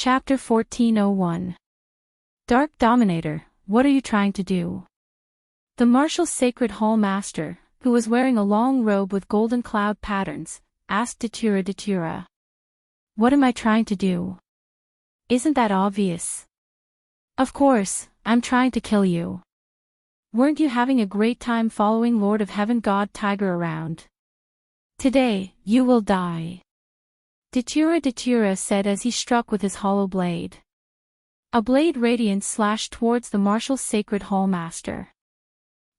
Chapter 1401. Dark Dominator, what are you trying to do? The martial sacred hall master, who was wearing a long robe with golden cloud patterns, asked Datura. What am I trying to do? Isn't that obvious? Of course, I'm trying to kill you. Weren't you having a great time following Lord of Heaven God Tiger around? Today, you will die. Datura said as he struck with his hollow blade. A blade radiance slashed towards the martial sacred hall master.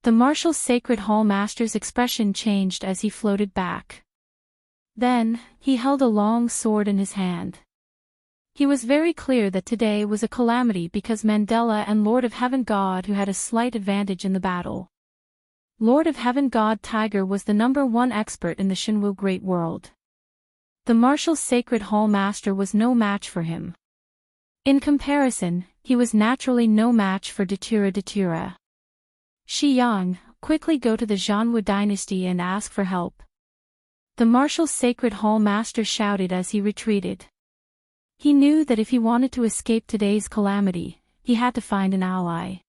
The martial sacred hall master's expression changed as he floated back. Then, he held a long sword in his hand. He was very clear that today was a calamity because Mandela and Lord of Heaven God who had a slight advantage in the battle. Lord of Heaven God Tiger was the #1 expert in the Shinwu Great World. The martial sacred hall master was no match for him. In comparison, he was naturally no match for Datura. Shi Yang, quickly go to the Zhanwu dynasty and ask for help. The martial sacred hall master shouted as he retreated. He knew that if he wanted to escape today's calamity, he had to find an ally.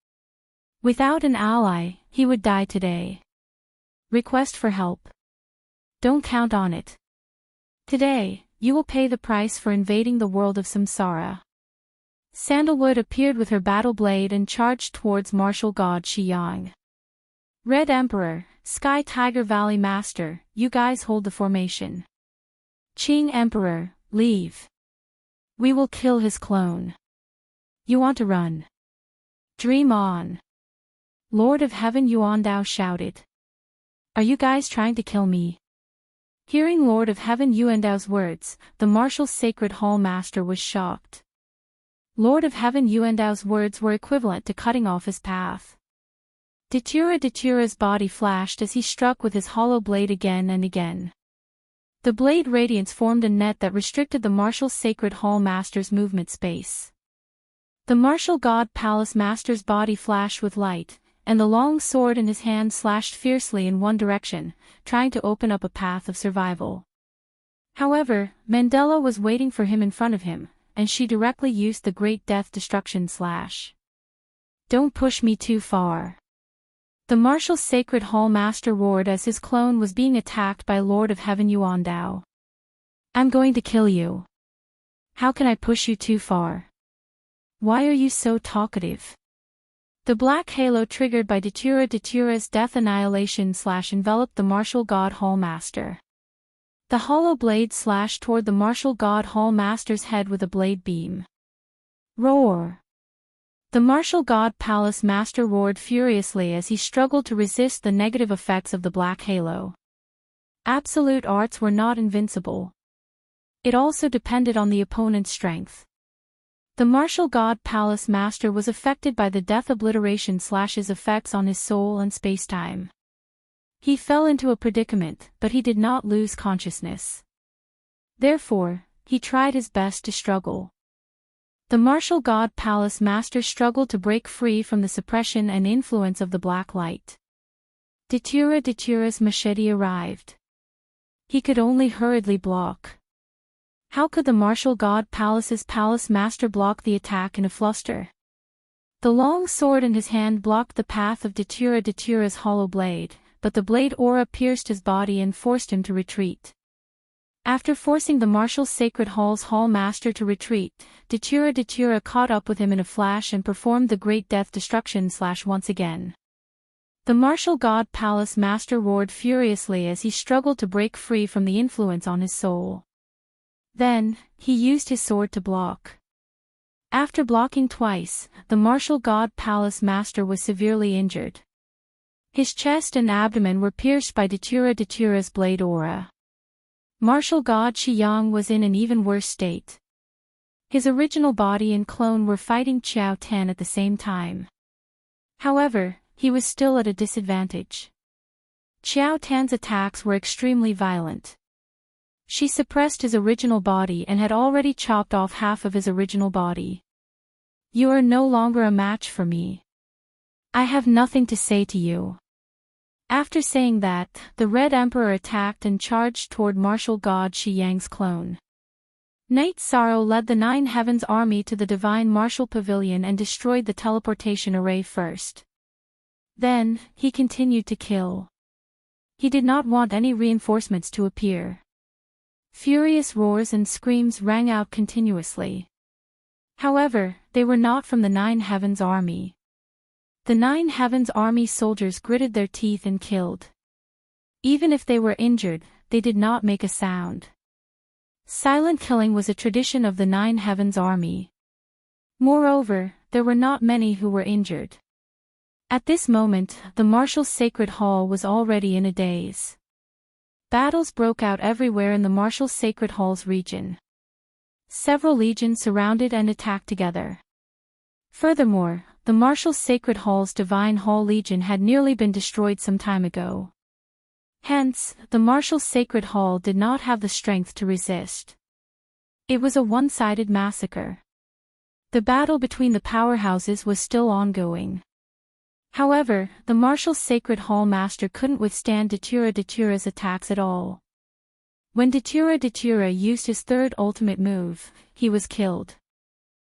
Without an ally, he would die today. Request for help. Don't count on it. Today, you will pay the price for invading the world of samsara. Sandalwood appeared with her battle blade and charged towards martial god Shi Yang. Red Emperor, Sky Tiger Valley Master, you guys hold the formation. Qing Emperor, leave. We will kill his clone. You want to run? Dream on. Lord of Heaven Yuandao shouted. Are you guys trying to kill me? Hearing Lord of Heaven Yuandao's words, the martial sacred hall master was shocked. Lord of Heaven Yuandao's words were equivalent to cutting off his path. Datura's body flashed as he struck with his hollow blade again and again. The blade radiance formed a net that restricted the martial sacred hall master's movement space. The martial god palace master's body flashed with light, and the long sword in his hand slashed fiercely in one direction, trying to open up a path of survival. However, Mandela was waiting for him in front of him, and she directly used the great death destruction slash. Don't push me too far. The martial sacred hall master roared as his clone was being attacked by Lord of Heaven Yuandao. I'm going to kill you. How can I push you too far? Why are you so talkative? The black halo triggered by Datura's death annihilation slash enveloped the martial god hall master. The hollow blade slashed toward the martial god hall master's head with a blade beam. Roar! The martial god palace master roared furiously as he struggled to resist the negative effects of the black halo. Absolute arts were not invincible. It also depended on the opponent's strength. The martial god palace master was affected by the death obliteration slash's effects on his soul and spacetime. He fell into a predicament, but he did not lose consciousness. Therefore, he tried his best to struggle. The martial god palace master struggled to break free from the suppression and influence of the black light. Datura's machete arrived. He could only hurriedly block. How could the martial god palace's palace master block the attack in a fluster? The long sword in his hand blocked the path of Datura's hollow blade, but the blade aura pierced his body and forced him to retreat. After forcing the martial sacred hall's hall master to retreat, Datura caught up with him in a flash and performed the great death destruction slash once again. The martial god palace master roared furiously as he struggled to break free from the influence on his soul. Then, he used his sword to block. After blocking twice, the martial god palace master was severely injured. His chest and abdomen were pierced by Datura's blade aura. Martial god Shi Yang was in an even worse state. His original body and clone were fighting Qiao Tan at the same time. However, he was still at a disadvantage. Qiao Tan's attacks were extremely violent. She suppressed his original body and had already chopped off half of his original body. You are no longer a match for me. I have nothing to say to you. After saying that, the Red Emperor attacked and charged toward martial god Shi Yang's clone. Night Sorrow led the Nine Heavens army to the Divine Martial Pavilion and destroyed the teleportation array first. Then, he continued to kill. He did not want any reinforcements to appear. Furious roars and screams rang out continuously. However, they were not from the Nine Heavens army. The Nine Heavens army soldiers gritted their teeth and killed. Even if they were injured, they did not make a sound. Silent killing was a tradition of the Nine Heavens army. Moreover, there were not many who were injured. At this moment, the martial sacred hall was already in a daze. Battles broke out everywhere in the martial sacred hall's region. Several legions surrounded and attacked together. Furthermore, the martial sacred hall's Divine Hall Legion had nearly been destroyed some time ago. Hence, the martial sacred hall did not have the strength to resist. It was a one-sided massacre. The battle between the powerhouses was still ongoing. However, the martial sacred hall master couldn't withstand Datura's attacks at all. When Datura used his third ultimate move, he was killed.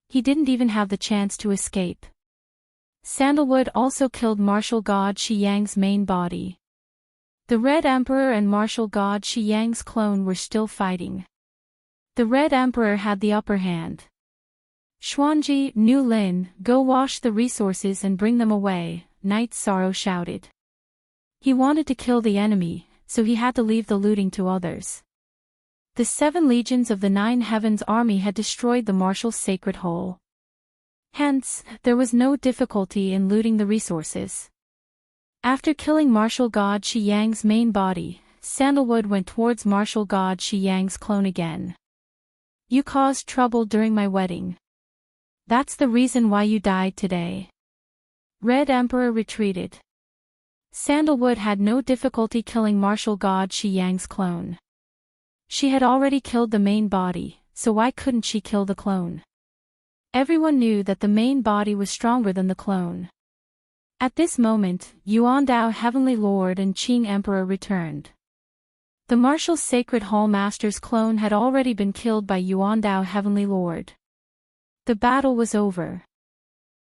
He didn't even have the chance to escape. Sandalwood also killed martial god Shi Yang's main body. The Red Emperor and martial god Shi Yang's clone were still fighting. The Red Emperor had the upper hand. Xuanji, Nu Lin, go wash the resources and bring them away, Night Sorrow shouted. He wanted to kill the enemy, so he had to leave the looting to others. The 7 legions of the Nine Heavens army had destroyed the martial sacred hall. Hence, there was no difficulty in looting the resources. After killing martial god Shi Yang's main body, Sandalwood went towards martial god Shi Yang's clone again. You caused trouble during my wedding. That's the reason why you died today. Red Emperor retreated. Sandalwood had no difficulty killing martial god Shi Yang's clone. She had already killed the main body, so why couldn't she kill the clone? Everyone knew that the main body was stronger than the clone. At this moment, Yuandao Heavenly Lord and Qing Emperor returned. The martial sacred hall master's clone had already been killed by Yuandao Heavenly Lord. The battle was over.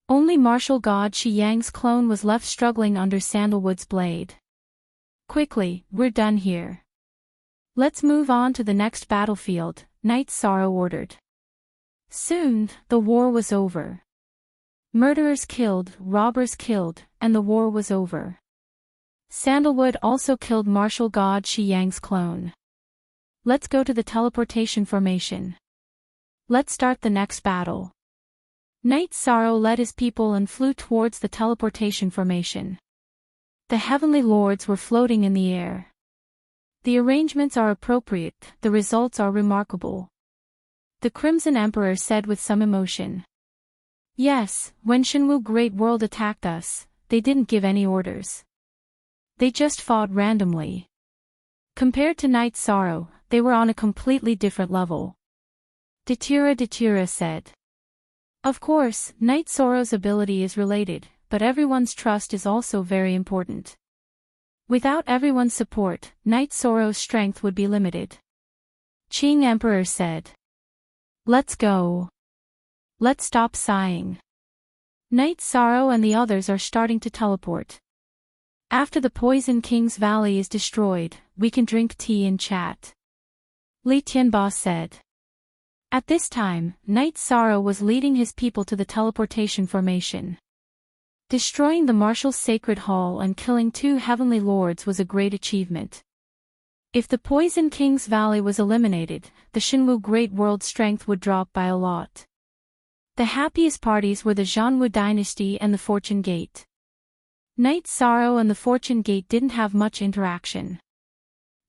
Only martial god Shi Yang's clone was left struggling under Sandalwood's blade. Quickly, we're done here. Let's move on to the next battlefield, Night Sorrow ordered. Soon, the war was over. Murderers killed, robbers killed, and the war was over. Sandalwood also killed martial god Shi Yang's clone. Let's go to the teleportation formation. Let's start the next battle. Night Sorrow led his people and flew towards the teleportation formation. The heavenly lords were floating in the air. The arrangements are appropriate, the results are remarkable. The Crimson Emperor said with some emotion. Yes, when Shenwu Great World attacked us, they didn't give any orders. They just fought randomly. Compared to Night Sorrow, they were on a completely different level. Datura said. Of course, Night Sorrow's ability is related, but everyone's trust is also very important. Without everyone's support, Night Sorrow's strength would be limited. Qing Emperor said. Let's go. Let's stop sighing. Night Sorrow and the others are starting to teleport. After the Poison King's Valley is destroyed, we can drink tea and chat. Li Tianba said. At this time, Night Sorrow was leading his people to the teleportation formation. Destroying the martial sacred hall and killing 2 heavenly lords was a great achievement. If the Poison King's Valley was eliminated, the Shenwu Great World's strength would drop by a lot. The happiest parties were the Zhanwu dynasty and the Fortune Gate. Night Sorrow and the Fortune Gate didn't have much interaction.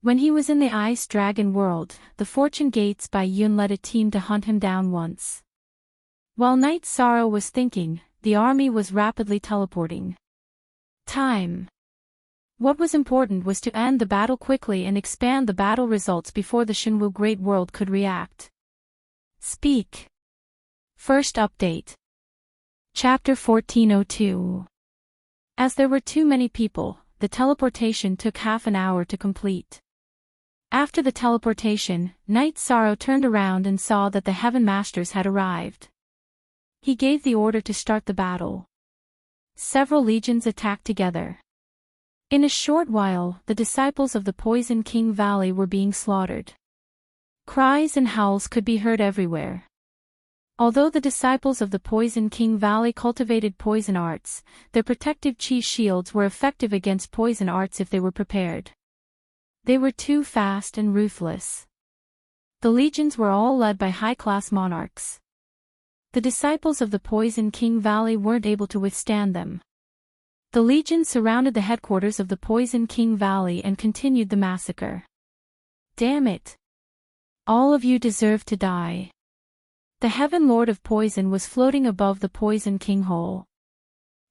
When he was in the Ice Dragon world, the Fortune Gates by Yun led a team to hunt him down once. While Night Sorrow was thinking, the army was rapidly teleporting. Time. What was important was to end the battle quickly and expand the battle results before the Shenwu Great World could react. Speak. First update. Chapter 1402. As there were too many people, the teleportation took half an hour to complete. After the teleportation, Night Sorrow turned around and saw that the Heaven Masters had arrived. He gave the order to start the battle. Several legions attacked together. In a short while, the disciples of the Poison King Valley were being slaughtered. Cries and howls could be heard everywhere. Although the disciples of the Poison King Valley cultivated poison arts, their protective chi shields were effective against poison arts if they were prepared. They were too fast and ruthless. The legions were all led by high-class monarchs. The disciples of the Poison King Valley weren't able to withstand them. The legions surrounded the headquarters of the Poison King Valley and continued the massacre. Damn it! All of you deserve to die. The Heaven Lord of Poison was floating above the Poison King Hole.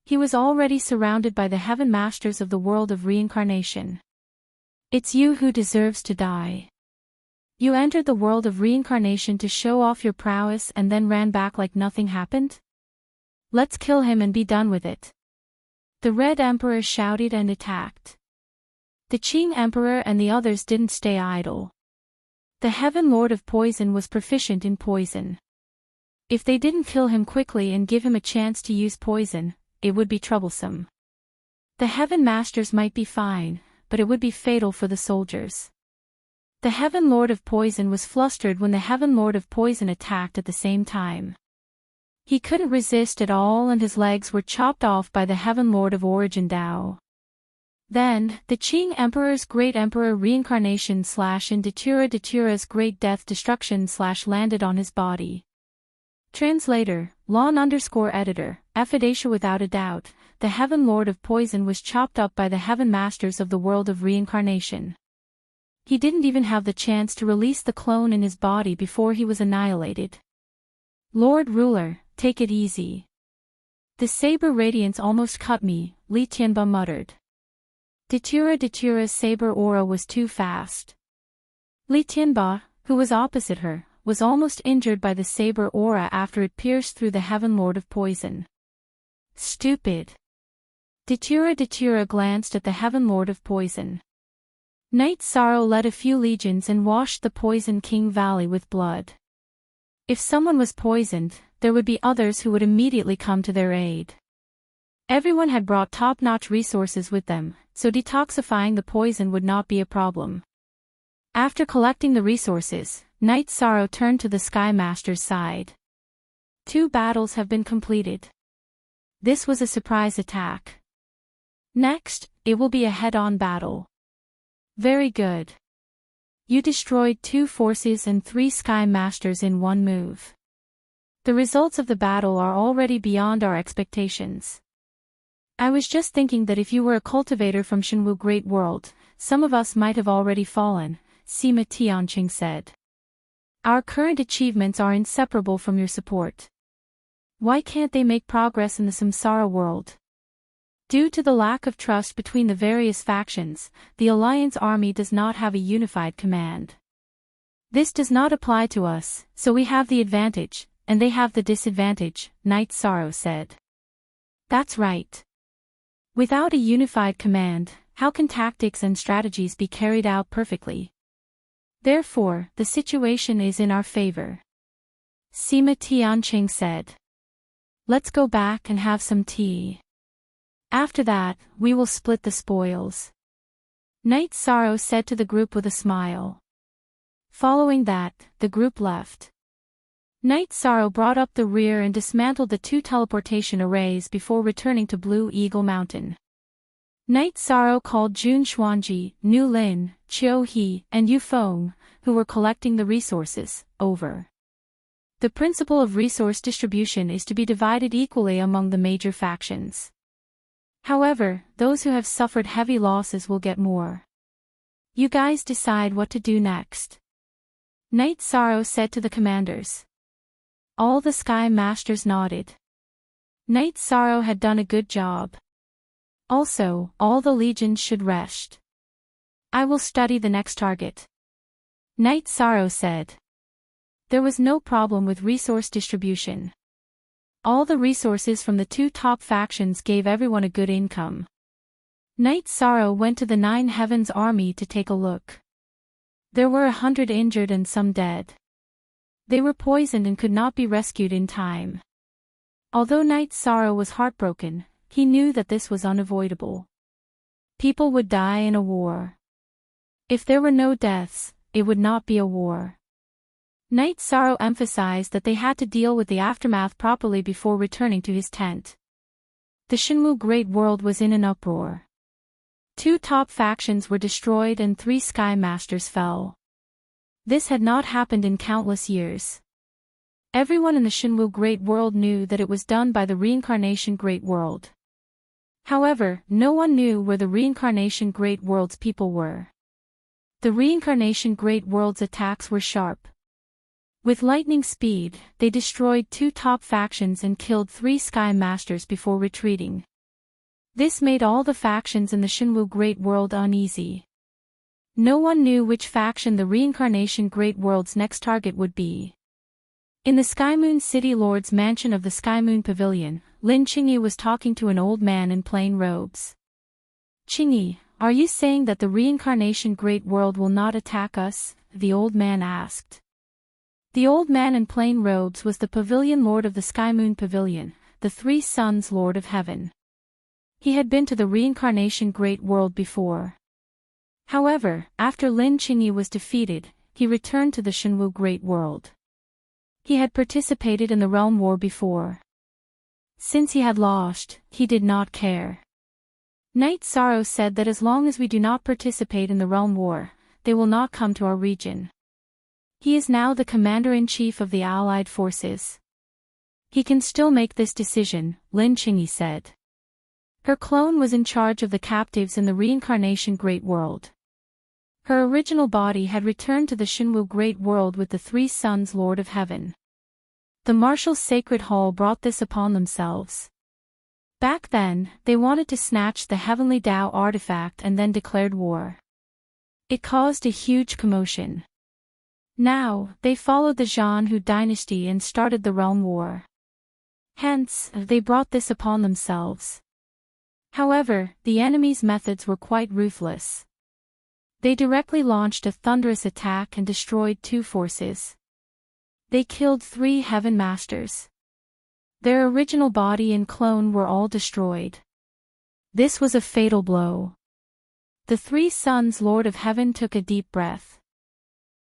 He was already surrounded by the Heaven Masters of the world of reincarnation. It's you who deserves to die. You entered the world of reincarnation to show off your prowess and then ran back like nothing happened? Let's kill him and be done with it. The Red Emperor shouted and attacked. The Qing Emperor and the others didn't stay idle. The Heaven Lord of Poison was proficient in poison. If they didn't kill him quickly and give him a chance to use poison, it would be troublesome. The Heaven Masters might be fine, but it would be fatal for the soldiers. The Heaven Lord of Poison was flustered when the Heaven Lord of Poison attacked at the same time. He couldn't resist at all and his legs were chopped off by the Heaven Lord of Origin Dao. Then, the Qing Emperor's Great Emperor reincarnation / in Datura's Great Death Destruction / landed on his body. Translator, Lon_editor, Affidation. Without a doubt, the Heaven Lord of Poison was chopped up by the Heaven Masters of the world of reincarnation. He didn't even have the chance to release the clone in his body before he was annihilated. Lord Ruler, take it easy. The saber radiance almost cut me, Li Tianba muttered. Datura's saber aura was too fast. Li Tianba, who was opposite her, was almost injured by the saber aura after it pierced through the Heaven Lord of Poison. Stupid. Datura glanced at the Heaven Lord of Poison. Night Sorrow led a few legions and washed the Poison King Valley with blood. If someone was poisoned, there would be others who would immediately come to their aid. Everyone had brought top-notch resources with them, so detoxifying the poison would not be a problem. After collecting the resources, Night Sorrow turned to the Sky Master's side. 2 battles have been completed. This was a surprise attack. Next, it will be a head-on battle. Very good. You destroyed 2 forces and 3 Sky Masters in one move. The results of the battle are already beyond our expectations. I was just thinking that if you were a cultivator from Shenwu Great World, some of us might have already fallen, Sima Tianqing said. Our current achievements are inseparable from your support. Why can't they make progress in the samsara world? Due to the lack of trust between the various factions, the Alliance army does not have a unified command. This does not apply to us, so we have the advantage, and they have the disadvantage, Night Sorrow said. That's right. Without a unified command, how can tactics and strategies be carried out perfectly? Therefore, the situation is in our favor. Sima Tianqing said. Let's go back and have some tea. After that, we will split the spoils. Night Sorrow said to the group with a smile. Following that, the group left. Night Sorrow brought up the rear and dismantled the 2 teleportation arrays before returning to Blue Eagle Mountain. Night Sorrow called Jun Xuanji, Nu Lin, Qiu He, and Yu Feng, who were collecting the resources, over. The principle of resource distribution is to be divided equally among the major factions. However, those who have suffered heavy losses will get more. You guys decide what to do next. Night Sorrow said to the commanders. All the Sky Masters nodded. Night Sorrow had done a good job. Also, all the legions should rest. I will study the next target. Night Sorrow said. There was no problem with resource distribution. All the resources from the 2 top factions gave everyone a good income. Night Sorrow went to the 9 Heavens army to take a look. There were 100 injured and some dead. They were poisoned and could not be rescued in time. Although Knight Sorrow was heartbroken, he knew that this was unavoidable. People would die in a war. If there were no deaths, it would not be a war. Knight Sorrow emphasized that they had to deal with the aftermath properly before returning to his tent. The Shinwu Great World was in an uproar. 2 top factions were destroyed and 3 Sky Masters fell. This had not happened in countless years. Everyone in the Shinwu Great World knew that it was done by the Reincarnation Great World. However, no one knew where the Reincarnation Great World's people were. The Reincarnation Great World's attacks were sharp. With lightning speed, they destroyed 2 top factions and killed 3 Sky Masters before retreating. This made all the factions in the Shinwu Great World uneasy. No one knew which faction the Reincarnation Great World's next target would be. In the Skymoon City Lord's mansion of the Skymoon Pavilion, Lin Qingyi was talking to an old man in plain robes. "Qingyi, are you saying that the Reincarnation Great World will not attack us?" the old man asked. The old man in plain robes was the Pavilion Lord of the Skymoon Pavilion, the 3 Suns Lord of Heaven. He had been to the Reincarnation Great World before. However, after Lin Qingyi was defeated, he returned to the Shinwu Great World. He had participated in the Realm War before. Since he had lost, he did not care. Knight Sorrow said that as long as we do not participate in the Realm War, they will not come to our region. He is now the commander-in-chief of the Allied forces. He can still make this decision, Lin Qingyi said. Her clone was in charge of the captives in the Reincarnation Great World. Her original body had returned to the Shinwu Great World with the 3 Suns Lord of Heaven. The Martial Sacred Hall brought this upon themselves. Back then, they wanted to snatch the Heavenly Tao artifact and then declared war. It caused a huge commotion. Now, they followed the Xianhu dynasty and started the Realm War. Hence, they brought this upon themselves. However, the enemy's methods were quite ruthless. They directly launched a thunderous attack and destroyed 2 forces. They killed 3 Heaven Masters. Their original body and clone were all destroyed. This was a fatal blow. The 3 Suns Lord of Heaven took a deep breath.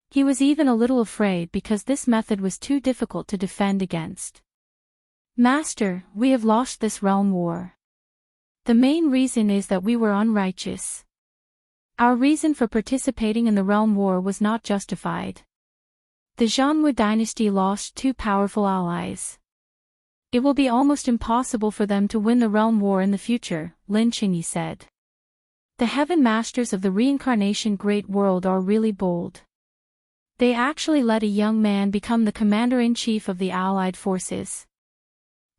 He was even a little afraid because this method was too difficult to defend against. "Master, we have lost this realm war. The main reason is that we were unrighteous. Our reason for participating in the realm war was not justified. The Xianwu dynasty lost 2 powerful allies. It will be almost impossible for them to win the realm war in the future," Lin Qingyi said. "The Heaven Masters of the Reincarnation Great World are really bold. They actually let a young man become the commander-in-chief of the Allied forces."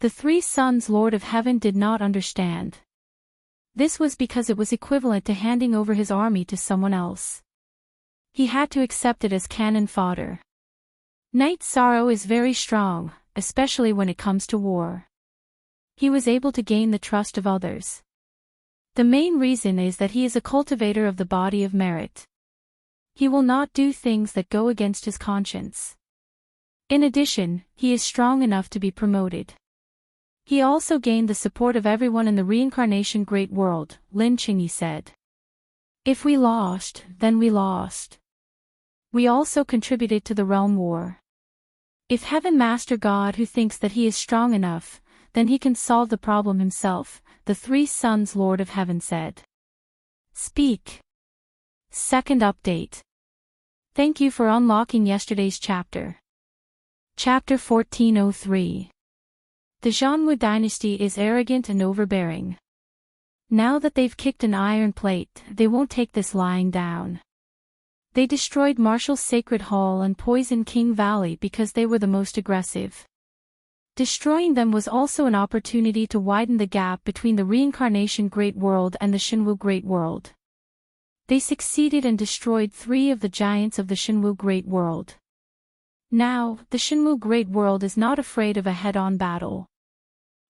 The 3 Suns Lord of Heaven did not understand. This was because it was equivalent to handing over his army to someone else. He had to accept it as cannon fodder. Knight Sorrow is very strong, especially when it comes to war. He was able to gain the trust of others. The main reason is that he is a cultivator of the body of merit. He will not do things that go against his conscience. In addition, he is strong enough to be promoted. He also gained the support of everyone in the Reincarnation Great World, Lin Qingyi said. "If we lost, then we lost. We also contributed to the realm war. If Heaven Master God who thinks that he is strong enough, then he can solve the problem himself," the 3 Suns Lord of Heaven said. Speak. Second update. Thank you for unlocking yesterday's chapter. Chapter 1403. The Xianwu dynasty is arrogant and overbearing. Now that they've kicked an iron plate, they won't take this lying down. They destroyed Martial Sacred Hall and poisoned King Valley because they were the most aggressive. Destroying them was also an opportunity to widen the gap between the Reincarnation Great World and the Shinwu Great World. They succeeded and destroyed 3 of the giants of the Shinwu Great World. Now, the Shinwu Great World is not afraid of a head-on battle.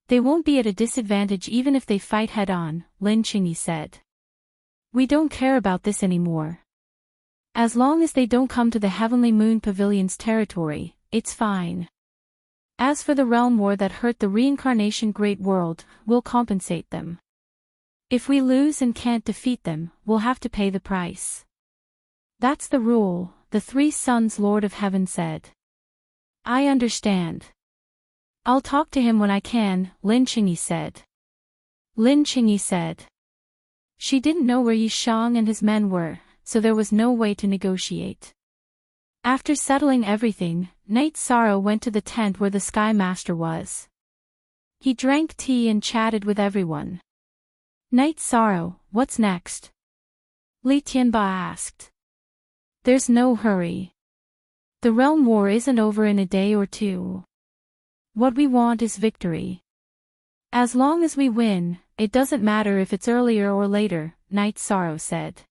They won't be at a disadvantage even if they fight head-on, Lin Qingyi said. "We don't care about this anymore. As long as they don't come to the Heavenly Moon Pavilion's territory, it's fine. As for the realm war that hurt the reincarnation great world, we'll compensate them. If we lose and can't defeat them, we'll have to pay the price. That's the rule, the three sons Lord of Heaven said. I understand. I'll talk to him when I can, Lin Qingyi said. Lin Qingyi said. She didn't know where Yi Shang and his men were, so there was no way to negotiate. After settling everything, Knight Sorrow went to the tent where the Sky Master was. He drank tea and chatted with everyone. Knight Sorrow, what's next? Li Tianba asked. There's no hurry. The realm war isn't over in a day or two. What we want is victory. As long as we win, it doesn't matter if it's earlier or later, Knight Sorrow said.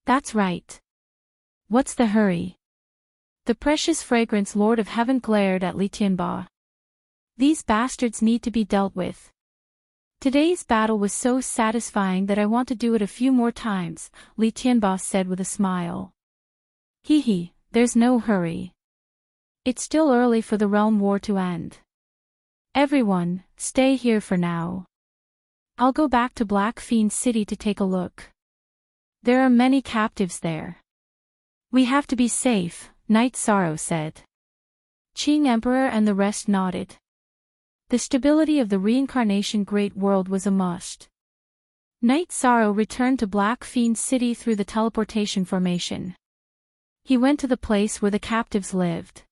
That's right. What's the hurry? The precious fragrance Lord of Heaven glared at Li Tianba. These bastards need to be dealt with. Today's battle was so satisfying that I want to do it a few more times, Li Tianba said with a smile. Hee, there's no hurry. It's still early for the realm war to end. Everyone, stay here for now. I'll go back to Black Fiend City to take a look. There are many captives there. We have to be safe, Knight Sorrow said. Qing Emperor and the rest nodded. The stability of the reincarnation great world was a must. Knight Sorrow returned to Black Fiend City through the teleportation formation. He went to the place where the captives lived.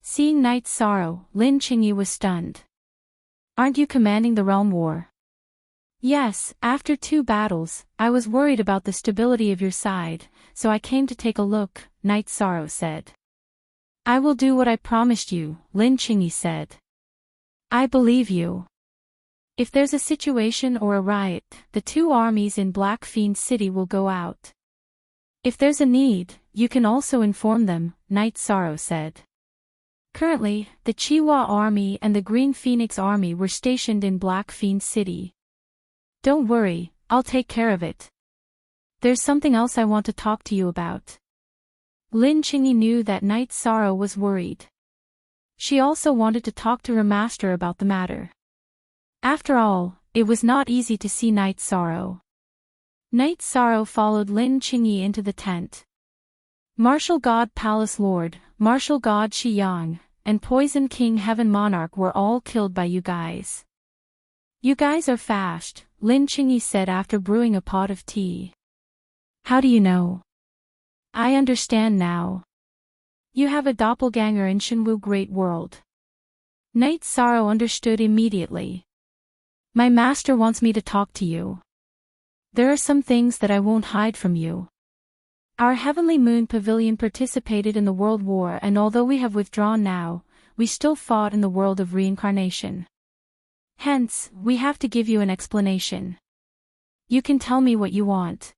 Seeing Knight Sorrow, Lin Qingyi was stunned. Aren't you commanding the realm war? Yes, after 2 battles, I was worried about the stability of your side, so I came to take a look, Knight Sorrow said. I will do what I promised you, Lin Qingyi said. I believe you. If there's a situation or a riot, the 2 armies in Black Fiend City will go out. If there's a need, you can also inform them, Knight Sorrow said. Currently, the Chiwa Army and the Green Phoenix Army were stationed in Black Fiend City. Don't worry, I'll take care of it. There's something else I want to talk to you about. Lin Qingyi knew that Knight Sorrow was worried. She also wanted to talk to her master about the matter. After all, it was not easy to see Knight Sorrow. Knight Sorrow followed Lin Qingyi into the tent. Martial God Palace Lord, Martial God Shi Yang, and Poison King Heaven Monarch were all killed by you guys. You guys are fast, Lin Qingyi said after brewing a pot of tea. How do you know? I understand now. You have a doppelganger in Shenwu Great World. Knight Sorrow understood immediately. My master wants me to talk to you. There are some things that I won't hide from you. Our Heavenly Moon Pavilion participated in the World War, and although we have withdrawn now, we still fought in the world of reincarnation. Hence, we have to give you an explanation. You can tell me what you want.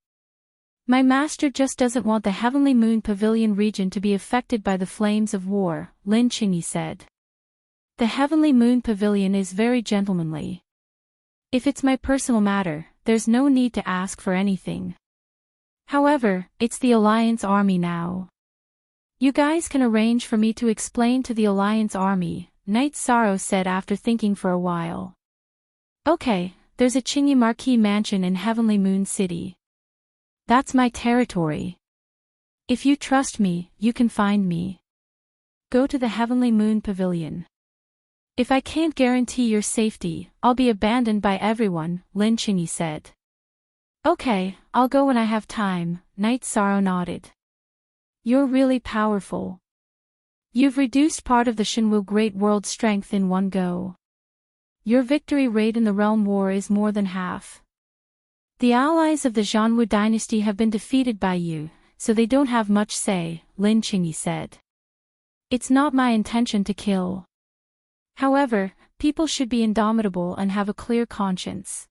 My master just doesn't want the Heavenly Moon Pavilion region to be affected by the flames of war, Lin Qingyi said. The Heavenly Moon Pavilion is very gentlemanly. If it's my personal matter, there's no need to ask for anything. However, it's the Alliance Army now. You guys can arrange for me to explain to the Alliance Army, Knight Sorrow said after thinking for a while. Okay, there's a Qingyi Marquis mansion in Heavenly Moon City. That's my territory. If you trust me, you can find me. Go to the Heavenly Moon Pavilion. If I can't guarantee your safety, I'll be abandoned by everyone, Lin Qingyi said. Okay, I'll go when I have time, Knight Sorrow nodded. You're really powerful. You've reduced part of the Shenwu Great World strength in one go. Your victory rate in the realm war is more than half. The allies of the Zhanwu dynasty have been defeated by you, so they don't have much say, Lin Qingyi said. It's not my intention to kill. However, people should be indomitable and have a clear conscience.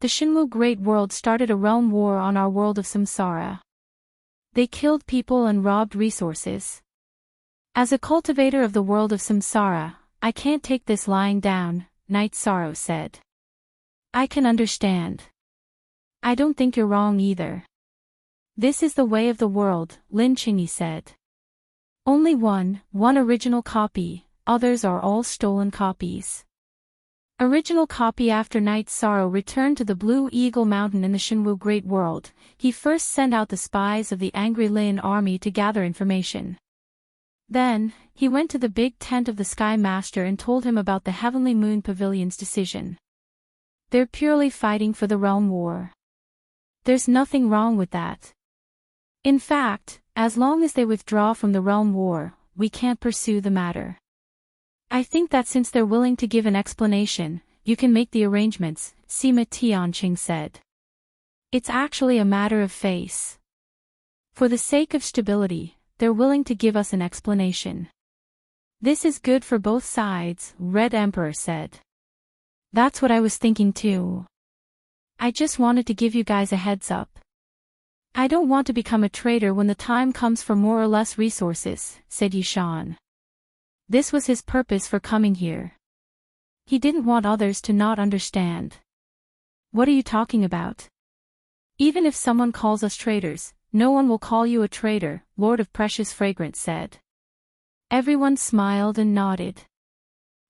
The Shenwu Great World started a realm war on our world of samsara. They killed people and robbed resources. As a cultivator of the world of samsara, I can't take this lying down, Knight Sorrow said. I can understand. I don't think you're wrong either. This is the way of the world, Lin Qingyi said. Only one original copy, others are all stolen copies. Original copy. After Night Sorrow returned to the Blue Eagle Mountain in the Shenwu Great World, he first sent out the spies of the Angry Lin army to gather information. Then, he went to the big tent of the Sky Master and told him about the Heavenly Moon Pavilion's decision. They're purely fighting for the realm war. There's nothing wrong with that. In fact, as long as they withdraw from the realm war, we can't pursue the matter. I think that since they're willing to give an explanation, you can make the arrangements, Sima Tianqing said. It's actually a matter of face. For the sake of stability, they're willing to give us an explanation. This is good for both sides, Red Emperor said. That's what I was thinking too. I just wanted to give you guys a heads up. I don't want to become a traitor when the time comes for more or less resources, said Yishan. This was his purpose for coming here. He didn't want others to not understand. What are you talking about? Even if someone calls us traitors, no one will call you a traitor, Lord of Precious Fragrance said. Everyone smiled and nodded.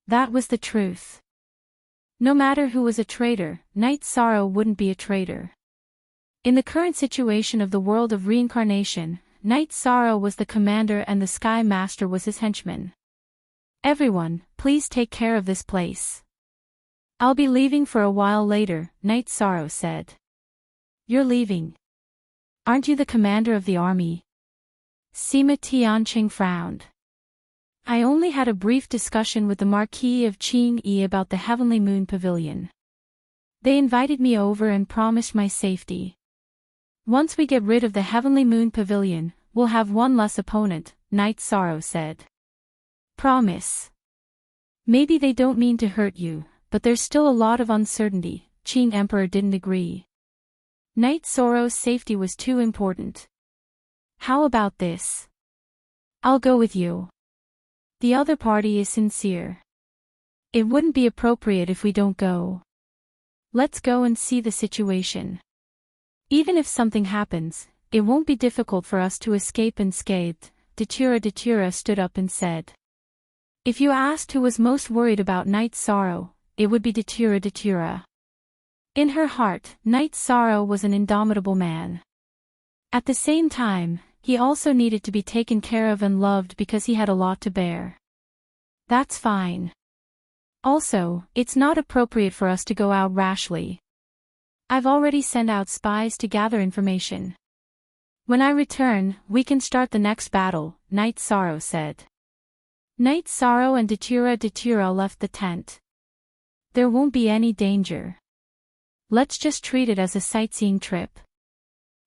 That was the truth. No matter who was a traitor, Night Sorrow wouldn't be a traitor. In the current situation of the world of reincarnation, Night Sorrow was the commander and the Sky Master was his henchman. Everyone, please take care of this place. I'll be leaving for a while later, Night Sorrow said. You're leaving? Aren't you the commander of the army? Sima Tianqing frowned. I only had a brief discussion with the Marquis of Qingyi about the Heavenly Moon Pavilion. They invited me over and promised my safety. Once we get rid of the Heavenly Moon Pavilion, we'll have one less opponent, Night Sorrow said. Promise. Maybe they don't mean to hurt you, but there's still a lot of uncertainty, Qing Emperor didn't agree. Night Sorrow's safety was too important. How about this? I'll go with you. The other party is sincere. It wouldn't be appropriate if we don't go. Let's go and see the situation. Even if something happens, it won't be difficult for us to escape unscathed, Datura stood up and said. If you asked who was most worried about Night Sorrow, it would be Datura. In her heart, Night Sorrow was an indomitable man. At the same time, he also needed to be taken care of and loved because he had a lot to bear. That's fine. Also, it's not appropriate for us to go out rashly. I've already sent out spies to gather information. When I return, we can start the next battle, Night Sorrow said. Night Sorrow and Datura left the tent. There won't be any danger. Let's just treat it as a sightseeing trip.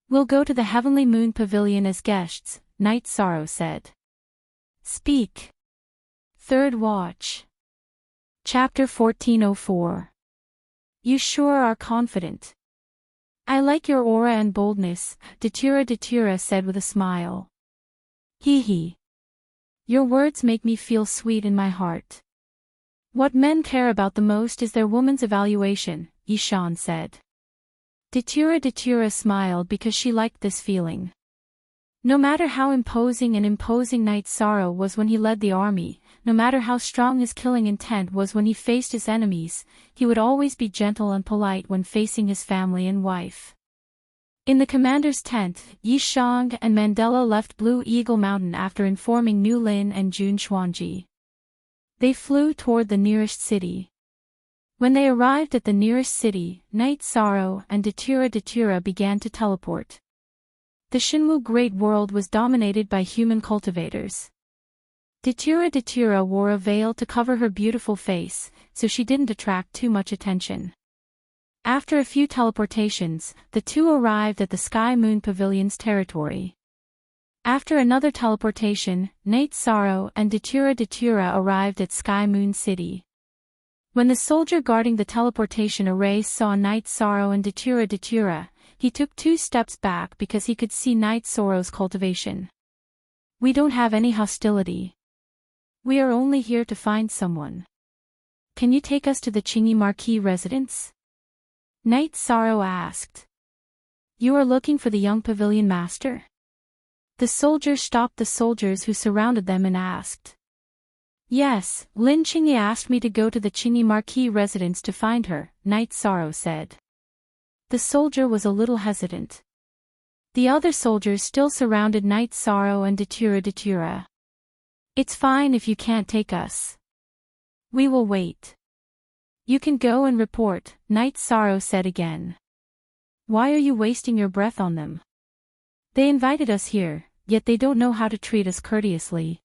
We'll go to the Heavenly Moon Pavilion as guests, Night Sorrow said. Speak. Third Watch. Chapter 1404. You sure are confident. I like your aura and boldness, Datura said with a smile. Hee. Your words make me feel sweet in my heart. What men care about the most is their woman's evaluation, Yishan said. Datura smiled because she liked this feeling. No matter how imposing Night Sorrow was when he led the army, no matter how strong his killing intent was when he faced his enemies, he would always be gentle and polite when facing his family and wife. In the commander's tent, Yishang and Mandela left Blue Eagle Mountain after informing Nu Lin and Jun Xuanji. They flew toward the nearest city. When they arrived at the nearest city, Night Sorrow and Datura began to teleport. The Shenwu Great World was dominated by human cultivators. Datura wore a veil to cover her beautiful face, so she didn't attract too much attention. After a few teleportations, the two arrived at the Sky Moon Pavilion's territory. After another teleportation, Night Sorrow and Datura arrived at Sky Moon City. When the soldier guarding the teleportation array saw Night Sorrow and Datura, he took 2 steps back because he could see Night Sorrow's cultivation. We don't have any hostility. We are only here to find someone. Can you take us to the Qingyi Marquis residence? Night Sorrow asked. You are looking for the young pavilion master? The soldiers stopped the soldiers who surrounded them and asked. Yes, Lin Qingyi asked me to go to the Qingyi Marquis residence to find her, Knight Sorrow said. The soldier was a little hesitant. The other soldiers still surrounded Knight Sorrow and Datura. It's fine if you can't take us. We will wait. You can go and report, Knight Sorrow said again. Why are you wasting your breath on them? They invited us here, yet they don't know how to treat us courteously.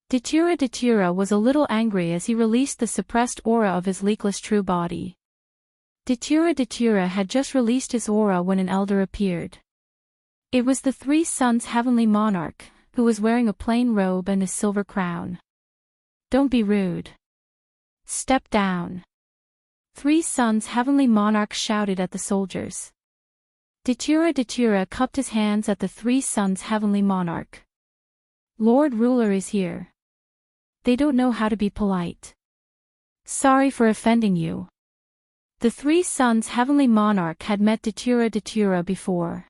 Datura was a little angry as he released the suppressed aura of his leakless true body. Datura had just released his aura when an elder appeared. It was the Three Suns' heavenly monarch, who was wearing a plain robe and a silver crown. Don't be rude. Step down. Three Suns' heavenly monarch shouted at the soldiers. Datura cupped his hands at the Three Suns' heavenly monarch. Lord Ruler is here. They don't know how to be polite. Sorry for offending you. The Three Suns' heavenly monarch had met Datura before.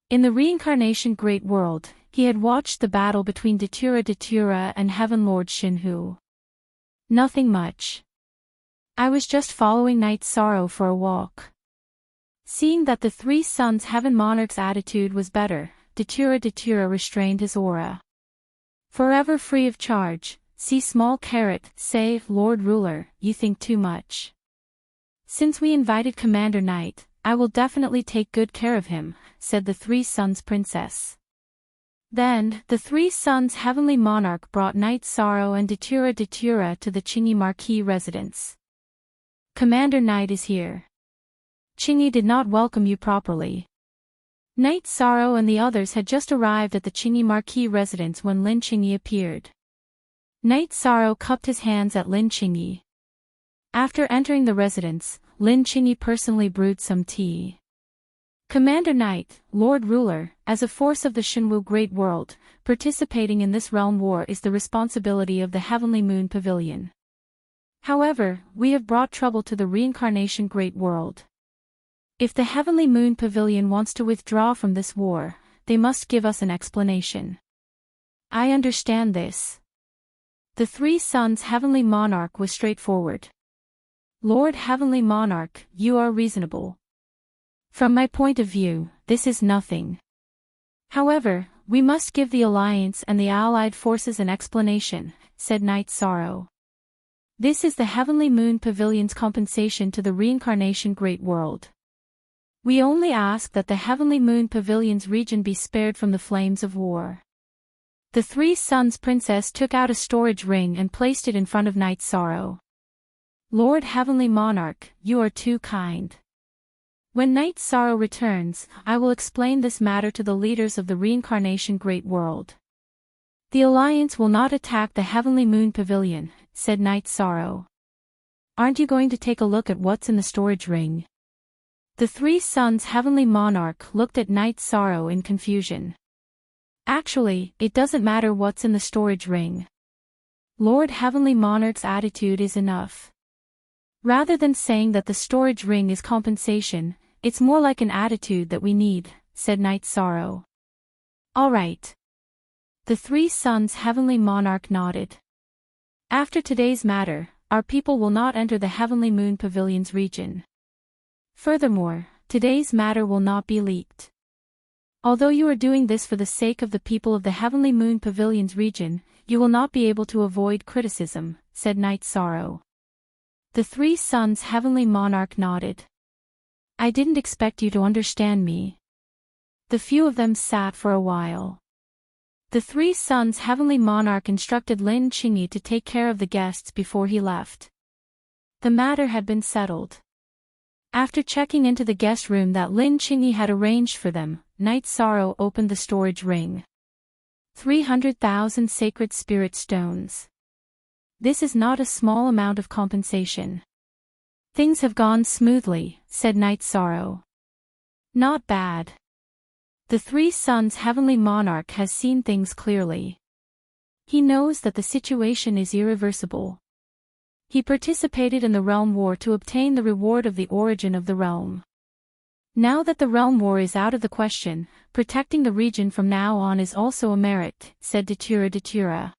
In the reincarnation great world, he had watched the battle between Datura and Heaven Lord Shinhu. Nothing much. I was just following Knight Sorrow for a walk. Seeing that the Three Suns' heaven monarch's attitude was better, Datura restrained his aura. Forever free of charge, see small caret, say, Lord Ruler, you think too much. Since we invited Commander Knight, I will definitely take good care of him, said the Three Suns princess. Then, the Three Suns' heavenly monarch brought Knight Sorrow and Datura to the Qingyi Marquis residence. Commander Knight is here. Qingyi did not welcome you properly. Knight Sorrow and the others had just arrived at the Qingyi Marquis residence when Lin Qingyi appeared. Knight Sorrow cupped his hands at Lin Qingyi. After entering the residence, Lin Qingyi personally brewed some tea. Commander Knight, Lord Ruler, as a force of the Shinwu Great World, participating in this realm war is the responsibility of the Heavenly Moon Pavilion. However, we have brought trouble to the reincarnation Great World. If the Heavenly Moon Pavilion wants to withdraw from this war, they must give us an explanation. I understand this. The Three Suns' heavenly monarch was straightforward. Lord Heavenly Monarch, you are reasonable. From my point of view, this is nothing. However, we must give the Alliance and the Allied forces an explanation, said Knight Sorrow. This is the Heavenly Moon Pavilion's compensation to the reincarnation Great World. We only ask that the Heavenly Moon Pavilion's region be spared from the flames of war. The Three Suns princess took out a storage ring and placed it in front of Knight Sorrow. Lord Heavenly Monarch, you are too kind. When Knight Sorrow returns, I will explain this matter to the leaders of the reincarnation Great World. The Alliance will not attack the Heavenly Moon Pavilion, said Knight Sorrow. Aren't you going to take a look at what's in the storage ring? The Three Suns' heavenly monarch looked at Knight Sorrow in confusion. Actually, it doesn't matter what's in the storage ring. Lord Heavenly Monarch's attitude is enough. Rather than saying that the storage ring is compensation, it's more like an attitude that we need, said Knight Sorrow. All right. The Three Suns' heavenly monarch nodded. After today's matter, our people will not enter the Heavenly Moon Pavilion's region. Furthermore, today's matter will not be leaked. Although you are doing this for the sake of the people of the Heavenly Moon Pavilion's region, you will not be able to avoid criticism, said Knight Sorrow. The Three Suns' heavenly monarch nodded. I didn't expect you to understand me. The few of them sat for a while. The Three Suns' heavenly monarch instructed Lin Qingyi to take care of the guests before he left. The matter had been settled. After checking into the guest room that Lin Qingyi had arranged for them, Knight Sorrow opened the storage ring. 300,000 sacred spirit stones. This is not a small amount of compensation. Things have gone smoothly, said Knight Sorrow. Not bad. The Three Suns' heavenly monarch has seen things clearly. He knows that the situation is irreversible. He participated in the realm war to obtain the reward of the origin of the realm. Now that the realm war is out of the question, protecting the region from now on is also a merit, said Datura.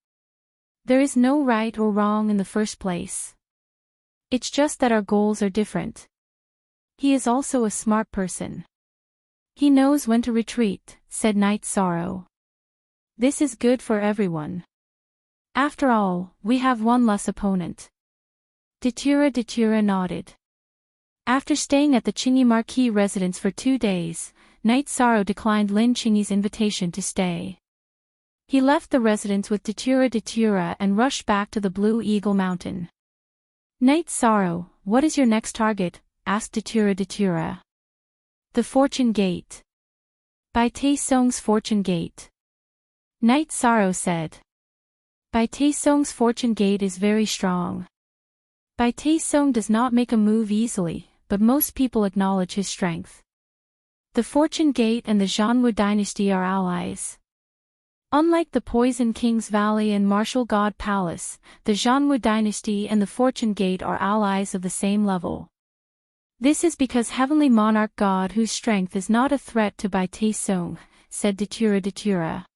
There is no right or wrong in the first place. It's just that our goals are different. He is also a smart person. He knows when to retreat, said Night Sorrow. This is good for everyone. After all, we have one less opponent. Datura nodded. After staying at the Chingy Marquis residence for 2 days, Night Sorrow declined Lin Chingy's invitation to stay. He left the residence with Datura and rushed back to the Blue Eagle Mountain. Night Sorrow, what is your next target? Asked Datura. The Fortune Gate. Bai Taesong's Fortune Gate. Night Sorrow said. Bai Taesong's Fortune Gate is very strong. Bai Taesong does not make a move easily, but most people acknowledge his strength. The Fortune Gate and the Zhanwu dynasty are allies. Unlike the Poison King's Valley and Martial God Palace, the Zhanwu dynasty and the Fortune Gate are allies of the same level. This is because Heavenly Monarch God whose strength is not a threat to Bai Taesong, said Datura.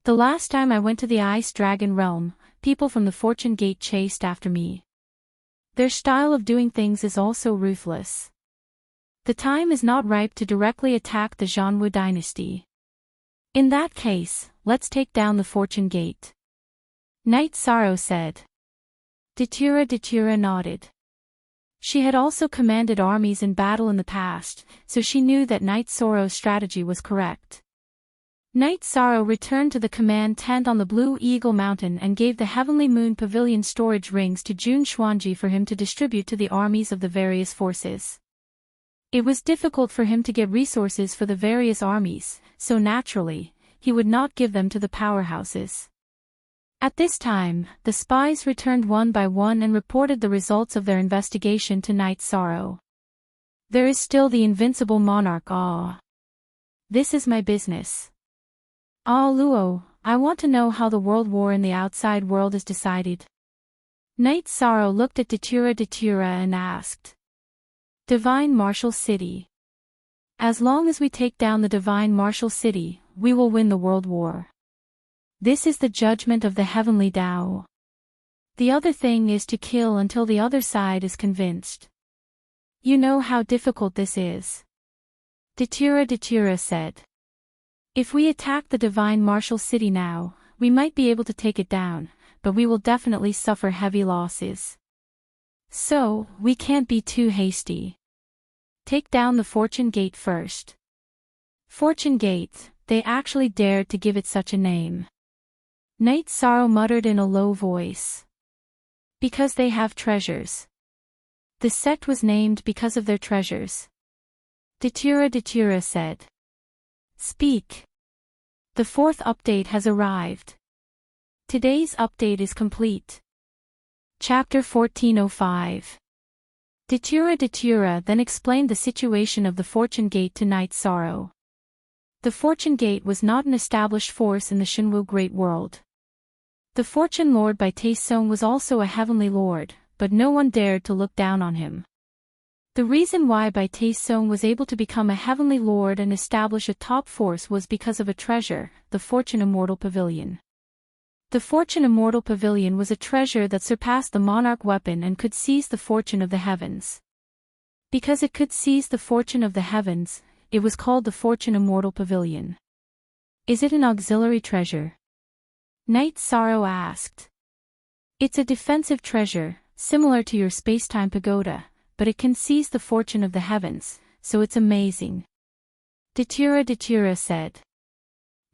The last time I went to the Ice Dragon Realm, people from the Fortune Gate chased after me. Their style of doing things is also ruthless. The time is not ripe to directly attack the Zhanwu dynasty. In that case, let's take down the Fortune Gate. Night Sorrow said. Datura nodded. She had also commanded armies in battle in the past, so she knew that Night Sorrow's strategy was correct. Night Sorrow returned to the command tent on the Blue Eagle Mountain and gave the Heavenly Moon Pavilion storage rings to Jun Xuanji for him to distribute to the armies of the various forces. It was difficult for him to get resources for the various armies, so naturally, he would not give them to the powerhouses. At this time, the spies returned one by one and reported the results of their investigation to Night Sorrow. There is still the invincible monarch. This is my business. Luo, I want to know how the world war in the outside world is decided. Night Sorrow looked at Datura and asked. Divine Martial City. As long as we take down the Divine Martial City, we will win the world war. This is the judgment of the heavenly Tao. The other thing is to kill until the other side is convinced. You know how difficult this is. Datura said. If we attack the Divine Martial City now, we might be able to take it down, but we will definitely suffer heavy losses. So, we can't be too hasty. Take down the Fortune Gate first. Fortune Gate, they actually dared to give it such a name. Night Sorrow muttered in a low voice. Because they have treasures. The sect was named because of their treasures. Datura said. Speak. The 4th update has arrived. Today's update is complete. Chapter 1405. Datura then explained the situation of the Fortune Gate to Night Sorrow. The Fortune Gate was not an established force in the Shenwu Great World. The Fortune Lord Bai Taesong was also a heavenly lord, but no one dared to look down on him. The reason why Bai Taesong was able to become a heavenly lord and establish a top force was because of a treasure, the Fortune Immortal Pavilion. The Fortune Immortal Pavilion was a treasure that surpassed the monarch weapon and could seize the fortune of the heavens. Because it could seize the fortune of the heavens, it was called the Fortune Immortal Pavilion. Is it an auxiliary treasure? Night Sorrow asked. It's a defensive treasure, similar to your space-time pagoda, but it can seize the fortune of the heavens, so it's amazing. Datura said.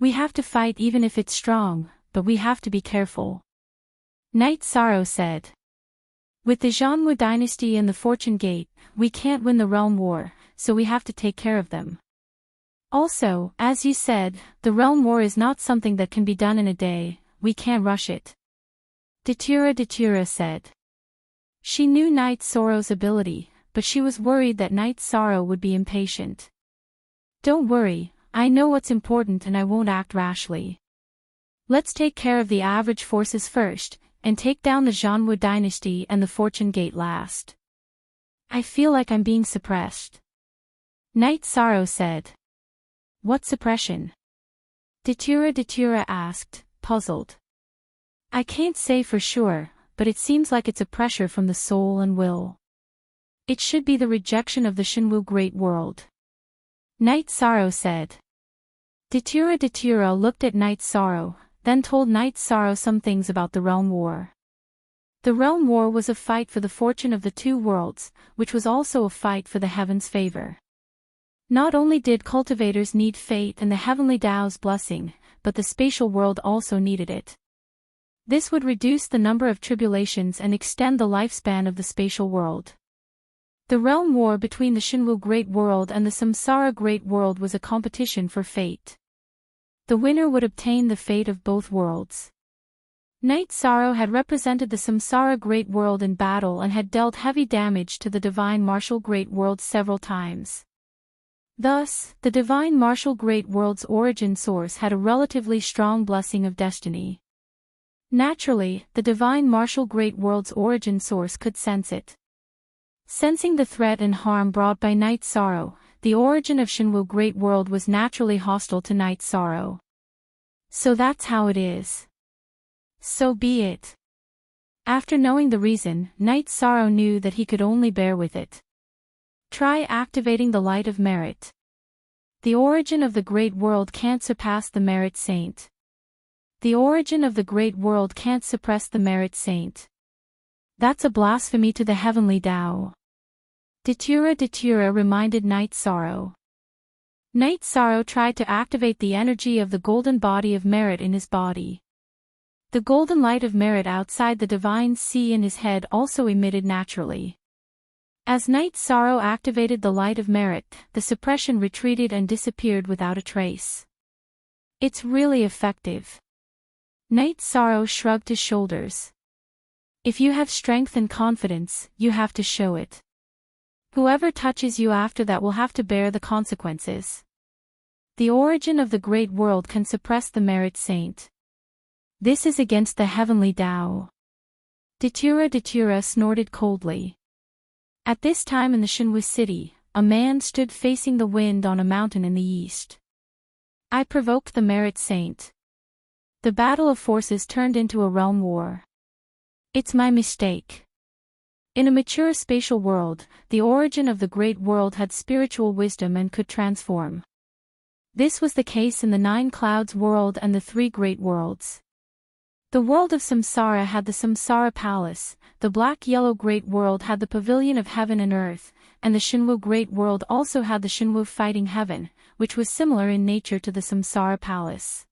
We have to fight even if it's strong, but we have to be careful. Night Sorrow said. With the Zhanwu dynasty and the Fortune Gate, we can't win the realm war, so we have to take care of them. Also, as you said, the realm war is not something that can be done in a day, we can't rush it. Datura said. She knew Night Sorrow's ability, but she was worried that Night Sorrow would be impatient. Don't worry, I know what's important and I won't act rashly. Let's take care of the average forces first, and take down the Zhanwu dynasty and the Fortune Gate last. I feel like I'm being suppressed. Night Sorrow said. What suppression? Datura asked, puzzled. I can't say for sure, but it seems like it's a pressure from the soul and will. It should be the rejection of the Shinwu Great World. Night Sorrow said. Datura looked at Night Sorrow, then told Night Sorrow some things about the Realm War. The Realm War was a fight for the fortune of the two worlds, which was also a fight for the heavens' favor. Not only did cultivators need fate and the heavenly Tao's blessing, but the spatial world also needed it. This would reduce the number of tribulations and extend the lifespan of the spatial world. The realm war between the Shinwu Great World and the Samsara Great World was a competition for fate. The winner would obtain the fate of both worlds. Night Sorrow had represented the Samsara Great World in battle and had dealt heavy damage to the Divine Martial Great World several times. Thus, the Divine Martial Great World's origin source had a relatively strong blessing of destiny. Naturally, the Divine Martial Great World's origin source could sense it. Sensing the threat and harm brought by Night Sorrow, the origin of Shinwu Great World was naturally hostile to Night Sorrow. So that's how it is. So be it. After knowing the reason, Night Sorrow knew that he could only bear with it. Try activating the light of merit. The origin of the Great World can't surpass the merit saint. The origin of the Great World can't suppress the merit saint. That's a blasphemy to the heavenly Tao. Datura reminded Night Sorrow. Night Sorrow tried to activate the energy of the golden body of merit in his body. The golden light of merit outside the divine sea in his head also emitted naturally. As Night Sorrow activated the light of merit, the suppression retreated and disappeared without a trace. It's really effective. Night Sorrow shrugged his shoulders. If you have strength and confidence, you have to show it. Whoever touches you after that will have to bear the consequences. The origin of the Great World can suppress the merit saint. This is against the heavenly Tao. Datura snorted coldly. At this time in the Shinwu city, a man stood facing the wind on a mountain in the east. I provoked the merit saint. The battle of forces turned into a realm war. It's my mistake. In a mature spatial world, the origin of the Great World had spiritual wisdom and could transform. This was the case in the Nine Clouds world and the Three Great Worlds. The world of Samsara had the Samsara Palace, the Black-Yellow Great World had the Pavilion of Heaven and Earth, and the Shinwu Great World also had the Shinwu Fighting Heaven, which was similar in nature to the Samsara Palace.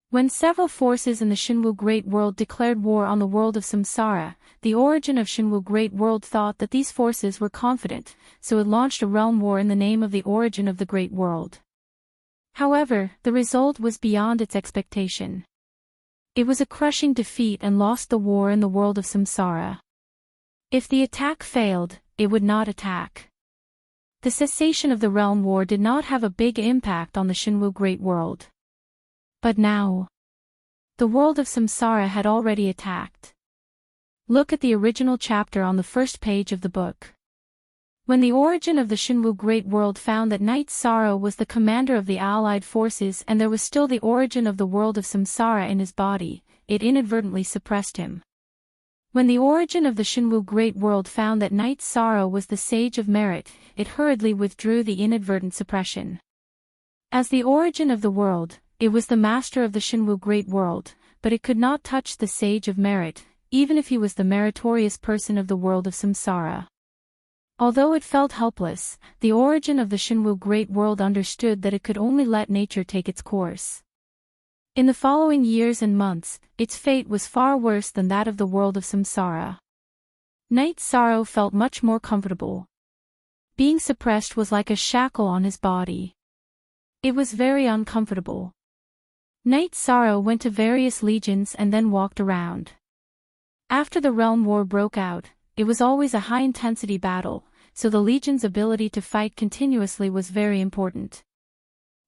When several forces in the Shinwu Great World declared war on the world of Samsara, the origin of Shinwu Great World thought that these forces were confident, so it launched a realm war in the name of the origin of the Great World. However, the result was beyond its expectation. It was a crushing defeat and lost the war in the world of Samsara. If the attack failed, it would not attack. The cessation of the realm war did not have a big impact on the Shinwu Great World. But now, the world of Samsara had already attacked. Look at the original chapter on the first page of the book. When the origin of the Shinwu Great World found that Night Sorrow was the commander of the allied forces and there was still the origin of the world of Samsara in his body, it inadvertently suppressed him. When the origin of the Shinwu Great World found that Night Sorrow was the sage of merit, it hurriedly withdrew the inadvertent suppression. As the origin of the world, it was the master of the Shinwu Great World, but it could not touch the sage of merit, even if he was the meritorious person of the world of Samsara. Although it felt helpless, the origin of the Shinwu Great World understood that it could only let nature take its course. In the following years and months, its fate was far worse than that of the world of Samsara. Night Sorrow felt much more comfortable. Being suppressed was like a shackle on his body. It was very uncomfortable. Night Sorrow went to various legions and then walked around. After the realm war broke out, it was always a high-intensity battle, so the legion's ability to fight continuously was very important.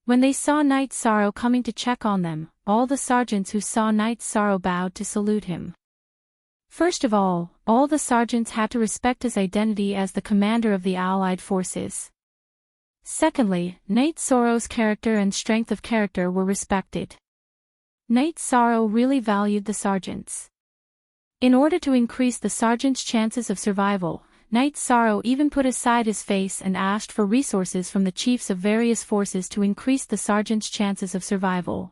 When they saw Night Sorrow coming to check on them, all the sergeants who saw Night Sorrow bowed to salute him. First of all the sergeants had to respect his identity as the commander of the allied forces. Secondly, Night Sorrow's character and strength of character were respected. Night Sorrow really valued the sergeants. In order to increase the sergeant's chances of survival, Night Sorrow even put aside his face and asked for resources from the chiefs of various forces to increase the sergeant's chances of survival.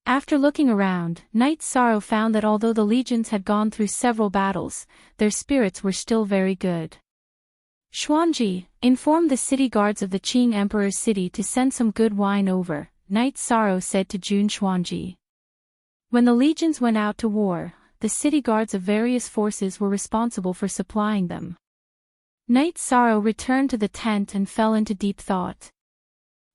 After looking around, Night Sorrow found that although the legions had gone through several battles, their spirits were still very good. Xuanji informed the city guards of the Qing Emperor's city to send some good wine over, Night Sorrow said to Jun Xuanji. When the legions went out to war, the city guards of various forces were responsible for supplying them. Night Sorrow returned to the tent and fell into deep thought.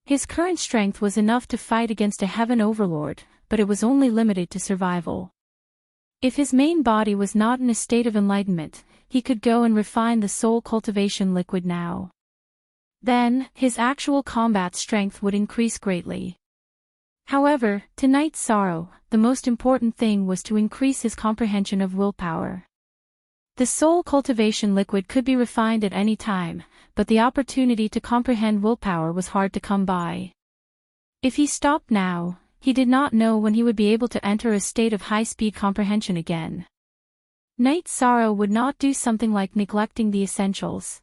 His current strength was enough to fight against a heaven overlord, but it was only limited to survival. If his main body was not in a state of enlightenment, he could go and refine the soul cultivation liquid now. Then, his actual combat strength would increase greatly. However, to Night Sorrow, the most important thing was to increase his comprehension of willpower. The soul cultivation liquid could be refined at any time, but the opportunity to comprehend willpower was hard to come by. If he stopped now, he did not know when he would be able to enter a state of high-speed comprehension again. Night Sorrow would not do something like neglecting the essentials.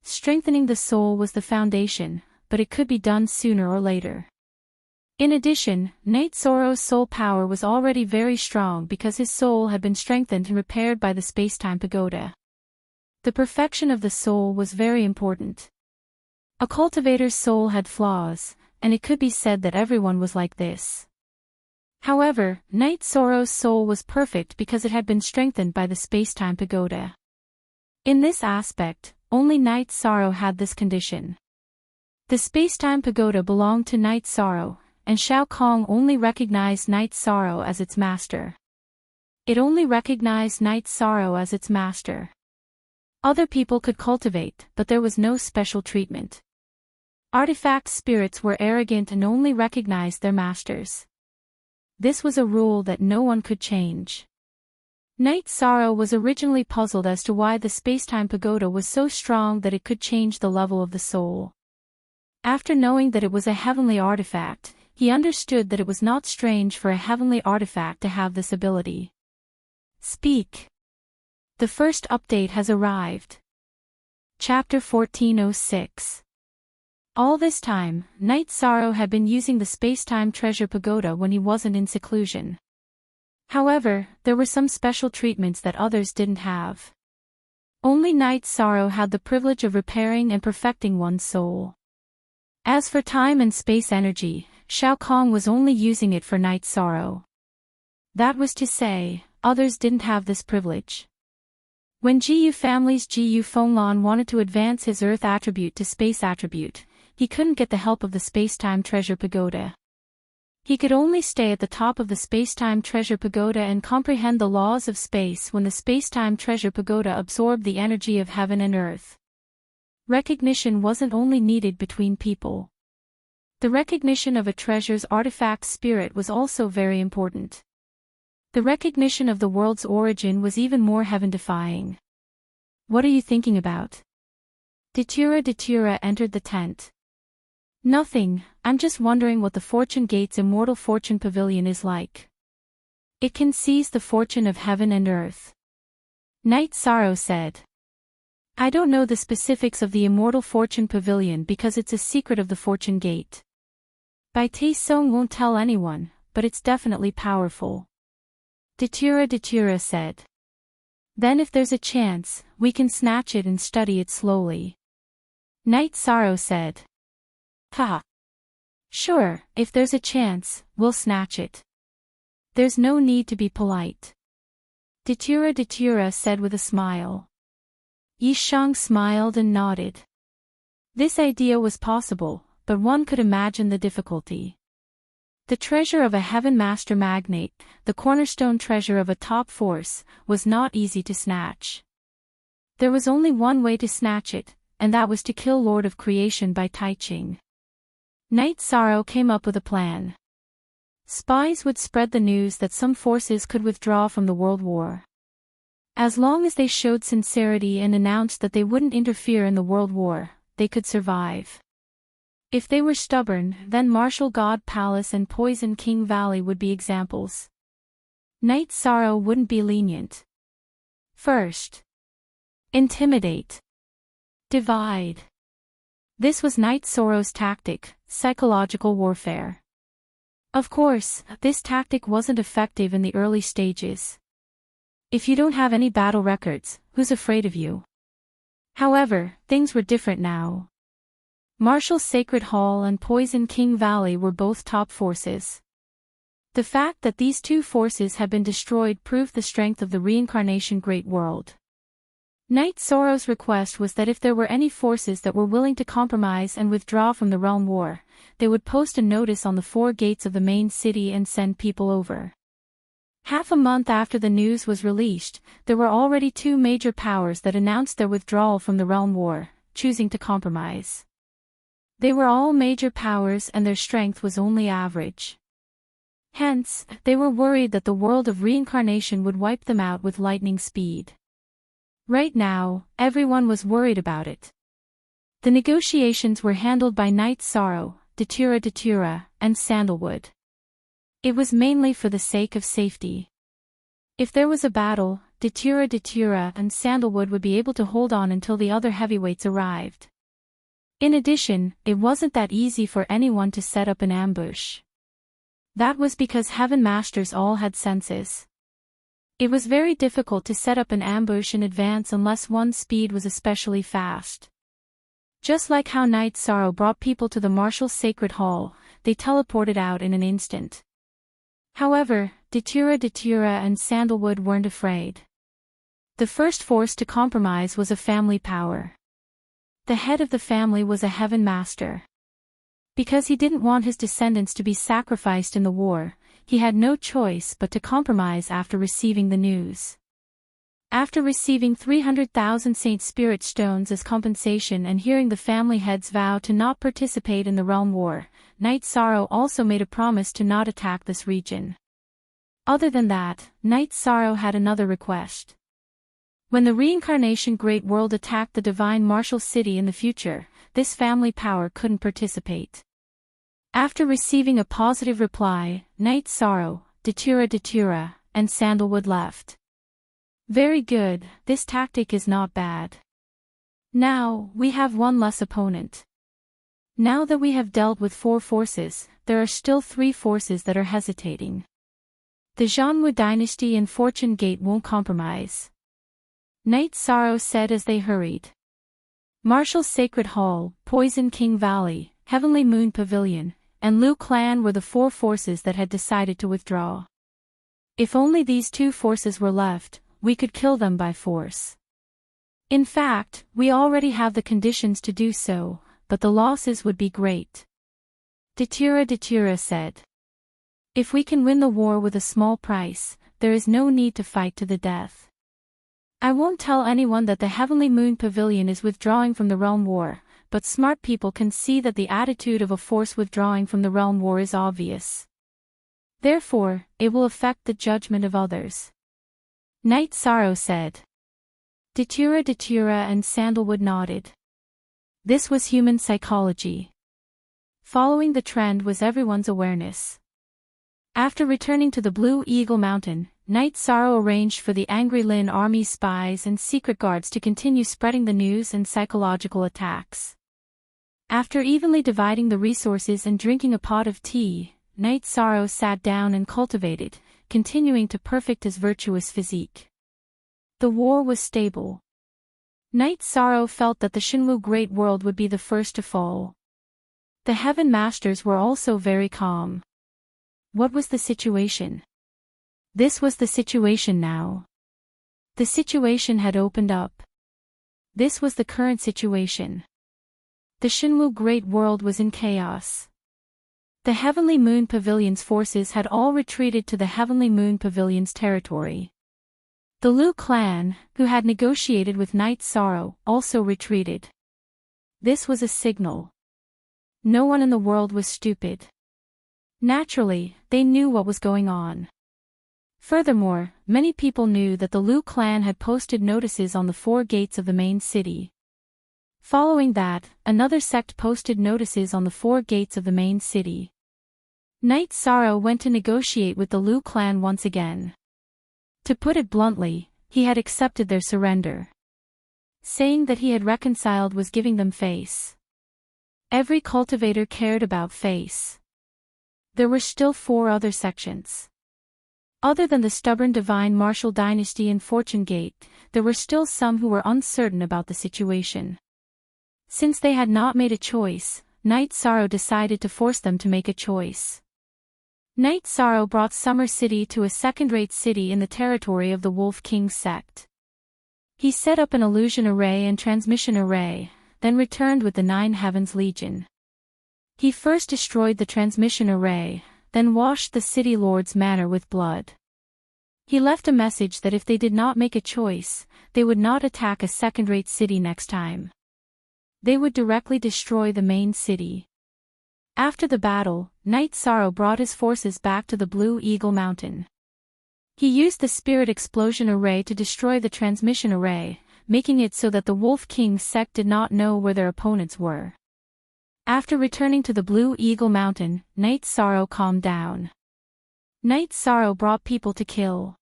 Strengthening the soul was the foundation, but it could be done sooner or later. In addition, Night Sorrow's soul power was already very strong because his soul had been strengthened and repaired by the space-time pagoda. The perfection of the soul was very important. A cultivator's soul had flaws, and it could be said that everyone was like this. However, Night Sorrow's soul was perfect because it had been strengthened by the space-time pagoda. In this aspect, only Night Sorrow had this condition. The space-time pagoda belonged to Night Sorrow, and Shao Kong only recognized Night Sorrow as its master. It only recognized Night Sorrow as its master. Other people could cultivate, but there was no special treatment. Artifact spirits were arrogant and only recognized their masters. This was a rule that no one could change. Night Sorrow was originally puzzled as to why the space-time pagoda was so strong that it could change the level of the soul. After knowing that it was a heavenly artifact, he understood that it was not strange for a heavenly artifact to have this ability. Speak. The first update has arrived. Chapter 1406. All this time, Night Sorrow had been using the space-time treasure pagoda when he wasn't in seclusion. However, there were some special treatments that others didn't have. Only Night Sorrow had the privilege of repairing and perfecting one's soul. As for time and space energy, Shao Kong was only using it for Night Sorrow. That was to say, others didn't have this privilege. When Jiyu family's Jiyu Fenglan wanted to advance his Earth attribute to space attribute, he couldn't get the help of the space-time treasure pagoda. He could only stay at the top of the space-time treasure pagoda and comprehend the laws of space when the space-time treasure pagoda absorbed the energy of heaven and earth. Recognition wasn't only needed between people. The recognition of a treasure's artifact spirit was also very important. The recognition of the world's origin was even more heaven-defying. What are you thinking about? Datura entered the tent. Nothing, I'm just wondering what the Fortune Gate's immortal fortune pavilion is like. It can seize the fortune of heaven and earth. Night Sorrow said. I don't know the specifics of the immortal fortune pavilion because it's a secret of the Fortune Gate. Bai Te Song won't tell anyone, but it's definitely powerful. Datura said. Then if there's a chance, we can snatch it and study it slowly. Night Sorrow said. Ha! Sure, if there's a chance, we'll snatch it. There's no need to be polite. Datura said with a smile. Yishang smiled and nodded. This idea was possible, but one could imagine the difficulty. The treasure of a heaven master magnate, the cornerstone treasure of a top force, was not easy to snatch. There was only one way to snatch it, and that was to kill Lord of Creation by Tai Ching. Night Sorrow came up with a plan. Spies would spread the news that some forces could withdraw from the World War. As long as they showed sincerity and announced that they wouldn't interfere in the World War, they could survive. If they were stubborn, then Martial God Palace and Poison King Valley would be examples. Night Sorrow wouldn't be lenient. First, intimidate. Divide. This was Night Sorrow's tactic, psychological warfare. Of course, this tactic wasn't effective in the early stages. If you don't have any battle records, who's afraid of you? However, things were different now. Martial Sacred Hall and Poison King Valley were both top forces. The fact that these two forces had been destroyed proved the strength of the reincarnation great world. Night Sorrow's request was that if there were any forces that were willing to compromise and withdraw from the realm war, they would post a notice on the 4 gates of the main city and send people over. Half a month after the news was released, there were already 2 major powers that announced their withdrawal from the realm war, choosing to compromise. They were all major powers and their strength was only average. Hence, they were worried that the world of reincarnation would wipe them out with lightning speed. Right now, everyone was worried about it. The negotiations were handled by Night Sorrow, Datura, and Sandalwood. It was mainly for the sake of safety. If there was a battle, Datura and Sandalwood would be able to hold on until the other heavyweights arrived. In addition, it wasn't that easy for anyone to set up an ambush. That was because Heaven Masters all had senses. It was very difficult to set up an ambush in advance unless one's speed was especially fast. Just like how Night Sorrow brought people to the Martial Sacred Hall, they teleported out in an instant. However, Datura and Sandalwood weren't afraid. The first force to compromise was a family power. The head of the family was a Heaven Master. Because he didn't want his descendants to be sacrificed in the war, he had no choice but to compromise after receiving the news. After receiving 300,000 Saint Spirit Stones as compensation and hearing the family heads vow to not participate in the realm war, Night Sorrow also made a promise to not attack this region. Other than that, Night Sorrow had another request. When the reincarnation great world attacked the divine martial city in the future, this family power couldn't participate. After receiving a positive reply, Night Sorrow, Datura, and Sandalwood left. Very good, this tactic is not bad. Now, we have one less opponent. Now that we have dealt with 4 forces, there are still 3 forces that are hesitating. The Zhanwu dynasty and Fortune Gate won't compromise. Night Sorrow said as they hurried. Martial Sacred Hall, Poison King Valley, Heavenly Moon Pavilion, and Lu Clan were the 4 forces that had decided to withdraw. If only these 2 forces were left, we could kill them by force. In fact, we already have the conditions to do so, but the losses would be great. Datura said. If we can win the war with a small price, there is no need to fight to the death. I won't tell anyone that the Heavenly Moon Pavilion is withdrawing from the realm war, but smart people can see that the attitude of a force withdrawing from the realm war is obvious. Therefore, it will affect the judgment of others. Night Sorrow said. Datura and Sandalwood nodded. This was human psychology. Following the trend was everyone's awareness. After returning to the Blue Eagle Mountain, Night Sorrow arranged for the Angry Lin Army spies and secret guards to continue spreading the news and psychological attacks. After evenly dividing the resources and drinking a pot of tea, Night Sorrow sat down and cultivated, continuing to perfect his virtuous physique. The war was stable. Night Sorrow felt that the Shenwu Great World would be the first to fall. The Heaven Masters were also very calm. What was the situation? This was the situation now. The situation had opened up. This was the current situation. The Shenwu Great World was in chaos. The Heavenly Moon Pavilion's forces had all retreated to the Heavenly Moon Pavilion's territory. The Lu clan, who had negotiated with Night Sorrow, also retreated. This was a signal. No one in the world was stupid. Naturally, they knew what was going on. Furthermore, many people knew that the Lu clan had posted notices on the 4 gates of the main city. Following that, another sect posted notices on the 4 gates of the main city. Knight Sorrow went to negotiate with the Lu clan once again. To put it bluntly, he had accepted their surrender. Saying that he had reconciled was giving them face. Every cultivator cared about face. There were still 4 other sections. Other than the stubborn divine martial dynasty and Fortune Gate, there were still some who were uncertain about the situation. Since they had not made a choice, Knight Sorrow decided to force them to make a choice. Knight Sorrow brought Summer City to a second-rate city in the territory of the Wolf King sect. He set up an illusion array and transmission array, then returned with the 9 Heavens Legion. He first destroyed the transmission array, then washed the city lord's manor with blood. He left a message that if they did not make a choice, they would not attack a second-rate city next time. They would directly destroy the main city. After the battle, Knight Sorrow brought his forces back to the Blue Eagle Mountain. He used the Spirit Explosion Array to destroy the transmission array, making it so that the Wolf King sect did not know where their opponents were. After returning to the Blue Eagle Mountain, Knight Sorrow calmed down. Knight Sorrow brought people to kill.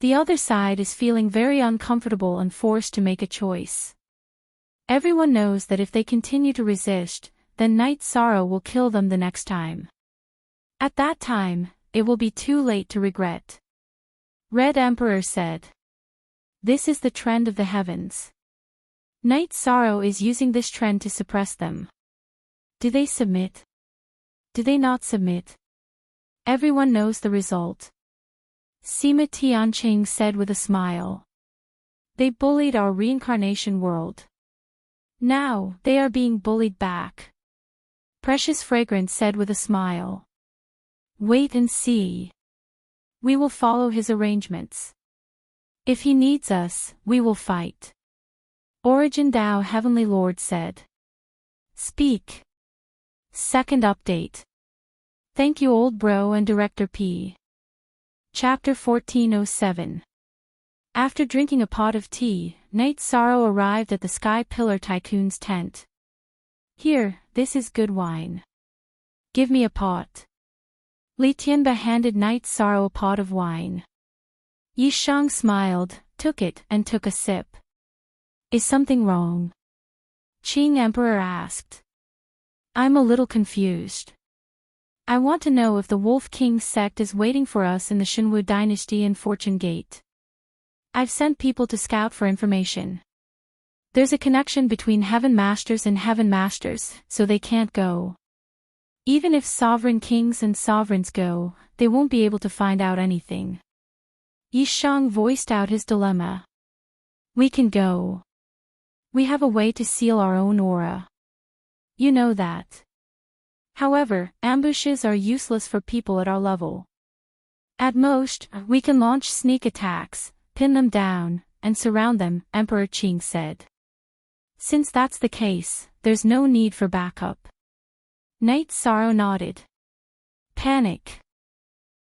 The other side is feeling very uncomfortable and forced to make a choice. Everyone knows that if they continue to resist, then Knight Sorrow will kill them the next time. At that time, it will be too late to regret. Red Emperor said. This is the trend of the heavens. Knight Sorrow is using this trend to suppress them. Do they submit? Do they not submit? Everyone knows the result. Sima Tianqing said with a smile. They bullied our reincarnation world. Now, they are being bullied back. Precious Fragrance said with a smile. Wait and see. We will follow his arrangements. If he needs us, we will fight. Origin Tao Heavenly Lord said. Speak. Second update. Thank you Old Bro and Director P. Chapter 1407. After drinking a pot of tea, Knight Sorrow arrived at the Sky Pillar Tycoon's tent. Here, this is good wine. Give me a pot. Li Tianba handed Knight Sorrow a pot of wine. Yi Shang smiled, took it, and took a sip. Is something wrong? Qing Emperor asked. I'm a little confused. I want to know if the Wolf King sect is waiting for us in the Shenwu Dynasty and Fortune Gate. I've sent people to scout for information. There's a connection between Heaven Masters and Heaven Masters, so they can't go. Even if sovereign kings and sovereigns go, they won't be able to find out anything. Yi Shang voiced out his dilemma. We can go. We have a way to seal our own aura. You know that. However, ambushes are useless for people at our level. At most, we can launch sneak attacks, pin them down, and surround them, Emperor Qing said. Since that's the case, there's no need for backup. Knight Sorrow nodded. Panic.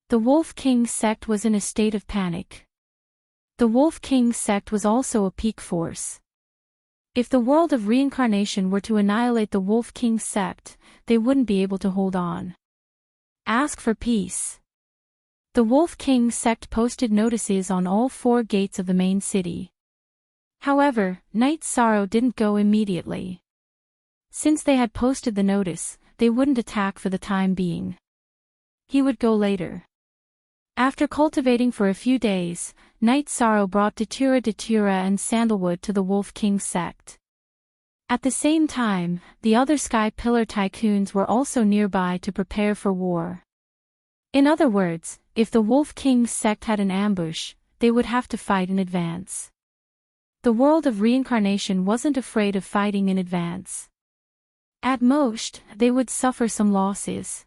The Wolf King sect was in a state of panic. The Wolf King sect was also a peak force. If the world of reincarnation were to annihilate the Wolf King sect, they wouldn't be able to hold on. Ask for peace. The Wolf King sect posted notices on all 4 gates of the main city. However, Knight Sorrow didn't go immediately. Since they had posted the notice, they wouldn't attack for the time being. He would go later. After cultivating for a few days, Knight Sorrow brought Datura and Sandalwood to the Wolf King sect. At the same time, the other Sky Pillar Tycoons were also nearby to prepare for war. In other words, if the Wolf King sect had an ambush, they would have to fight in advance. The world of reincarnation wasn't afraid of fighting in advance. At most, they would suffer some losses.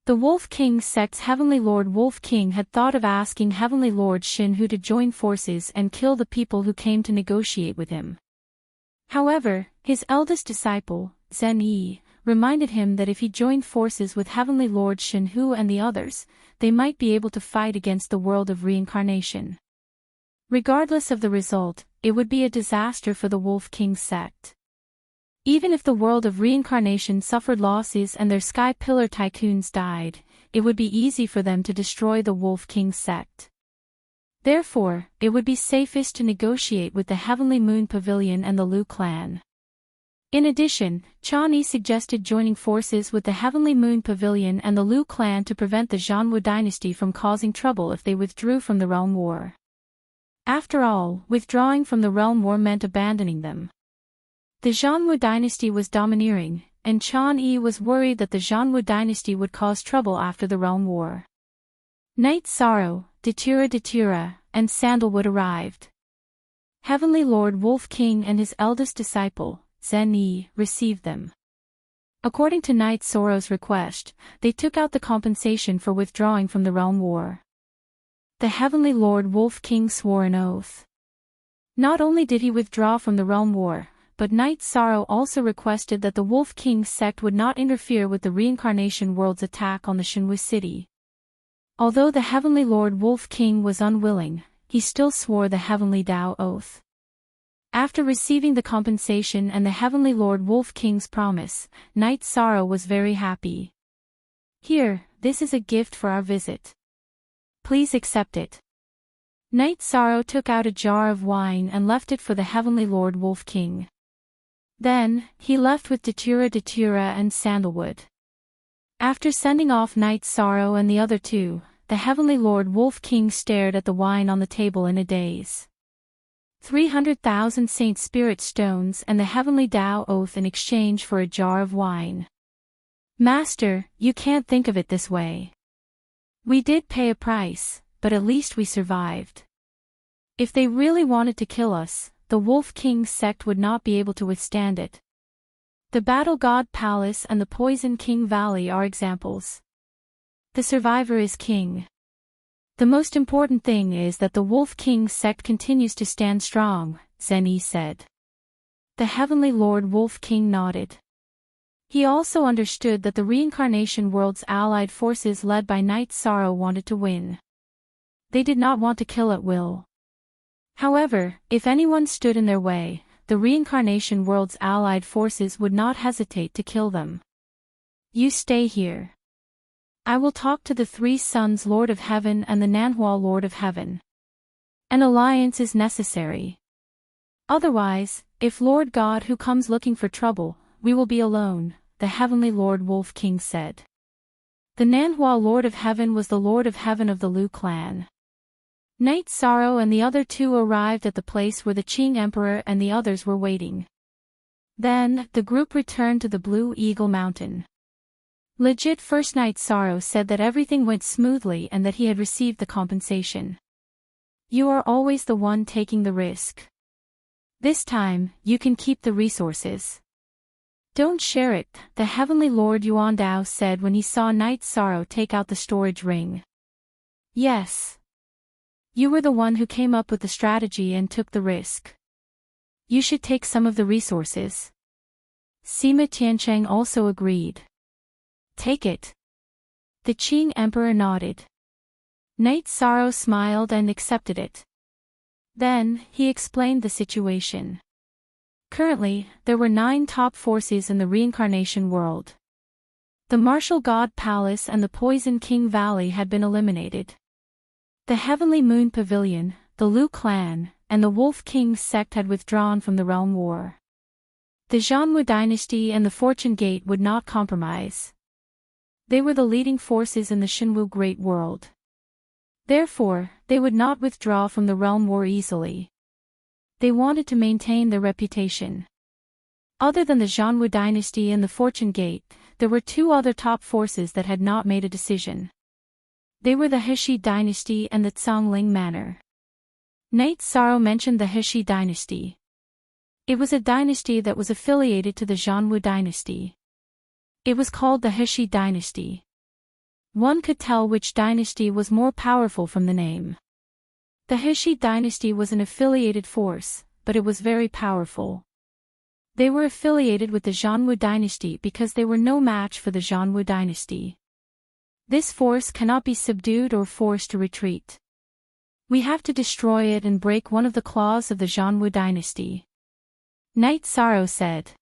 The Wolf King sect's Heavenly Lord Wolf King had thought of asking Heavenly Lord Shinhu to join forces and kill the people who came to negotiate with him. However, his eldest disciple, Zhen Yi, reminded him that if he joined forces with Heavenly Lord Shinhu and the others, they might be able to fight against the world of reincarnation. Regardless of the result, it would be a disaster for the Wolf King sect. Even if the world of reincarnation suffered losses and their sky pillar tycoons died, it would be easy for them to destroy the Wolf King sect. Therefore, it would be safest to negotiate with the Heavenly Moon Pavilion and the Lu clan. In addition, Chan Yi suggested joining forces with the Heavenly Moon Pavilion and the Lu clan to prevent the Zhanwu dynasty from causing trouble if they withdrew from the realm war. After all, withdrawing from the realm war meant abandoning them. The Zhanwu dynasty was domineering, and Chan Yi was worried that the Zhanwu dynasty would cause trouble after the realm war. Night Sorrow, Datura, and Sandalwood arrived. Heavenly Lord Wolf King and his eldest disciple, Zen Yi, received them. According to Night Sorrow's request, they took out the compensation for withdrawing from the realm war. The Heavenly Lord Wolf King swore an oath. Not only did he withdraw from the realm war, but Night Sorrow also requested that the Wolf King sect would not interfere with the reincarnation world's attack on the Shenwu city. Although the Heavenly Lord Wolf King was unwilling, he still swore the Heavenly Tao oath. After receiving the compensation and the Heavenly Lord Wolf King's promise, Night Sorrow was very happy. Here, this is a gift for our visit. Please accept it. Night Sorrow took out a jar of wine and left it for the Heavenly Lord Wolf King. Then, he left with Datura and Sandalwood. After sending off Night Sorrow and the other two, the Heavenly Lord Wolf King stared at the wine on the table in a daze. 300,000 Saint Spirit stones and the Heavenly Tao oath in exchange for a jar of wine. Master, you can't think of it this way. We did pay a price, but at least we survived. If they really wanted to kill us, the Wolf King sect would not be able to withstand it. The Battle God Palace and the Poison King Valley are examples. The survivor is king. The most important thing is that the Wolf King sect continues to stand strong, Zen Yi said. The Heavenly Lord Wolf King nodded. He also understood that the reincarnation world's allied forces led by Night Sorrow wanted to win. They did not want to kill at will. However, if anyone stood in their way, the reincarnation world's allied forces would not hesitate to kill them. You stay here. I will talk to the Three Sons Lord of Heaven and the Nanhua Lord of Heaven. An alliance is necessary. Otherwise, if Lord God who comes looking for trouble, we will be alone, the Heavenly Lord Wolf King said. The Nanhua Lord of Heaven was the Lord of Heaven of the Lu clan. Night Sorrow and the other two arrived at the place where the Qing Emperor and the others were waiting. Then, the group returned to the Blue Eagle Mountain. Legit First Night Sorrow said that everything went smoothly and that he had received the compensation. You are always the one taking the risk. This time, you can keep the resources. Don't share it, the Heavenly Lord Yuan Dao said when he saw Night Sorrow take out the storage ring. Yes. You were the one who came up with the strategy and took the risk. You should take some of the resources. Sima Tiancheng also agreed. Take it. The Qing Emperor nodded. Night Sorrow smiled and accepted it. Then, he explained the situation. Currently, there were 9 top forces in the reincarnation world. The Martial God Palace and the Poison King Valley had been eliminated. The Heavenly Moon Pavilion, the Lu clan, and the Wolf King sect had withdrawn from the realm war. The Zhanwu dynasty and the Fortune Gate would not compromise. They were the leading forces in the Shenwu Great World. Therefore, they would not withdraw from the realm war easily. They wanted to maintain their reputation. Other than the Zhanwu dynasty and the Fortune Gate, there were 2 other top forces that had not made a decision. They were the Heshi dynasty and the Zhongling Manor. Night Sorrow mentioned the Heshi dynasty. It was a dynasty that was affiliated to the Zhanwu dynasty. It was called the Heshi dynasty. One could tell which dynasty was more powerful from the name. The Heshi dynasty was an affiliated force, but it was very powerful. They were affiliated with the Zhanwu dynasty because they were no match for the Zhanwu dynasty. This force cannot be subdued or forced to retreat. We have to destroy it and break one of the claws of the Zhanwu dynasty. Night Sorrow said.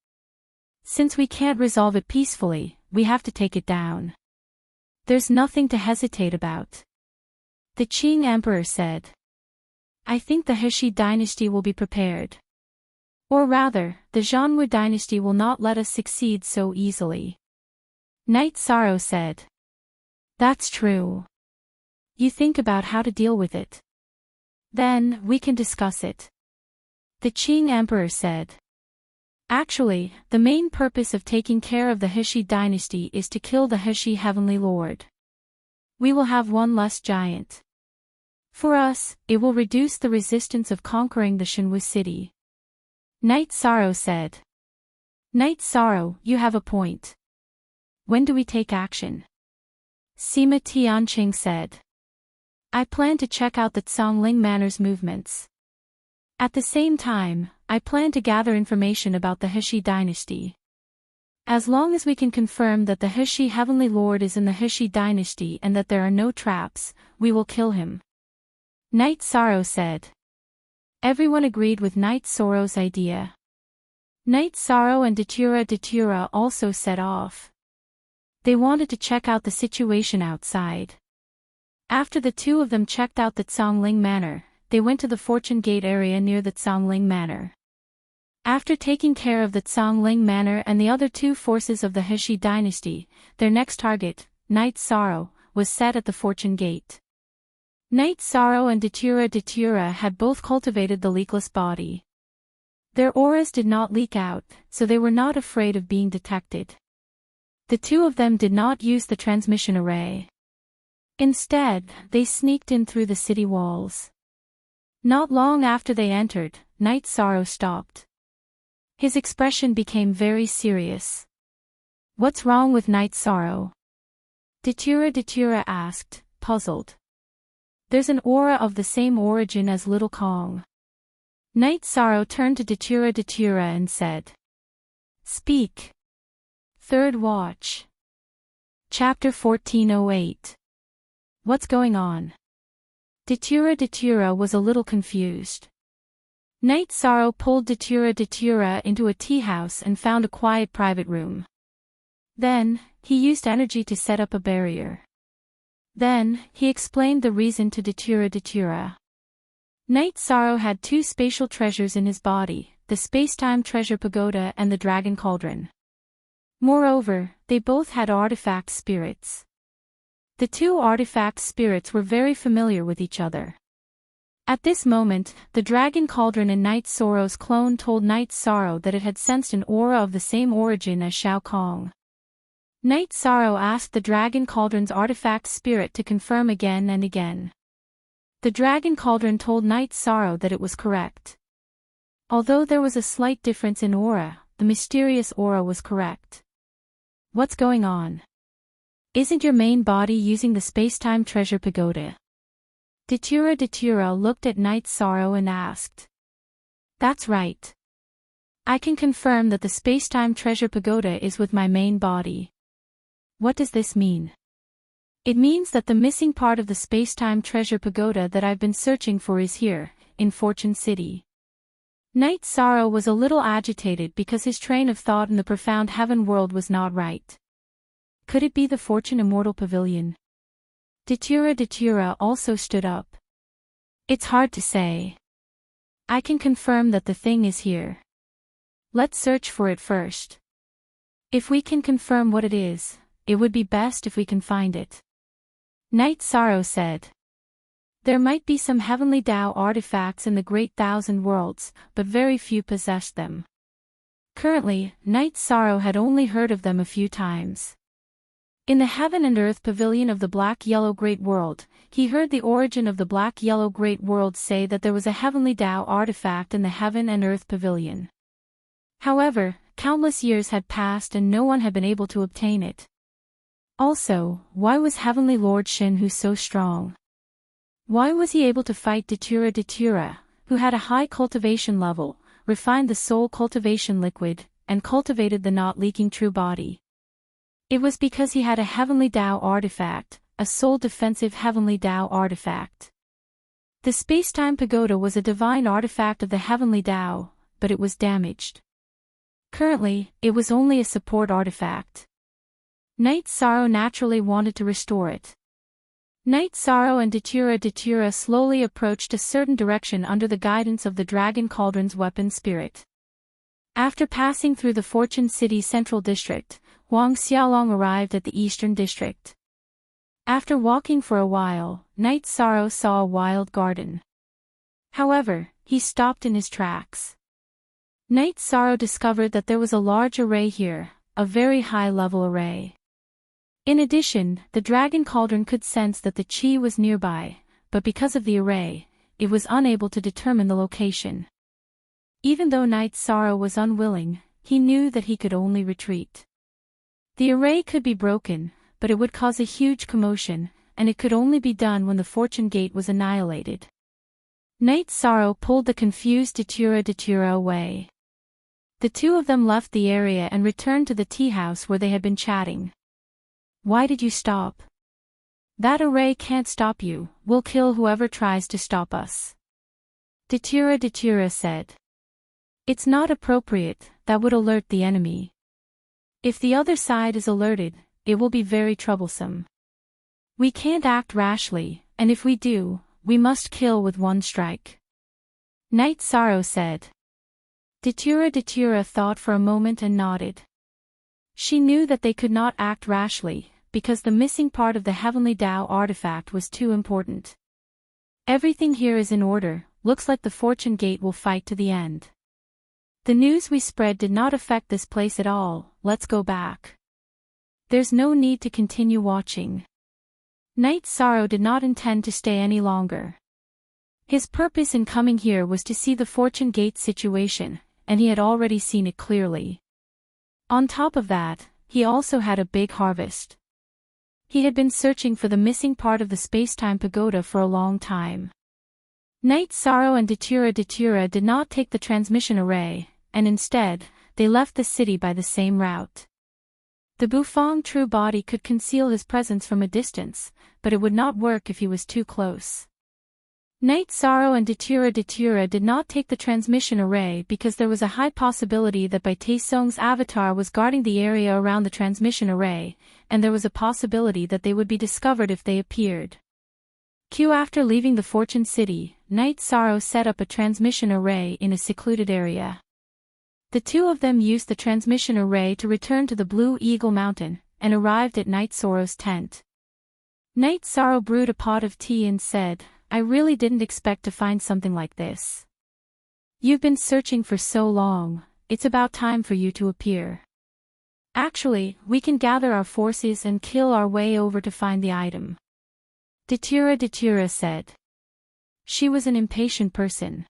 Since we can't resolve it peacefully, we have to take it down. There's nothing to hesitate about. The Qing emperor said. I think the Heshi dynasty will be prepared. Or rather, the Zhanwu dynasty will not let us succeed so easily. Knight Sorrow said. That's true. You think about how to deal with it. Then, we can discuss it. The Qing emperor said. Actually, the main purpose of taking care of the Heshi dynasty is to kill the Heshi heavenly lord. We will have one less giant. For us, it will reduce the resistance of conquering the Shenwu city. Knight Sorrow said. Knight Sorrow, you have a point. When do we take action? Sima Tianqing said. I plan to check out the Zhongling Manor's movements. At the same time, I plan to gather information about the Heshi dynasty. As long as we can confirm that the Heshi heavenly lord is in the Heshi dynasty and that there are no traps, we will kill him. Knight Sorrow said. Everyone agreed with Knight Sorrow's idea. Knight Sorrow and Datura also set off. They wanted to check out the situation outside. After the two of them checked out the Zhongling Manor, they went to the Fortune Gate area near the Zhongling Manor. After taking care of the Zhongling Manor and the other two forces of the Heshi dynasty, their next target, Knight Sorrow, was set at the Fortune Gate. Knight Sorrow and Datura had both cultivated the leakless body. Their auras did not leak out, so they were not afraid of being detected. The two of them did not use the transmission array. Instead, they sneaked in through the city walls. Not long after they entered, Knight Sorrow stopped. His expression became very serious. What's wrong with Knight Sorrow? Datura asked, puzzled. There's an aura of the same origin as Little Kong. Knight Sorrow turned to Datura and said. Speak. Third Watch. Chapter 1408. What's going on? Datura was a little confused. Knight Sorrow pulled Datura into a tea house and found a quiet private room. Then, he used energy to set up a barrier. Then, he explained the reason to Datura. Knight Sorrow had two spatial treasures in his body, the space-time treasure pagoda and the dragon cauldron. Moreover, they both had artifact spirits. The two artifact spirits were very familiar with each other. At this moment, the dragon cauldron in Knight Sorrow's clone told Knight Sorrow that it had sensed an aura of the same origin as Shao Kong. Knight Sorrow asked the dragon cauldron's artifact spirit to confirm again and again. The dragon cauldron told Knight Sorrow that it was correct. Although there was a slight difference in aura, the mysterious aura was correct. What's going on? Isn't your main body using the space-time treasure pagoda? Datura looked at Knight Sorrow and asked. That's right. I can confirm that the space-time treasure pagoda is with my main body. What does this mean? It means that the missing part of the space-time treasure pagoda that I've been searching for is here, in Fortune City. Knight Sorrow was a little agitated because his train of thought in the profound heaven world was not right. Could it be the Fortune Immortal Pavilion? Datura also stood up. It's hard to say. I can confirm that the thing is here. Let's search for it first. If we can confirm what it is, it would be best if we can find it. Knight Sorrow said. There might be some heavenly Tao artifacts in the Great Thousand Worlds, but very few possessed them. Currently, Knight Sorrow had only heard of them a few times. In the Heaven and Earth Pavilion of the Black-Yellow Great World, he heard the origin of the Black-Yellow Great World say that there was a heavenly Tao artifact in the Heaven and Earth Pavilion. However, countless years had passed and no one had been able to obtain it. Also, why was Heavenly Lord Shenhu so strong? Why was he able to fight Datura, who had a high cultivation level, refined the soul cultivation liquid, and cultivated the not-leaking true body? It was because he had a heavenly Tao artifact, a soul-defensive heavenly Tao artifact. The space-time pagoda was a divine artifact of the heavenly Tao, but it was damaged. Currently, it was only a support artifact. Night Sorrow naturally wanted to restore it. Night Sorrow and Datura slowly approached a certain direction under the guidance of the Dragon Cauldron's weapon spirit. After passing through the Fortune City Central District, Wang Xiaolong arrived at the Eastern District. After walking for a while, Night Sorrow saw a wild garden. However, he stopped in his tracks. Night Sorrow discovered that there was a large array here, a very high-level array. In addition, the Dragon Cauldron could sense that the Qi was nearby, but because of the array, it was unable to determine the location. Even though Night Sorrow was unwilling, he knew that he could only retreat. The array could be broken, but it would cause a huge commotion, and it could only be done when the Fortune Gate was annihilated. Night Sorrow pulled the confused Datura away. The two of them left the area and returned to the tea house where they had been chatting. Why did you stop? That array can't stop you, we'll kill whoever tries to stop us. Datura said. It's not appropriate, that would alert the enemy. If the other side is alerted, it will be very troublesome. We can't act rashly, and if we do, we must kill with one strike. Night Sorrow said. Datura thought for a moment and nodded. She knew that they could not act rashly, because the missing part of the Heavenly Tao artifact was too important. Everything here is in order, looks like the Fortune Gate will fight to the end. The news we spread did not affect this place at all, let's go back. There's no need to continue watching. Night Sorrow did not intend to stay any longer. His purpose in coming here was to see the Fortune Gate situation, and he had already seen it clearly. On top of that, he also had a big harvest. He had been searching for the missing part of the space-time pagoda for a long time. Night Sorrow and Datura did not take the transmission array, and instead, they left the city by the same route. The Bufang true body could conceal his presence from a distance, but it would not work if he was too close. Night Sorrow and Datura did not take the transmission array because there was a high possibility that Bai Taesong's avatar was guarding the area around the transmission array, and there was a possibility that they would be discovered if they appeared. After leaving the Fortune City, Night Sorrow set up a transmission array in a secluded area. The two of them used the transmission array to return to the Blue Eagle Mountain, and arrived at Night Sorrow's tent. Night Sorrow brewed a pot of tea and said, I really didn't expect to find something like this. You've been searching for so long, it's about time for you to appear. Actually, we can gather our forces and kill our way over to find the item. Datura said. She was an impatient person.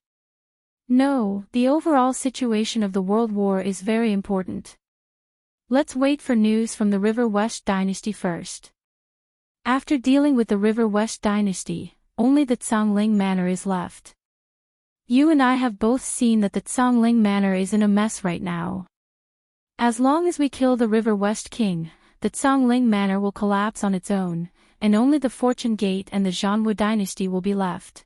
No, the overall situation of the world war is very important. Let's wait for news from the River West dynasty first. After dealing with the River West dynasty, only the Zhongling Manor is left. You and I have both seen that the Zhongling Manor is in a mess right now. As long as we kill the River West King, the Zhongling Manor will collapse on its own, and only the Fortune Gate and the Zhanwu dynasty will be left.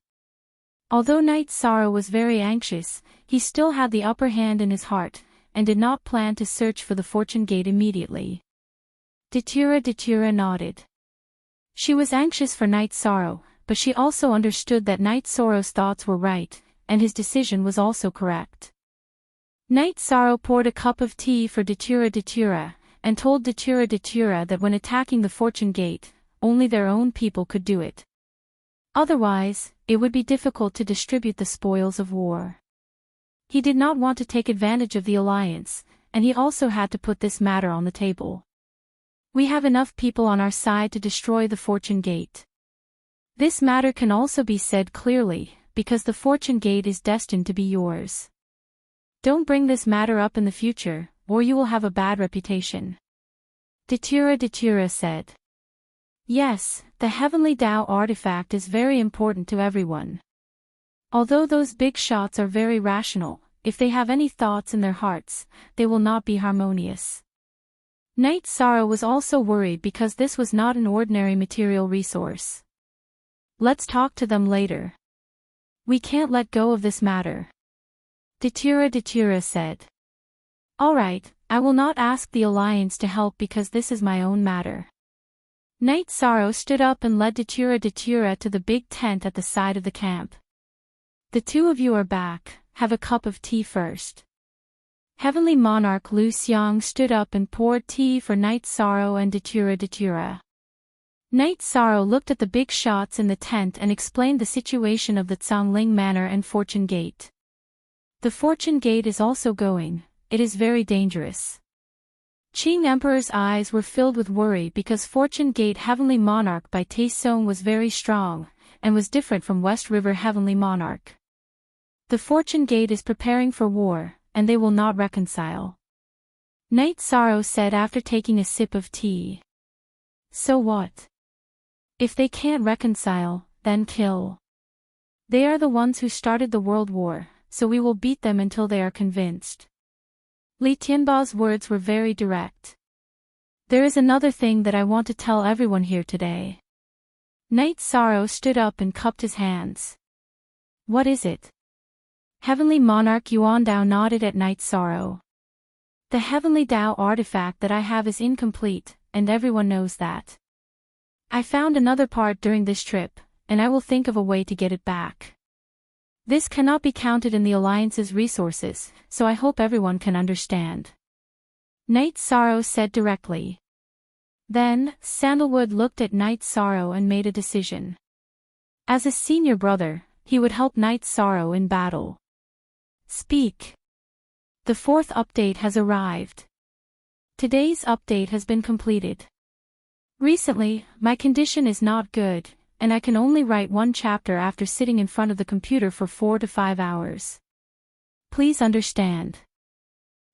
Although Night Sorrow was very anxious, he still had the upper hand in his heart, and did not plan to search for the Fortune Gate immediately. Datura nodded. She was anxious for Night Sorrow, but she also understood that Night Sorrow's thoughts were right, and his decision was also correct. Night Sorrow poured a cup of tea for Datura, and told Datura that when attacking the Fortune Gate, only their own people could do it. Otherwise, it would be difficult to distribute the spoils of war. He did not want to take advantage of the alliance, and he also had to put this matter on the table. We have enough people on our side to destroy the Fortune Gate. This matter can also be said clearly, because the Fortune Gate is destined to be yours. Don't bring this matter up in the future, or you will have a bad reputation. Datura said. Yes, the Heavenly Tao artifact is very important to everyone. Although those big shots are very rational, if they have any thoughts in their hearts, they will not be harmonious. Night Sorrow was also worried because this was not an ordinary material resource. Let's talk to them later. We can't let go of this matter. Datura said. Alright, I will not ask the Alliance to help because this is my own matter. Night Sorrow stood up and led Datura to the big tent at the side of the camp. The two of you are back, have a cup of tea first. Heavenly Monarch Lu Xiang stood up and poured tea for Night Sorrow and Datura. Night Sorrow looked at the big shots in the tent and explained the situation of the Zhongling Manor and Fortune Gate. The Fortune Gate is also going, it is very dangerous. Qing Emperor's eyes were filled with worry because Fortune Gate Heavenly Monarch by Taesong was very strong, and was different from West River Heavenly Monarch. The Fortune Gate is preparing for war, and they will not reconcile. Night Sorrow said after taking a sip of tea. So what? If they can't reconcile, then kill. They are the ones who started the world war, so we will beat them until they are convinced. Li Tianba's words were very direct. There is another thing that I want to tell everyone here today. Night Sorrow stood up and cupped his hands. What is it? Heavenly Monarch Yuan Dao nodded at Night Sorrow. The Heavenly Dao artifact that I have is incomplete, and everyone knows that. I found another part during this trip, and I will think of a way to get it back. This cannot be counted in the Alliance's resources, so I hope everyone can understand. Night Sorrow said directly. Then, Sandalwood looked at Night Sorrow and made a decision. As a senior brother, he would help Night Sorrow in battle. Speak. The fourth update has arrived. Today's update has been completed. Recently, my condition is not good, and I can only write one chapter after sitting in front of the computer for 4 to 5 hours. Please understand.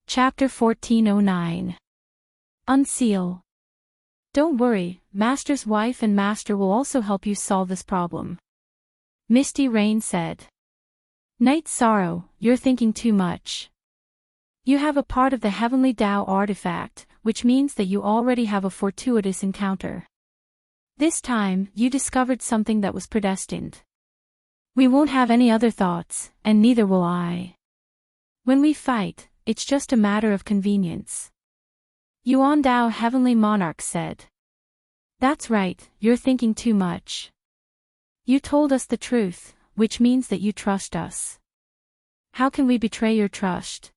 Chapter 1409. Unseal. Don't worry, Master's wife and Master will also help you solve this problem. Misty Rain said. Night Sorrow, you're thinking too much. You have a part of the Heavenly Dao artifact, which means that you already have a fortuitous encounter. This time, you discovered something that was predestined. We won't have any other thoughts, and neither will I. When we fight, it's just a matter of convenience. Yuan Dao Heavenly Monarch said. That's right, you're thinking too much. You told us the truth, which means that you trust us. How can we betray your trust?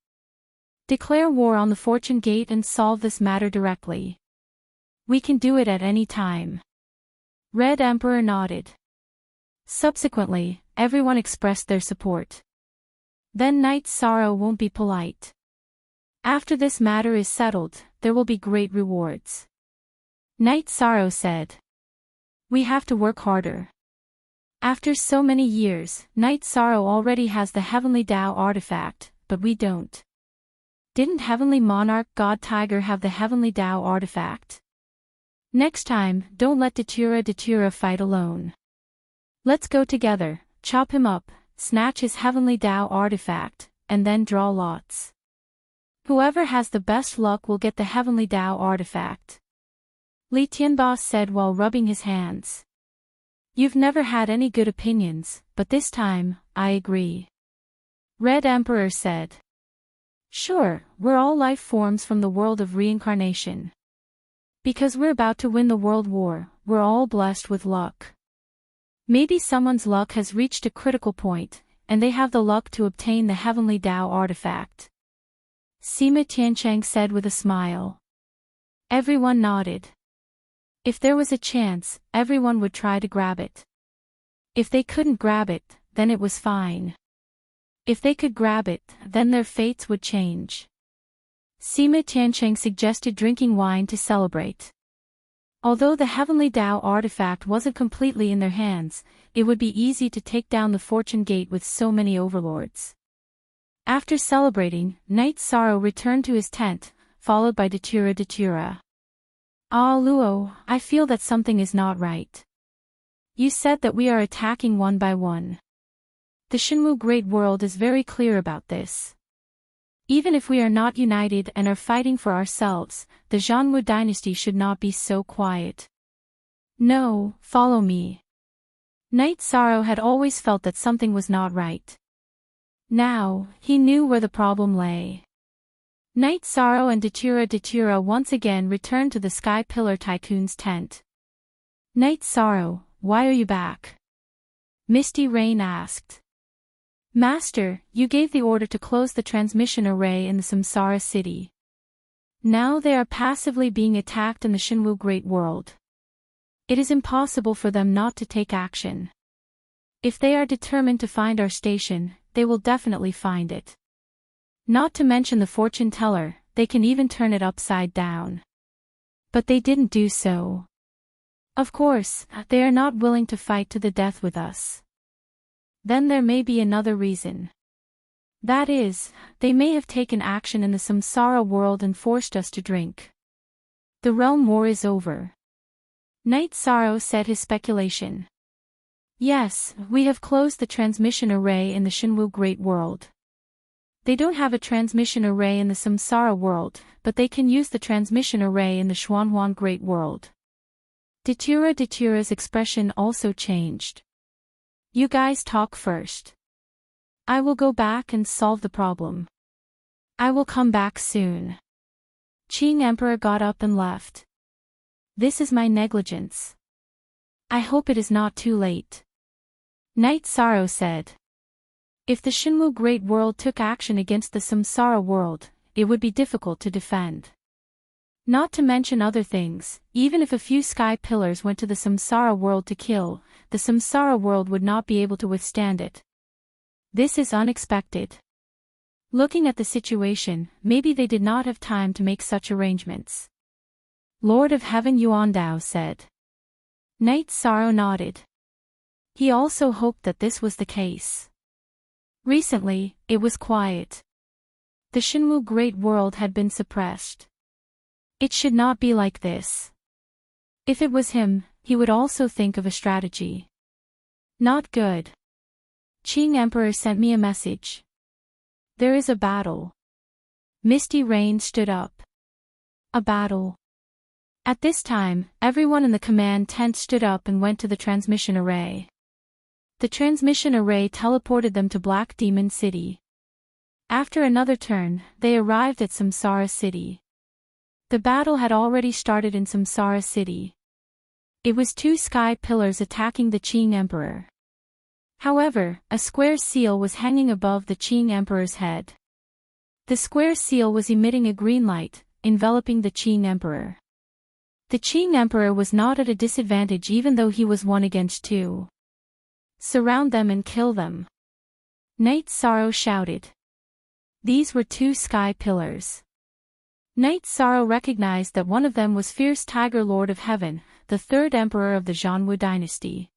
Declare war on the Fortune Gate and solve this matter directly. We can do it at any time. Red Emperor nodded. Subsequently, everyone expressed their support. Then Night Sorrow won't be polite. After this matter is settled, there will be great rewards. Night Sorrow said. We have to work harder. After so many years, Night Sorrow already has the Heavenly Dao artifact, but we don't. Didn't Heavenly Monarch God Tiger have the Heavenly Dao artifact? Next time, don't let Datura fight alone. Let's go together, chop him up, snatch his Heavenly Dao artifact, and then draw lots. Whoever has the best luck will get the Heavenly Dao artifact. Li Tianba said while rubbing his hands. You've never had any good opinions, but this time, I agree. Red Emperor said. Sure, we're all life forms from the world of reincarnation. Because we're about to win the world war, we're all blessed with luck. Maybe someone's luck has reached a critical point, and they have the luck to obtain the Heavenly Dao artifact. Sima Tiancheng said with a smile. Everyone nodded. If there was a chance, everyone would try to grab it. If they couldn't grab it, then it was fine. If they could grab it, then their fates would change. Sima Tiancheng suggested drinking wine to celebrate. Although the Heavenly Dao artifact wasn't completely in their hands, it would be easy to take down the Fortune Gate with so many overlords. After celebrating, Night Sorrow returned to his tent, followed by Datura. Ah Luo, I feel that something is not right. You said that we are attacking one by one. The Shenwu Great World is very clear about this. Even if we are not united and are fighting for ourselves, the Zhanwu dynasty should not be so quiet. No, follow me. Night Sorrow had always felt that something was not right. Now, he knew where the problem lay. Night Sorrow and Datura once again returned to the Sky Pillar Tycoon's tent. Night Sorrow, why are you back? Misty Rain asked. Master, you gave the order to close the transmission array in the Samsara city. Now they are passively being attacked in the Shinwu Great World. It is impossible for them not to take action. If they are determined to find our station, they will definitely find it. Not to mention the fortune teller, they can even turn it upside down. But they didn't do so. Of course, they are not willing to fight to the death with us. Then there may be another reason. That is, they may have taken action in the samsara world and forced us to drink. The realm war is over. Night Sorrow said his speculation. Yes, we have closed the transmission array in the Shinwu Great World. They don't have a transmission array in the samsara world, but they can use the transmission array in the Xuanhuan Great World. Datura's expression also changed. You guys talk first. I will go back and solve the problem. I will come back soon. Qing Emperor got up and left. This is my negligence. I hope it is not too late. Night Sorrow said. If the Shinwu Great World took action against the samsara world, it would be difficult to defend. Not to mention other things, even if a few sky pillars went to the samsara world to kill, the samsara world would not be able to withstand it. This is unexpected. Looking at the situation, maybe they did not have time to make such arrangements. Lord of Heaven Yuandao said. Night Sorrow nodded. He also hoped that this was the case. Recently, it was quiet. The Shinwu Great World had been suppressed. It should not be like this. If it was him, he would also think of a strategy. Not good. Qing Emperor sent me a message. There is a battle. Misty Rain stood up. A battle. At this time, everyone in the command tent stood up and went to the transmission array. The transmission array teleported them to Black Demon City. After another turn, they arrived at Samsara City. The battle had already started in Samsara City. It was two sky pillars attacking the Qing Emperor. However, a square seal was hanging above the Qing Emperor's head. The square seal was emitting a green light, enveloping the Qing Emperor. The Qing Emperor was not at a disadvantage even though he was 1 against 2. Surround them and kill them. Night Sorrow shouted. These were 2 sky pillars. Night Sorrow recognized that one of them was Fierce Tiger Lord of Heaven, the 3rd emperor of the Zhanwu dynasty.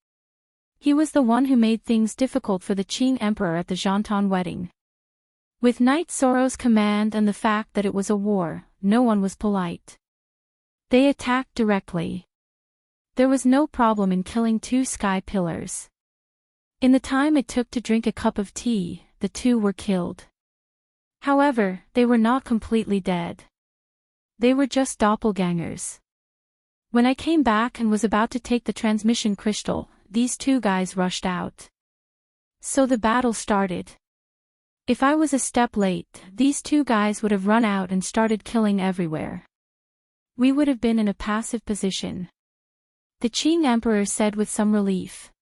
He was the one who made things difficult for the Qing Emperor at the Zhantan wedding. With Night Sorrow's command and the fact that it was a war, no one was polite. They attacked directly. There was no problem in killing 2 sky pillars. In the time it took to drink a cup of tea, the 2 were killed. However, they were not completely dead. They were just doppelgangers. When I came back and was about to take the transmission crystal, these 2 guys rushed out. So the battle started. If I was a step late, these 2 guys would have run out and started killing everywhere. We would have been in a passive position. The Qing Emperor said with some relief.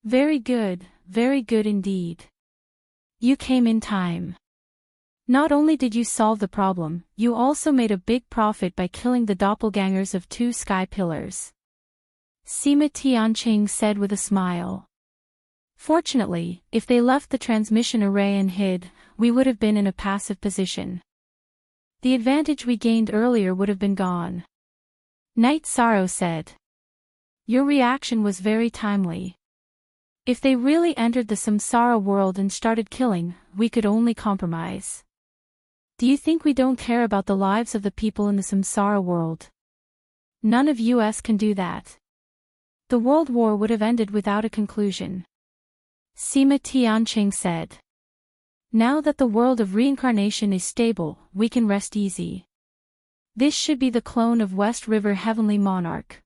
Very good indeed. You came in time. Not only did you solve the problem, you also made a big profit by killing the doppelgangers of 2 sky pillars. Sima Tianqing said with a smile. Fortunately, if they left the transmission array and hid, we would have been in a passive position. The advantage we gained earlier would have been gone. Night Sorrow said. Your reaction was very timely. If they really entered the samsara world and started killing, we could only compromise. Do you think we don't care about the lives of the people in the samsara world? None of us can do that. The world war would have ended without a conclusion. Sima Tianqing said. Now that the world of reincarnation is stable, we can rest easy. This should be the clone of West River Heavenly Monarch.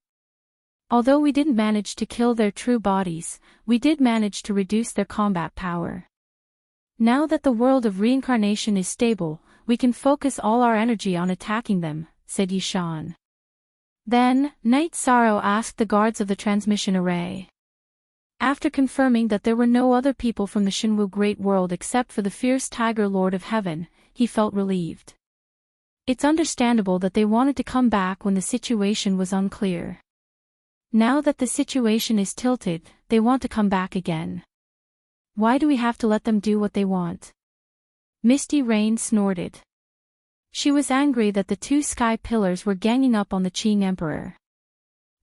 Although we didn't manage to kill their true bodies, we did manage to reduce their combat power. Now that the world of reincarnation is stable, we can focus all our energy on attacking them, said Yishan. Then, Night Sorrow asked the guards of the transmission array. After confirming that there were no other people from the Shinwu Great World except for the fierce Tiger Lord of Heaven, he felt relieved. It's understandable that they wanted to come back when the situation was unclear. Now that the situation is tilted, they want to come back again. Why do we have to let them do what they want? Misty Rain snorted. She was angry that the two sky pillars were ganging up on the Qing Emperor.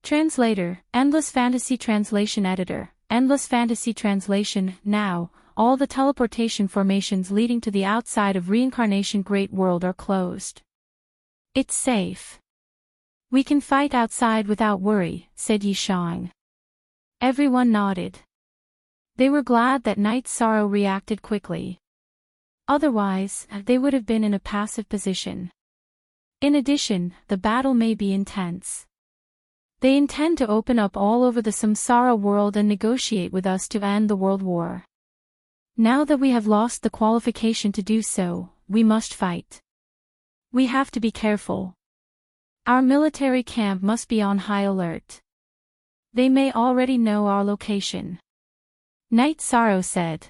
Translator, Endless Fantasy Translation Editor, Endless Fantasy Translation. Now, all the teleportation formations leading to the outside of Reincarnation Great World are closed. It's safe. We can fight outside without worry, said Yishang. Everyone nodded. They were glad that Night Sorrow reacted quickly. Otherwise, they would have been in a passive position. In addition, the battle may be intense. They intend to open up all over the samsara world and negotiate with us to end the world war. Now that we have lost the qualification to do so, we must fight. We have to be careful. Our military camp must be on high alert. They may already know our location. Night Sorrow said.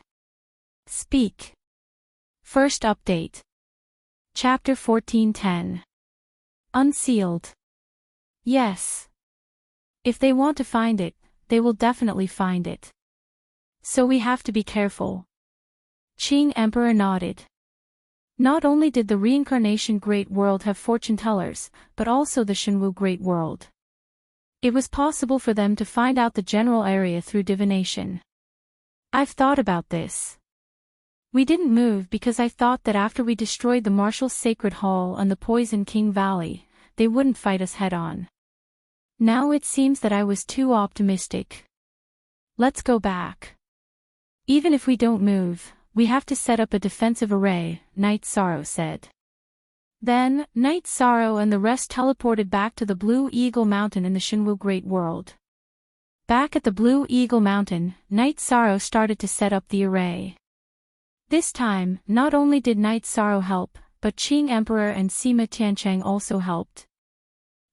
Speak. First update. Chapter 14:10. Unsealed. Yes. If they want to find it, they will definitely find it. So we have to be careful. Qing Emperor nodded. Not only did the Reincarnation Great World have fortune-tellers, but also the Shinwu Great World. It was possible for them to find out the general area through divination. I've thought about this. We didn't move because I thought that after we destroyed the Martial Sacred Hall and the Poison King Valley, they wouldn't fight us head-on. Now it seems that I was too optimistic. Let's go back. Even if we don't move, we have to set up a defensive array, Night Sorrow said. Then, Night Sorrow and the rest teleported back to the Blue Eagle Mountain in the Shinwu Great World. Back at the Blue Eagle Mountain, Night Sorrow started to set up the array. This time, not only did Night Sorrow help, but Qing Emperor and Sima Tiancheng also helped.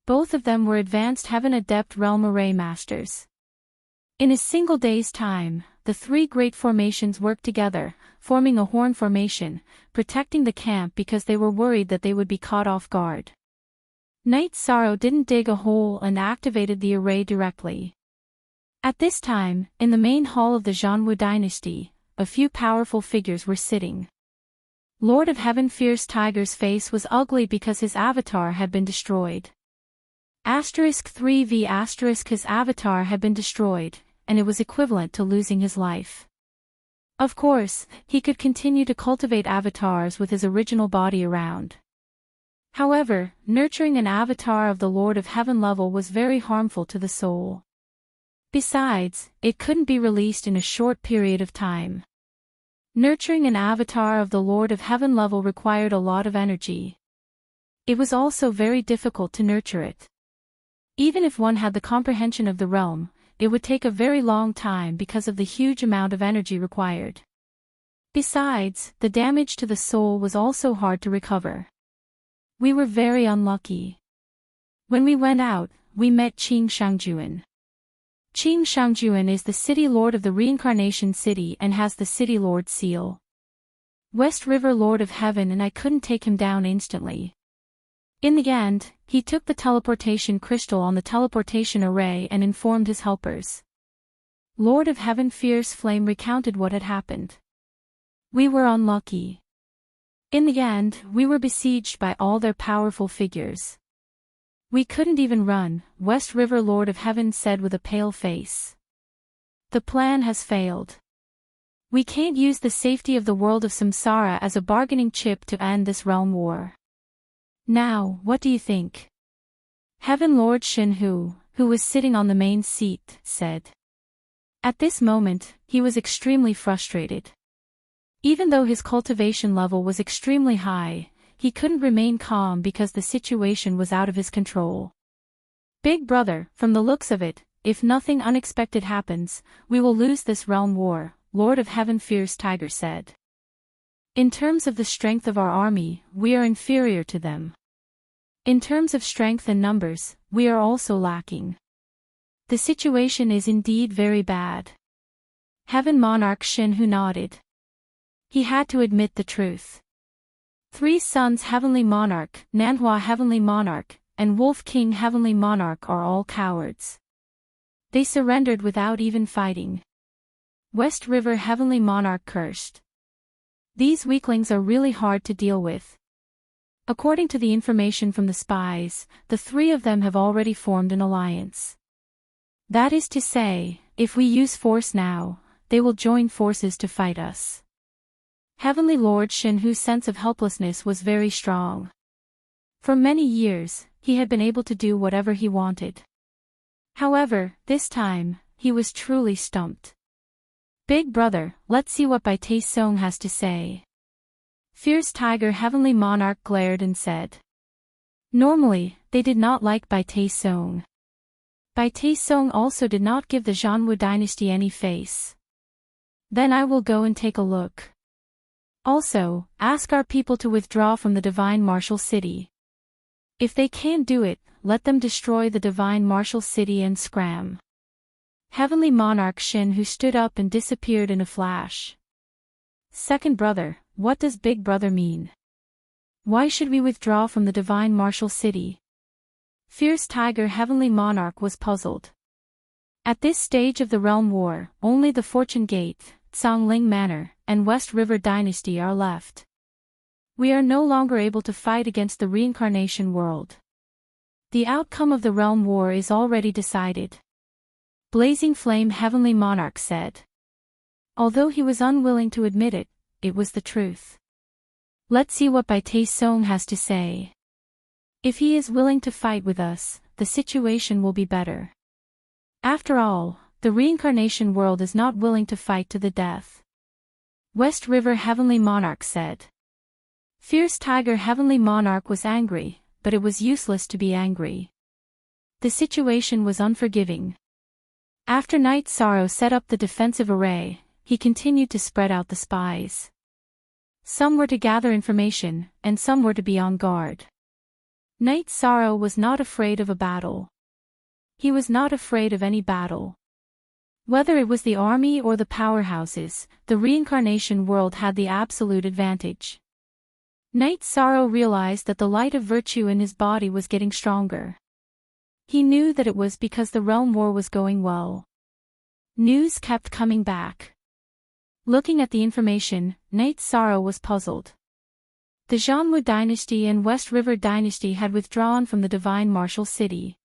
Both of them were advanced Heaven Adept Realm Array Masters. In a single day's time, the three great formations worked together, forming a horn formation, protecting the camp because they were worried that they would be caught off guard. Night Sorrow didn't dig a hole and activated the array directly. At this time, in the main hall of the Zhanwu dynasty, a few powerful figures were sitting. Lord of Heaven Fierce Tiger's face was ugly because his avatar had been destroyed. *3v*, his avatar had been destroyed, and it was equivalent to losing his life. Of course, he could continue to cultivate avatars with his original body around. However, nurturing an avatar of the Lord of Heaven level was very harmful to the soul. Besides, it couldn't be released in a short period of time. Nurturing an avatar of the Lord of Heaven level required a lot of energy. It was also very difficult to nurture it. Even if one had the comprehension of the realm, it would take a very long time because of the huge amount of energy required. Besides, the damage to the soul was also hard to recover. We were very unlucky. When we went out, we met Qing Shangjuan. Qing Shangjuan is the city lord of the Reincarnation City and has the City Lord seal. West River Lord of Heaven, and I couldn't take him down instantly. In the end, he took the teleportation crystal on the teleportation array and informed his helpers. Lord of Heaven Fierce Flame recounted what had happened. We were unlucky. In the end, we were besieged by all their powerful figures. We couldn't even run, West River Lord of Heaven said with a pale face. The plan has failed. We can't use the safety of the world of samsara as a bargaining chip to end this realm war. Now, what do you think? Heaven Lord Shinhu, who was sitting on the main seat, said. At this moment, he was extremely frustrated. Even though his cultivation level was extremely high, he couldn't remain calm because the situation was out of his control. Big brother, from the looks of it, if nothing unexpected happens, we will lose this realm war, Lord of Heaven Fierce Tiger said. In terms of the strength of our army, we are inferior to them. In terms of strength and numbers, we are also lacking. The situation is indeed very bad. Heaven Monarch Shinhu nodded. He had to admit the truth. 3 sons Heavenly Monarch, Nanhua Heavenly Monarch, and Wolf King Heavenly Monarch are all cowards. They surrendered without even fighting. West River Heavenly Monarch cursed. These weaklings are really hard to deal with. According to the information from the spies, the 3 of them have already formed an alliance. That is to say, if we use force now, they will join forces to fight us. Heavenly Lord Shinhu's sense of helplessness was very strong. For many years, he had been able to do whatever he wanted. However, this time, he was truly stumped. Big brother, let's see what Bai Te Song has to say. Fierce Tiger Heavenly Monarch glared and said. Normally, they did not like Bai Te Song. Bai Te Song also did not give the Zhanwu dynasty any face. Then I will go and take a look. Also, ask our people to withdraw from the Divine Martial City. If they can't do it, let them destroy the Divine Martial City and scram. Heavenly Monarch Shin who stood up and disappeared in a flash. Second brother, what does big brother mean? Why should we withdraw from the Divine Martial City? Fierce Tiger Heavenly Monarch was puzzled. At this stage of the realm war, only the Fortune Gate, Tsangling Manor, and West River Dynasty are left. We are no longer able to fight against the reincarnation world. The outcome of the realm war is already decided. Blazing Flame Heavenly Monarch said. Although he was unwilling to admit it, it was the truth. Let's see what Bai Te Song has to say. If he is willing to fight with us, the situation will be better. After all, the reincarnation world is not willing to fight to the death. West River Heavenly Monarch said. Fierce Tiger Heavenly Monarch was angry, but it was useless to be angry. The situation was unforgiving. After Night Sorrow set up the defensive array, he continued to spread out the spies. Some were to gather information, and some were to be on guard. Night Sorrow was not afraid of a battle. He was not afraid of any battle. Whether it was the army or the powerhouses, the reincarnation world had the absolute advantage. Night Sorrow realized that the light of virtue in his body was getting stronger. He knew that it was because the realm war was going well. News kept coming back. Looking at the information, Night Sorrow was puzzled. The Zhanwu dynasty and West River dynasty had withdrawn from the Divine Martial City.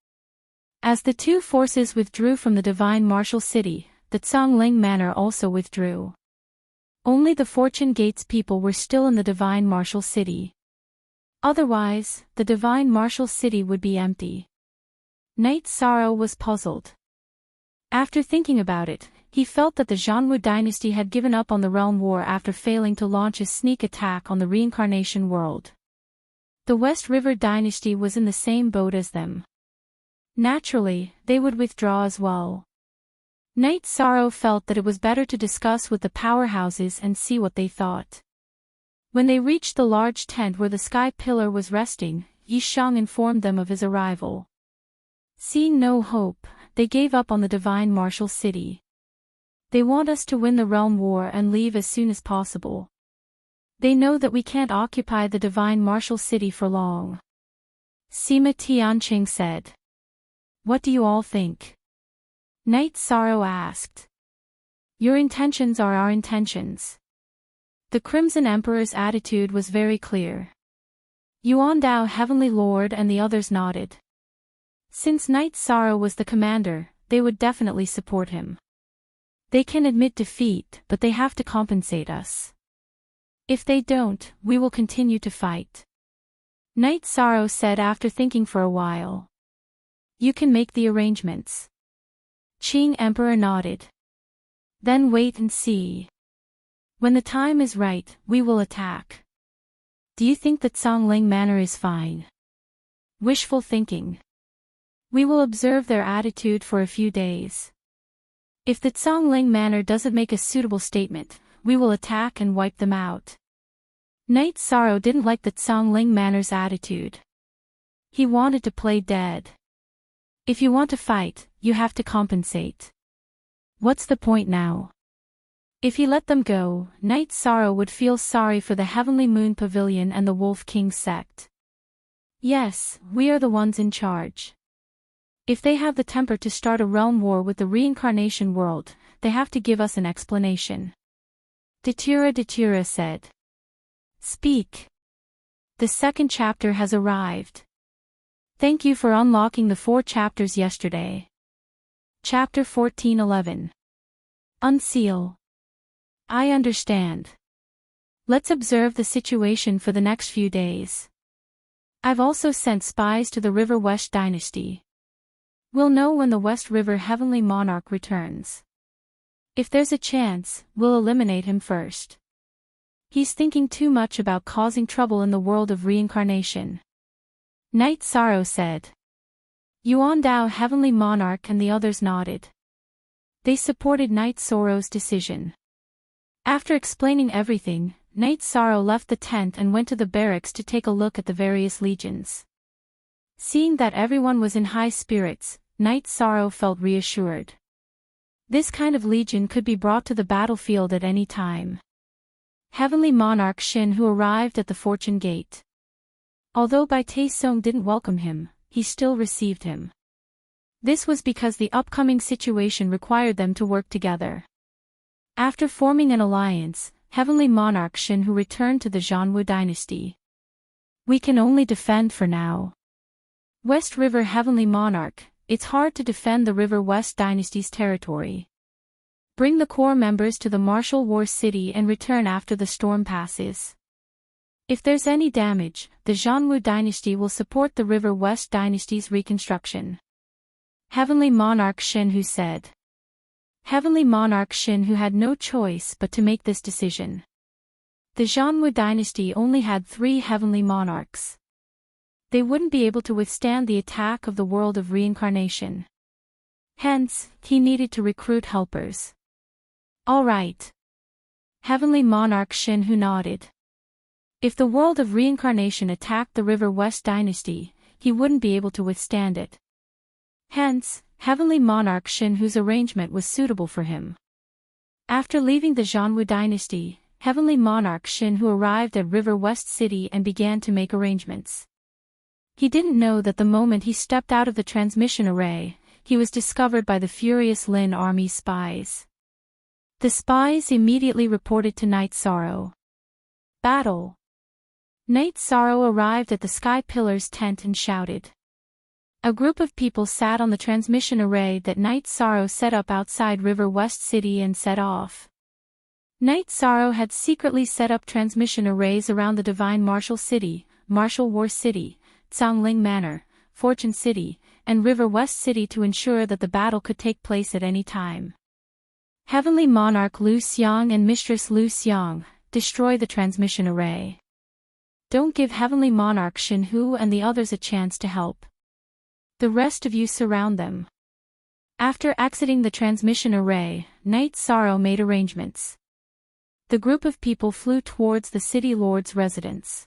As the 2 forces withdrew from the Divine Martial City, the Tsangling Manor also withdrew. Only the Fortune Gates people were still in the Divine Martial City. Otherwise, the Divine Martial City would be empty. Night Sorrow was puzzled. After thinking about it, he felt that the Zhanwu dynasty had given up on the realm war after failing to launch a sneak attack on the reincarnation world. The West River dynasty was in the same boat as them. Naturally, they would withdraw as well. Night Sorrow felt that it was better to discuss with the powerhouses and see what they thought. When they reached the large tent where the sky pillar was resting, Yi Shang informed them of his arrival. Seeing no hope, they gave up on the Divine Martial City. They want us to win the realm war and leave as soon as possible. They know that we can't occupy the Divine Martial City for long. Sima Tianqing said. What do you all think? Night Sorrow asked. Your intentions are our intentions. The Crimson Emperor's attitude was very clear. Yuan Dao Heavenly Lord and the others nodded. Since Night Sorrow was the commander, they would definitely support him. They can admit defeat, but they have to compensate us. If they don't, we will continue to fight. Night Sorrow said after thinking for a while. You can make the arrangements. Qing Emperor nodded. Then wait and see. When the time is right, we will attack. Do you think that Tsangling Manor is fine? Wishful thinking. We will observe their attitude for a few days. If the Tsangling Manor doesn't make a suitable statement, we will attack and wipe them out. Knight Sorrow didn't like the Tsangling Manor's attitude. He wanted to play dead. If you want to fight, you have to compensate. What's the point now? If he let them go, Knight Sorrow would feel sorry for the Heavenly Moon Pavilion and the Wolf King sect. Yes, we are the ones in charge. If they have the temper to start a realm war with the reincarnation world, they have to give us an explanation. Datura said. Speak. The second chapter has arrived. Thank you for unlocking the 4 chapters yesterday. Chapter 14:11. Unseal. I understand. Let's observe the situation for the next few days. I've also sent spies to the River West Dynasty. We'll know when the West River Heavenly Monarch returns. If there's a chance, we'll eliminate him first. He's thinking too much about causing trouble in the world of reincarnation. Knight Sorrow said. Yuan Dao Heavenly Monarch and the others nodded. They supported Knight Sorrow's decision. After explaining everything, Knight Sorrow left the tent and went to the barracks to take a look at the various legions. Seeing that everyone was in high spirits, Knight Sorrow felt reassured. This kind of legion could be brought to the battlefield at any time. Heavenly Monarch Shin, who arrived at the Fortune Gate. Although Bai Taesung didn't welcome him, he still received him. This was because the upcoming situation required them to work together. After forming an alliance, Heavenly Monarch Shin who returned to the Zhanwu dynasty. We can only defend for now. West River Heavenly Monarch, it's hard to defend the River West dynasty's territory. Bring the core members to the martial war city and return after the storm passes. If there's any damage, the Zhanwu dynasty will support the River West dynasty's reconstruction. Heavenly Monarch Shin who said. Heavenly Monarch Shin who had no choice but to make this decision. The Zhanwu dynasty only had 3 heavenly monarchs. They wouldn't be able to withstand the attack of the world of reincarnation. Hence, he needed to recruit helpers. All right. Heavenly Monarch Shin who nodded. If the world of reincarnation attacked the River West dynasty, he wouldn't be able to withstand it. Hence, Heavenly Monarch Shin whose arrangement was suitable for him. After leaving the Zhanwu dynasty, Heavenly Monarch Shin who arrived at River West City and began to make arrangements. He didn't know that the moment he stepped out of the transmission array, he was discovered by the furious Lin army spies. The spies immediately reported to Knight Sorrow. Battle. Knight Sorrow arrived at the Sky Pillar's tent and shouted. A group of people sat on the transmission array that Knight Sorrow set up outside River West City and set off. Knight Sorrow had secretly set up transmission arrays around the Divine Martial City, Martial War City, Tsangling Manor, Fortune City, and River West City to ensure that the battle could take place at any time. Heavenly Monarch Lu Xiang and Mistress Lu Xiang, destroy the transmission array. Don't give Heavenly Monarch Shin Hu and the others a chance to help. The rest of you surround them. After exiting the transmission array, Knight Sorrow made arrangements. The group of people flew towards the city lord's residence.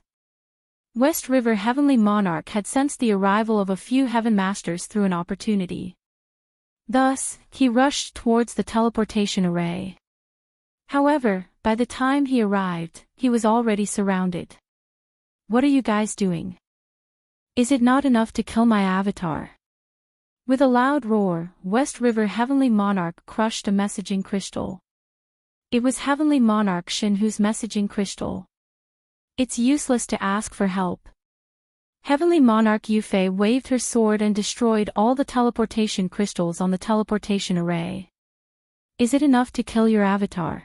West River Heavenly Monarch had sensed the arrival of a few Heaven Masters through an opportunity. Thus, he rushed towards the teleportation array. However, by the time he arrived, he was already surrounded. What are you guys doing? Is it not enough to kill my avatar? With a loud roar, West River Heavenly Monarch crushed a messaging crystal. It was Heavenly Monarch Shin Hu's messaging crystal. It's useless to ask for help. Heavenly Monarch Yufei waved her sword and destroyed all the teleportation crystals on the teleportation array. Is it enough to kill your avatar?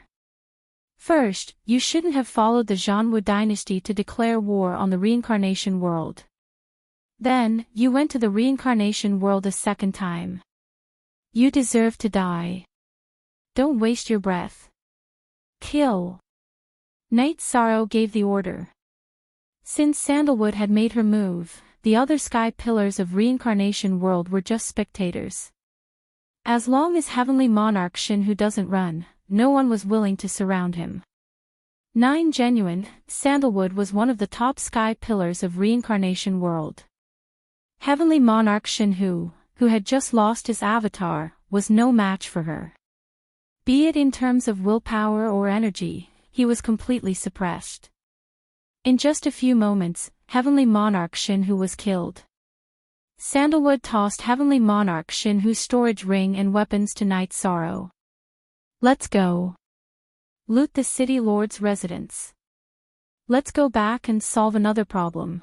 First, you shouldn't have followed the Zhanwu dynasty to declare war on the reincarnation world. Then, you went to the reincarnation world a second time. You deserve to die. Don't waste your breath. Kill. Knight Sorrow gave the order. Since Sandalwood had made her move, the other Sky Pillars of reincarnation world were just spectators. As long as Heavenly Monarch Shin Hu doesn't run, no one was willing to surround him. 9. Genuine, sandalwood was one of the top sky pillars of reincarnation world. Heavenly monarch Shinhu, who had just lost his avatar, was no match for her. Be it in terms of willpower or energy, he was completely suppressed. In just a few moments, Heavenly Monarch Shinhu was killed. Sandalwood tossed Heavenly Monarch Shinhu's storage ring and weapons to Night Sorrow. Let's go. Loot the city lord's residence. Let's go back and solve another problem.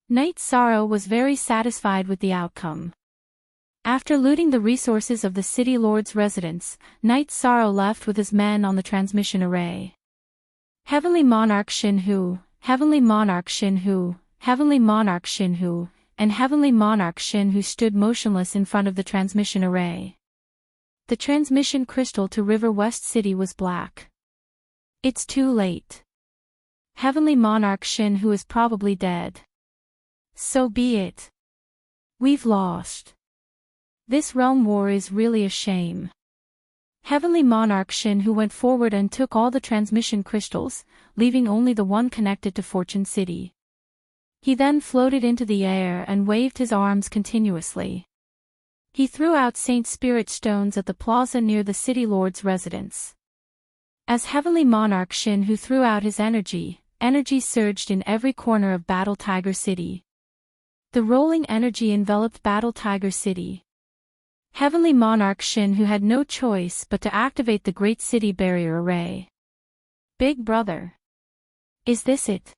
Night Sorrow was very satisfied with the outcome. After looting the resources of the city lord's residence, Night Sorrow left with his men on the transmission array. Heavenly Monarch Shinhu, Heavenly Monarch Shinhu, Heavenly Monarch Shinhu, and Heavenly Monarch Shinhu stood motionless in front of the transmission array. The transmission crystal to River West City was black. It's too late. Heavenly Monarch Shinhu is probably dead. So be it. We've lost. This realm war is really a shame. Heavenly Monarch Shinhu went forward and took all the transmission crystals, leaving only the one connected to Fortune City. He then floated into the air and waved his arms continuously. He threw out Saint Spirit stones at the plaza near the city lord's residence. As Heavenly Monarch Shinhu threw out his energy, energy surged in every corner of Battle Tiger City. The rolling energy enveloped Battle Tiger City. Heavenly Monarch Shinhu had no choice but to activate the Great City Barrier Array. Big Brother. Is this it?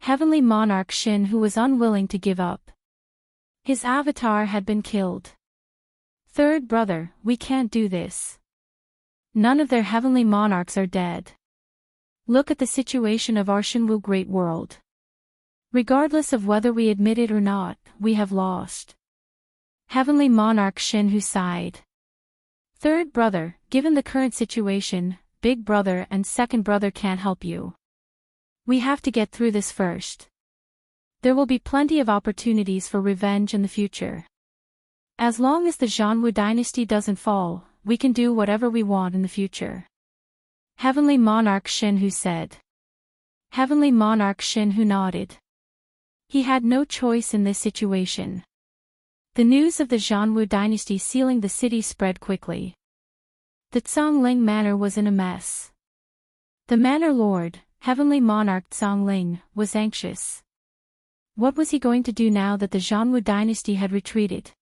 Heavenly Monarch Shinhu was unwilling to give up. His avatar had been killed. Third Brother, we can't do this. None of their heavenly monarchs are dead. Look at the situation of our Shinwu Great World. Regardless of whether we admit it or not, we have lost. Heavenly Monarch Shinhu sighed. Third Brother, given the current situation, Big Brother and Second Brother can't help you. We have to get through this first. There will be plenty of opportunities for revenge in the future. As long as the Zhanwu dynasty doesn't fall, we can do whatever we want in the future. Heavenly Monarch Shinhu said. Heavenly Monarch Shinhu nodded. He had no choice in this situation. The news of the Zhanwu dynasty sealing the city spread quickly. The Zhongling Manor was in a mess. The Manor Lord, Heavenly Monarch Zhongling, was anxious. What was he going to do now that the Zhanwu dynasty had retreated?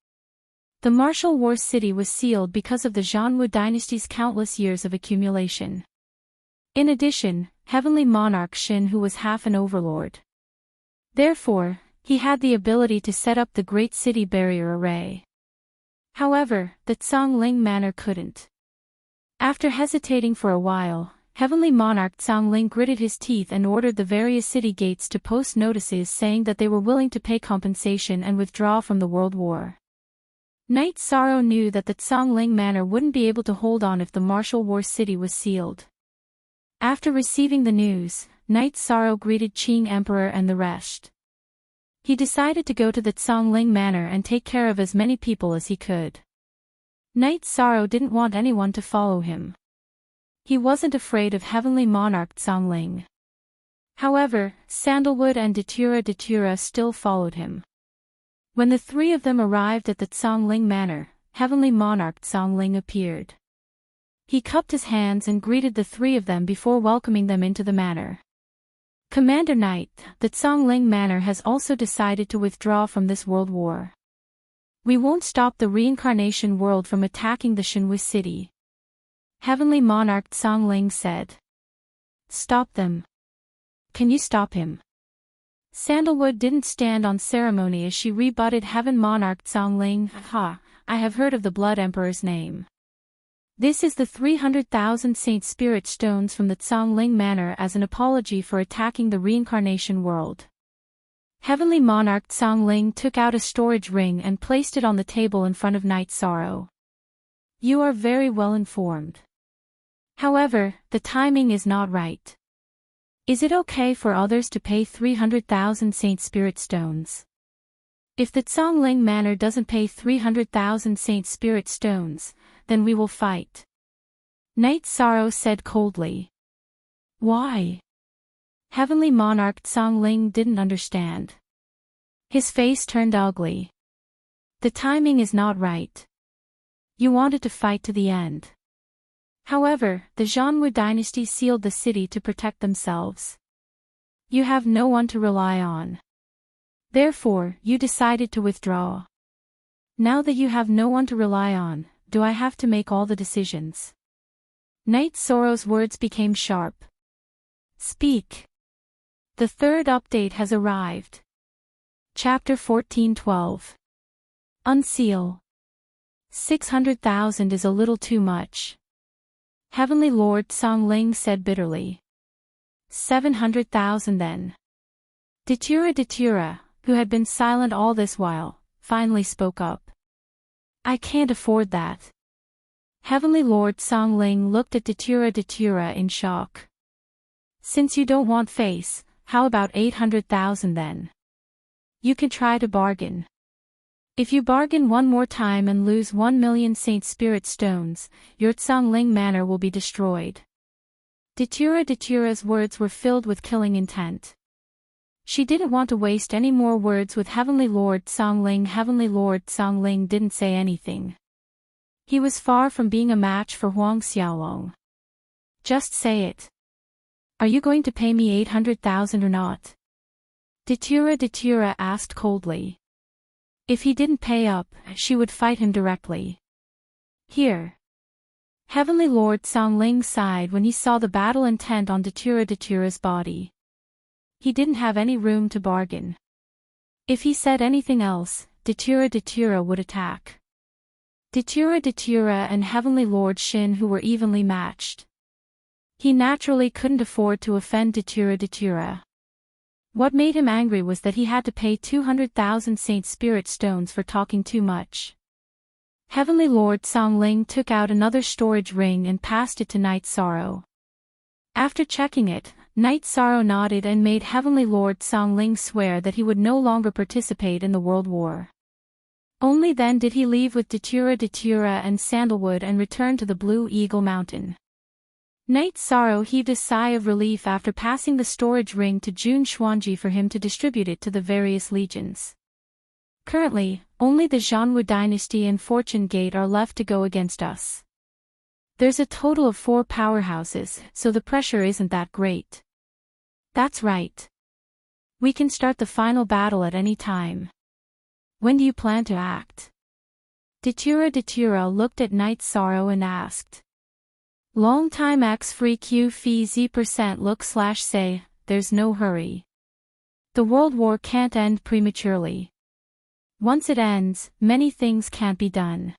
The martial war city was sealed because of the Zhanwu dynasty's countless years of accumulation. In addition, Heavenly Monarch Shinhu was half an overlord. Therefore, he had the ability to set up the Great City Barrier Array. However, the Zhongling Manor couldn't. After hesitating for a while, Heavenly Monarch Zhongling gritted his teeth and ordered the various city gates to post notices saying that they were willing to pay compensation and withdraw from the world war. Night Sorrow knew that the Zhongling Manor wouldn't be able to hold on if the martial war city was sealed. After receiving the news, Night Sorrow greeted Qing Emperor and the rest. He decided to go to the Zhongling Manor and take care of as many people as he could. Night Sorrow didn't want anyone to follow him. He wasn't afraid of Heavenly Monarch Zhongling. However, Sandalwood and Datura still followed him. When the three of them arrived at the Zhongling Manor, Heavenly Monarch Zhongling appeared. He cupped his hands and greeted the three of them before welcoming them into the manor. Commander Knight, the Zhongling Manor has also decided to withdraw from this world war. We won't stop the reincarnation world from attacking the Shinwu city. Heavenly Monarch Zhongling said. Stop them. Can you stop him? Sandalwood didn't stand on ceremony as she rebutted Heaven Monarch Zhongling. Ha, I have heard of the Blood Emperor's name. This is the 300,000 Saint Spirit stones from the Zhongling Manor as an apology for attacking the reincarnation world. Heavenly Monarch Zhongling took out a storage ring and placed it on the table in front of Night Sorrow. You are very well informed. However, the timing is not right. Is it okay for others to pay 300,000 Saint Spirit stones? If the Zhongling Manor doesn't pay 300,000 Saint Spirit stones, then we will fight. Night Sorrow said coldly. Why? Heavenly Monarch Songling didn't understand. His face turned ugly. The timing is not right. You wanted to fight to the end. However, the Zhanwu dynasty sealed the city to protect themselves. You have no one to rely on. Therefore, you decided to withdraw. Now that you have no one to rely on, do I have to make all the decisions? Knight Sorrow's words became sharp. Speak. The third update has arrived. Chapter 14:12. Unseal. 600,000 is a little too much. Heavenly Lord Songling said bitterly. 700,000 then. Datura, who had been silent all this while, finally spoke up. I can't afford that. Heavenly Lord Songling looked at Datura in shock. Since you don't want face, how about 800,000 then? You can try to bargain. If you bargain one more time and lose 1 million Saint Spirit stones, your Songling manor will be destroyed. Datura's words were filled with killing intent. She didn't want to waste any more words with Heavenly Lord Songling. Heavenly Lord Songling didn't say anything. He was far from being a match for Huang Xiaolong. Just say it. Are you going to pay me 800,000 or not? Datura asked coldly. If he didn't pay up, she would fight him directly. Here. Heavenly Lord Songling sighed when he saw the battle intent on Datura's body. He didn't have any room to bargain. If he said anything else, Datura would attack. Datura and Heavenly Lord Shin, who were evenly matched. He naturally couldn't afford to offend Datura. What made him angry was that he had to pay 200,000 Saint Spirit stones for talking too much. Heavenly Lord Songling took out another storage ring and passed it to Knight Sorrow. After checking it, Knight Sorrow nodded and made Heavenly Lord Songling swear that he would no longer participate in the World War. Only then did he leave with Datura and Sandalwood and return to the Blue Eagle Mountain. Knight Sorrow heaved a sigh of relief after passing the storage ring to Jun Xuanji for him to distribute it to the various legions. Currently, only the Zhanwu dynasty and Fortune Gate are left to go against us. There's a total of 4 powerhouses, so the pressure isn't that great. That's right. We can start the final battle at any time. When do you plan to act? Datura looked at Knight Sorrow and asked. Long time X free Q fee Z% look/say, there's no hurry. The World War can't end prematurely. Once it ends, many things can't be done.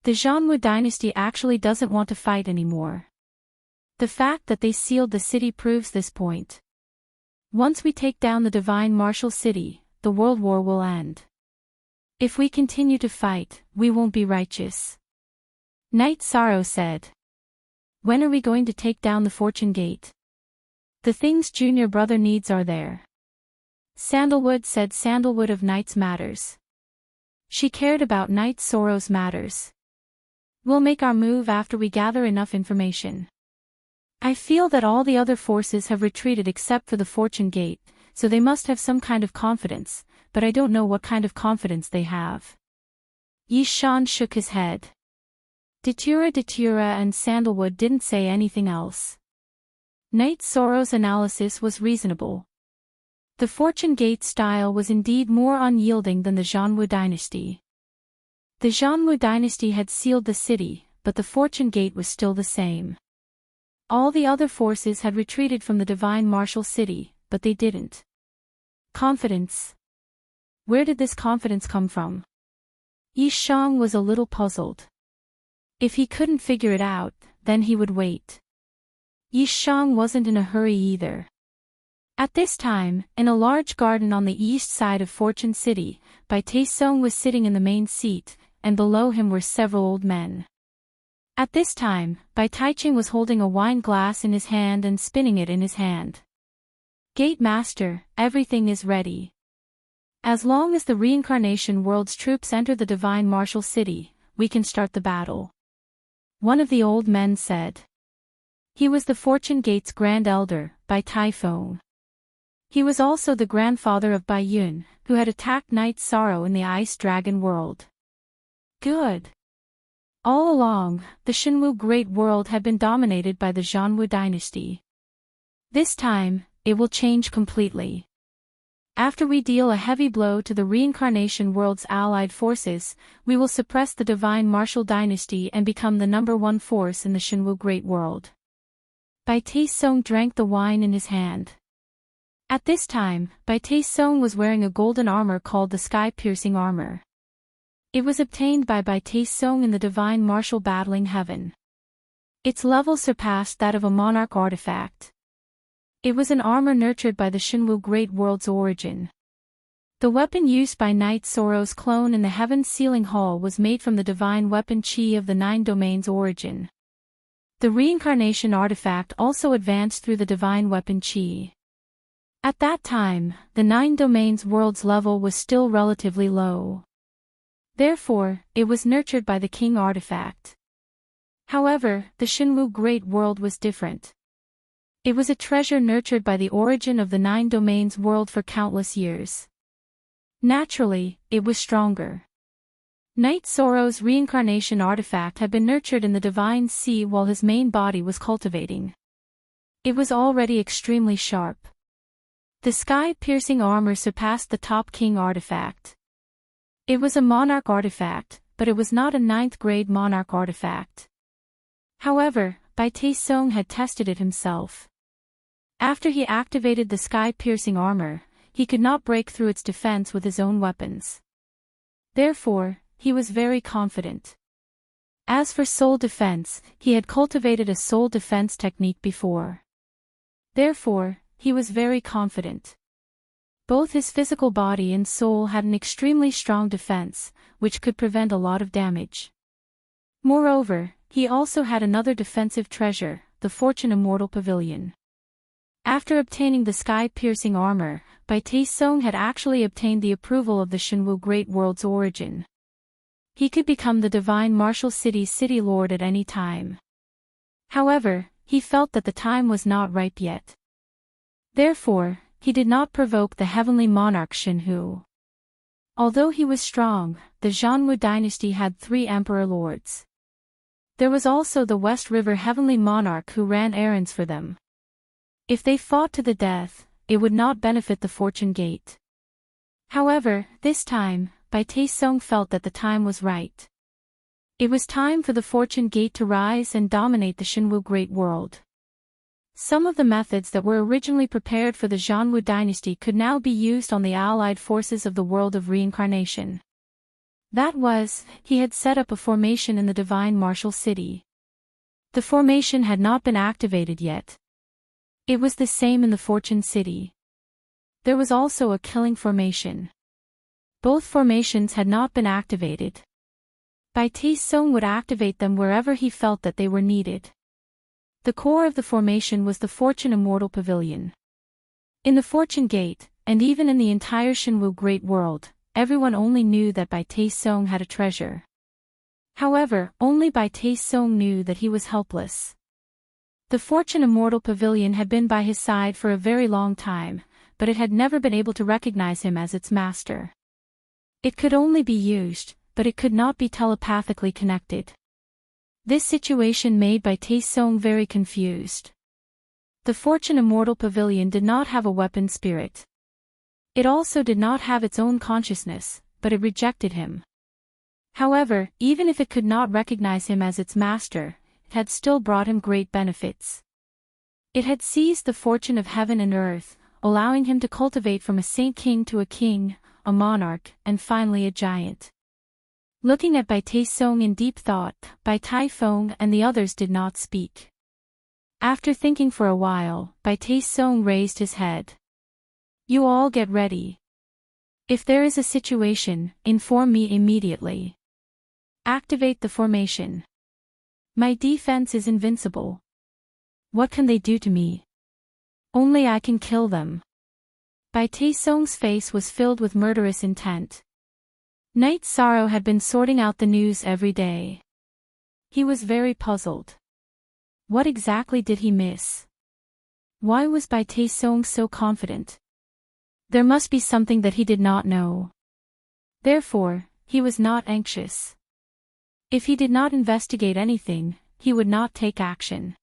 The Zhanwu dynasty actually doesn't want to fight anymore. The fact that they sealed the city proves this point. Once we take down the Divine Martial City, the World War will end. If we continue to fight, we won't be righteous. Knight Sorrow said. When are we going to take down the Fortune Gate? The things Junior Brother needs are there. Sandalwood said. Sandalwood of Knight's matters. She cared about Knight Sorrow's matters. We'll make our move after we gather enough information. I feel that all the other forces have retreated except for the Fortune Gate, so they must have some kind of confidence, but I don't know what kind of confidence they have. Yishan shook his head. Datura and Sandalwood didn't say anything else. Knight Sorrow's analysis was reasonable. The Fortune Gate style was indeed more unyielding than the Zhanwu dynasty. The Zhanwu dynasty had sealed the city, but the Fortune Gate was still the same. All the other forces had retreated from the Divine Martial City, but they didn't. Confidence. Where did this confidence come from? Yishang was a little puzzled. If he couldn't figure it out, then he would wait. Yishang wasn't in a hurry either. At this time, in a large garden on the east side of Fortune City, Bai Taisong was sitting in the main seat, and below him were several old men. At this time, Bai Taiching was holding a wine glass in his hand and spinning it in his hand. Gate Master, everything is ready. As long as the Reincarnation World's troops enter the Divine Martial City, we can start the battle. One of the old men said. He was the Fortune Gate's Grand Elder, Bai Taifeng. He was also the grandfather of Bai Yun, who had attacked Night Sorrow in the Ice Dragon world. Good. All along, the Shenwu Great World had been dominated by the Zhanwu dynasty. This time, it will change completely. After we deal a heavy blow to the reincarnation world's allied forces, we will suppress the divine martial dynasty and become the #1 force in the Shenwu Great World. Bai Taisong drank the wine in his hand. At this time, Bai Taisong was wearing a golden armor called the sky-piercing armor. It was obtained by Bai Taisong in the divine martial battling heaven. Its level surpassed that of a monarch artifact. It was an armor nurtured by the Shenwu Great World's origin. The weapon used by Night Sorrow's clone in the Heaven's Sealing Hall was made from the divine weapon Qi of the Nine Domains origin. The reincarnation artifact also advanced through the divine weapon Qi. At that time, the Nine Domains world's level was still relatively low. Therefore, it was nurtured by the King artifact. However, the Shenwu Great World was different. It was a treasure nurtured by the origin of the Nine Domains world for countless years. Naturally, it was stronger. Night Sorrow's reincarnation artifact had been nurtured in the divine sea while his main body was cultivating. It was already extremely sharp. The sky-piercing armor surpassed the top king artifact. It was a monarch artifact, but it was not a 9th grade monarch artifact. However, Bai Taisong had tested it himself. After he activated the sky-piercing armor, he could not break through its defense with his own weapons. Therefore, he was very confident. As for soul defense, he had cultivated a soul defense technique before. Therefore, he was very confident. Both his physical body and soul had an extremely strong defense, which could prevent a lot of damage. Moreover, he also had another defensive treasure, the Fortune Immortal Pavilion. After obtaining the sky-piercing armor, Bai Taisong had actually obtained the approval of the Shenwu Great World's origin. He could become the divine martial city's city lord at any time. However, he felt that the time was not ripe yet. Therefore, he did not provoke the heavenly monarch Shenhu. Although he was strong, the Zhanwu dynasty had 3 emperor lords. There was also the West River heavenly monarch who ran errands for them. If they fought to the death, it would not benefit the Fortune Gate. However, this time, Bai Taisong felt that the time was right. It was time for the Fortune Gate to rise and dominate the Shenwu Great World. Some of the methods that were originally prepared for the Zhanwu dynasty could now be used on the allied forces of the world of reincarnation. That was, he had set up a formation in the divine martial city. The formation had not been activated yet. It was the same in the Fortune City. There was also a killing formation. Both formations had not been activated. Bai Taisong would activate them wherever he felt that they were needed. The core of the formation was the Fortune Immortal Pavilion. In the Fortune Gate, and even in the entire Shenwu Great World, everyone only knew that Bai Taisong had a treasure. However, only Bai Taisong knew that he was helpless. The Fortune Immortal Pavilion had been by his side for a very long time, but it had never been able to recognize him as its master. It could only be used, but it could not be telepathically connected. This situation made Bai Taisong very confused. The Fortune Immortal Pavilion did not have a weapon spirit. It also did not have its own consciousness, but it rejected him. However, even if it could not recognize him as its master, it had still brought him great benefits. It had seized the fortune of heaven and earth, allowing him to cultivate from a saint king to a king, a monarch, and finally a giant. Looking at Bai Taisong in deep thought, Bai Taifeng and the others did not speak. After thinking for a while, Bai Taisong raised his head. You all get ready. If there is a situation, inform me immediately. Activate the formation. My defense is invincible. What can they do to me? Only I can kill them. Bai Taisong's face was filled with murderous intent. Night Sorrow had been sorting out the news every day. He was very puzzled. What exactly did he miss? Why was Bai Taesong so confident? There must be something that he did not know. Therefore, he was not anxious. If he did not investigate anything, he would not take action.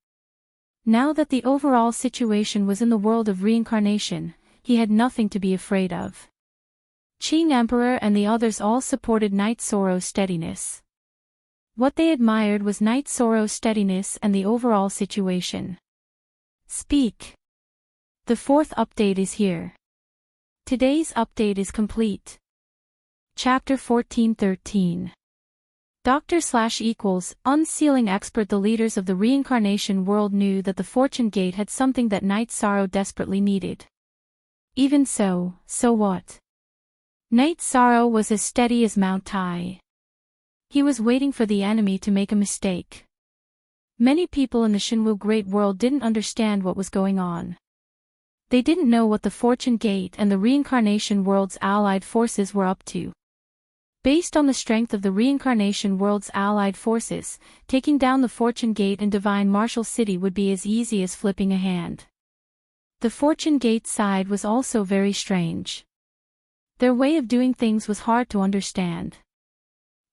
Now that the overall situation was in the world of reincarnation, he had nothing to be afraid of. Qing Emperor and the others all supported Knight Soro's steadiness. What they admired was Knight Soro's steadiness and the overall situation. Speak. The fourth update is here. Today's update is complete. Chapter 14:13. Unsealing expert. The leaders of the reincarnation world knew that the fortune gate had something that Knight Soro desperately needed. Even so what? Knight Soro was as steady as Mount Tai. He was waiting for the enemy to make a mistake. Many people in the Shinwu Great World didn't understand what was going on. They didn't know what the fortune gate and the reincarnation world's allied forces were up to. Based on the strength of the reincarnation world's allied forces, taking down the fortune gate and divine martial city would be as easy as flipping a hand. The fortune gate side was also very strange. Their way of doing things was hard to understand.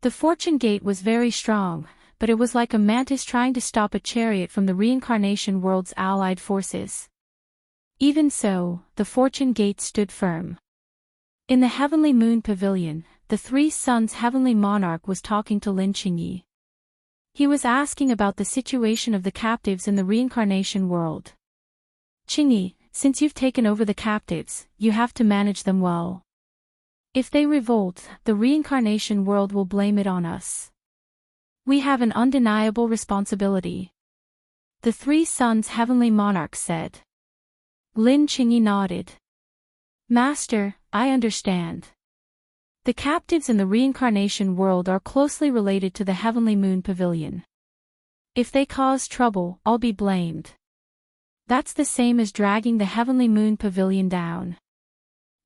The fortune gate was very strong, but it was like a mantis trying to stop a chariot from the reincarnation world's allied forces. Even so, the fortune gate stood firm. In the heavenly moon pavilion, the three suns' heavenly monarch was talking to Lin Qingyi. He was asking about the situation of the captives in the reincarnation world. Qingyi, since you've taken over the captives, you have to manage them well. If they revolt, the reincarnation world will blame it on us. We have an undeniable responsibility. The three suns' heavenly monarch said. Lin Qingyi nodded. Master, I understand. The captives in the reincarnation world are closely related to the heavenly moon pavilion. If they cause trouble, I'll be blamed. That's the same as dragging the heavenly moon pavilion down.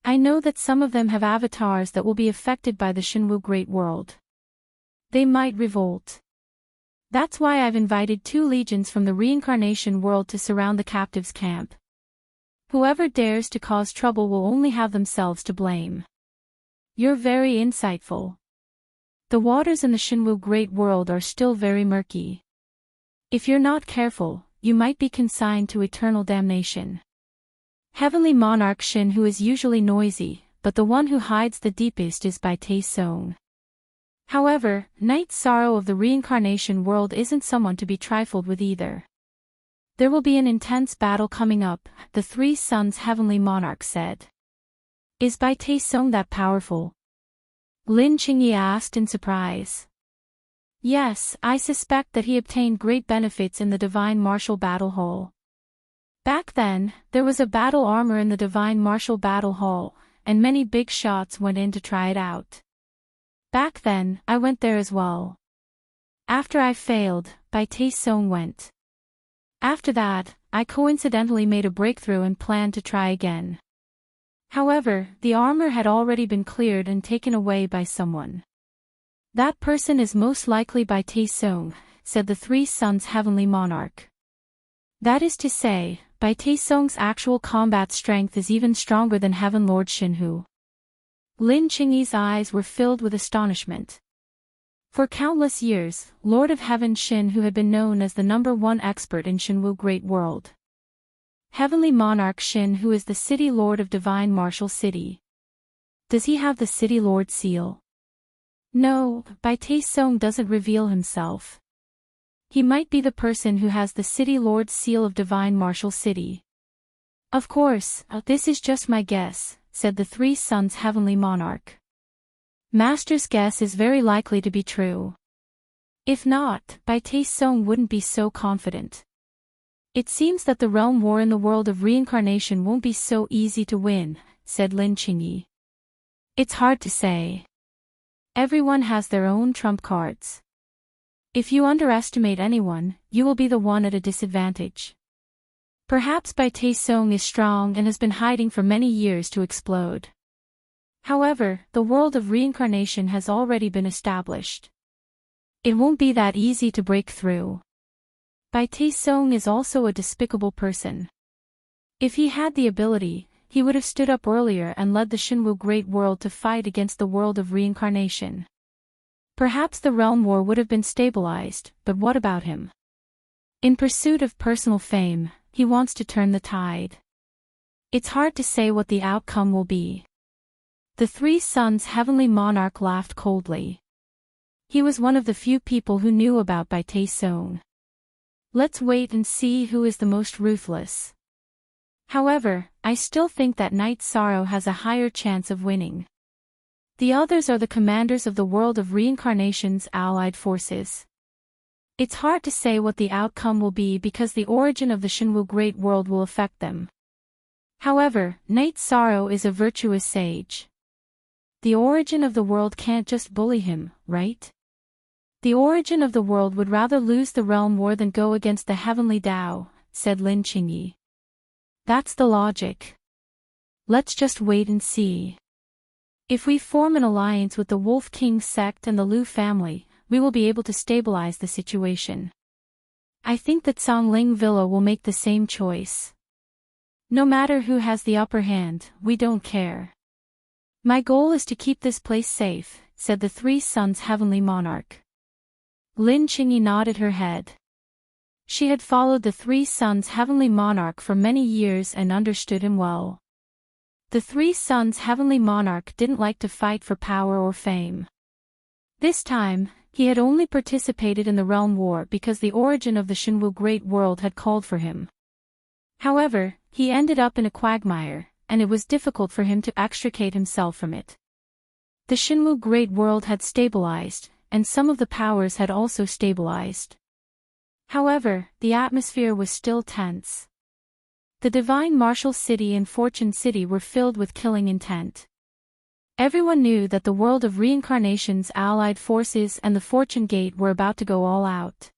I know that some of them have avatars that will be affected by the Shinwu Great World. They might revolt. That's why I've invited 2 legions from the reincarnation world to surround the captives' camp. Whoever dares to cause trouble will only have themselves to blame. You're very insightful. The waters in the Shinwu Great World are still very murky. If you're not careful, you might be consigned to eternal damnation. Heavenly Monarch Shin, who is usually noisy, but the one who hides the deepest, is Bai Taesong. However, Knight Soro of the reincarnation world isn't someone to be trifled with either. There will be an intense battle coming up, the three suns' heavenly monarch said. Is Bai Taesong that powerful? Lin Qingyi asked in surprise. Yes, I suspect that he obtained great benefits in the divine martial battle hall. Back then, there was a battle armor in the divine martial battle hall, and many big shots went in to try it out. Back then, I went there as well. After I failed, Bai Taesong went. After that, I coincidentally made a breakthrough and planned to try again. However, the armor had already been cleared and taken away by someone. That person is most likely Bai Taesong, said the three suns' heavenly monarch. That is to say, Bai Taesong's actual combat strength is even stronger than Heaven Lord Shinhu. Lin Qingyi's eyes were filled with astonishment. For countless years, Lord of Heaven Shin, who had been known as the #1 expert in Shinwu Great World. Heavenly Monarch Shin, who is the City Lord of Divine Martial City. Does he have the City Lord seal? No, Bai Taesong doesn't reveal himself. He might be the person who has the City Lord's seal of Divine Martial City. Of course, this is just my guess, said the three suns' heavenly monarch. Master's guess is very likely to be true. If not, Bai Taesong wouldn't be so confident. It seems that the realm war in the world of reincarnation won't be so easy to win, said Lin Qingyi. It's hard to say. Everyone has their own trump cards. If you underestimate anyone, you will be the one at a disadvantage. Perhaps Bai Taesong is strong and has been hiding for many years to explode. However, the world of reincarnation has already been established. It won't be that easy to break through. Bai Taesung is also a despicable person. If he had the ability, he would have stood up earlier and led the Shinwu Great World to fight against the world of reincarnation. Perhaps the realm war would have been stabilized, but what about him? In pursuit of personal fame, he wants to turn the tide. It's hard to say what the outcome will be. The three sons' heavenly monarch laughed coldly. He was one of the few people who knew about Bai Taesung. Let's wait and see who is the most ruthless. However, I still think that Night Sorrow has a higher chance of winning. The others are the commanders of the world of reincarnation's allied forces. It's hard to say what the outcome will be because the origin of the Shinwu Great World will affect them. However, Night Sorrow is a virtuous sage. The origin of the world can't just bully him, right? The origin of the world would rather lose the realm war than go against the heavenly Tao, said Lin Qingyi. That's the logic. Let's just wait and see. If we form an alliance with the Wolf King sect and the Lu family, we will be able to stabilize the situation. I think that Songling Villa will make the same choice. No matter who has the upper hand, we don't care. My goal is to keep this place safe, said the three sons' heavenly monarch. Lin Qingyi nodded her head. She had followed the three sons' heavenly monarch for many years and understood him well. The three sons' heavenly monarch didn't like to fight for power or fame. This time, he had only participated in the realm war because the origin of the Shinwu Great World had called for him. However, he ended up in a quagmire, and it was difficult for him to extricate himself from it. The Shinwu Great World had stabilized, and some of the powers had also stabilized. However, the atmosphere was still tense. The Divine Martial City and Fortune City were filled with killing intent. Everyone knew that the world of reincarnation's allied forces and the Fortune Gate were about to go all out.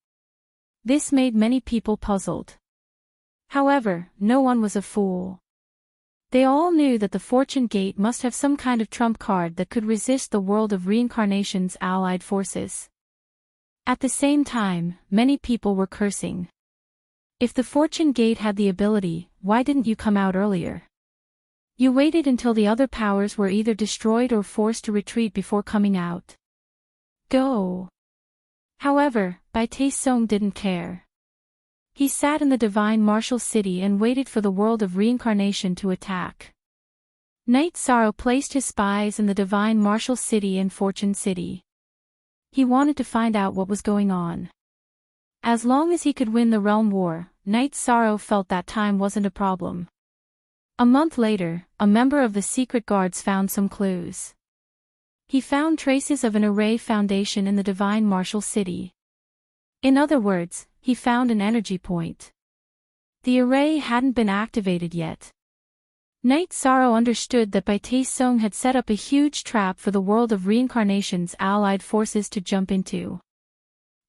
This made many people puzzled. However, no one was a fool. They all knew that the Fortune Gate must have some kind of trump card that could resist the world of reincarnation's allied forces. At the same time, many people were cursing. If the Fortune Gate had the ability, why didn't you come out earlier? You waited until the other powers were either destroyed or forced to retreat before coming out. Go! However, Bai Taesung didn't care. He sat in the Divine Martial City and waited for the world of reincarnation to attack. Night Sorrow placed his spies in the Divine Martial City and Fortune City. He wanted to find out what was going on. As long as he could win the realm war, Night Sorrow felt that time wasn't a problem. A month later, a member of the secret guards found some clues. He found traces of an array foundation in the Divine Martial City. In other words, he found an energy point. The array hadn't been activated yet. Night Sorrow understood that Bai Taesung had set up a huge trap for the world of reincarnation's allied forces to jump into.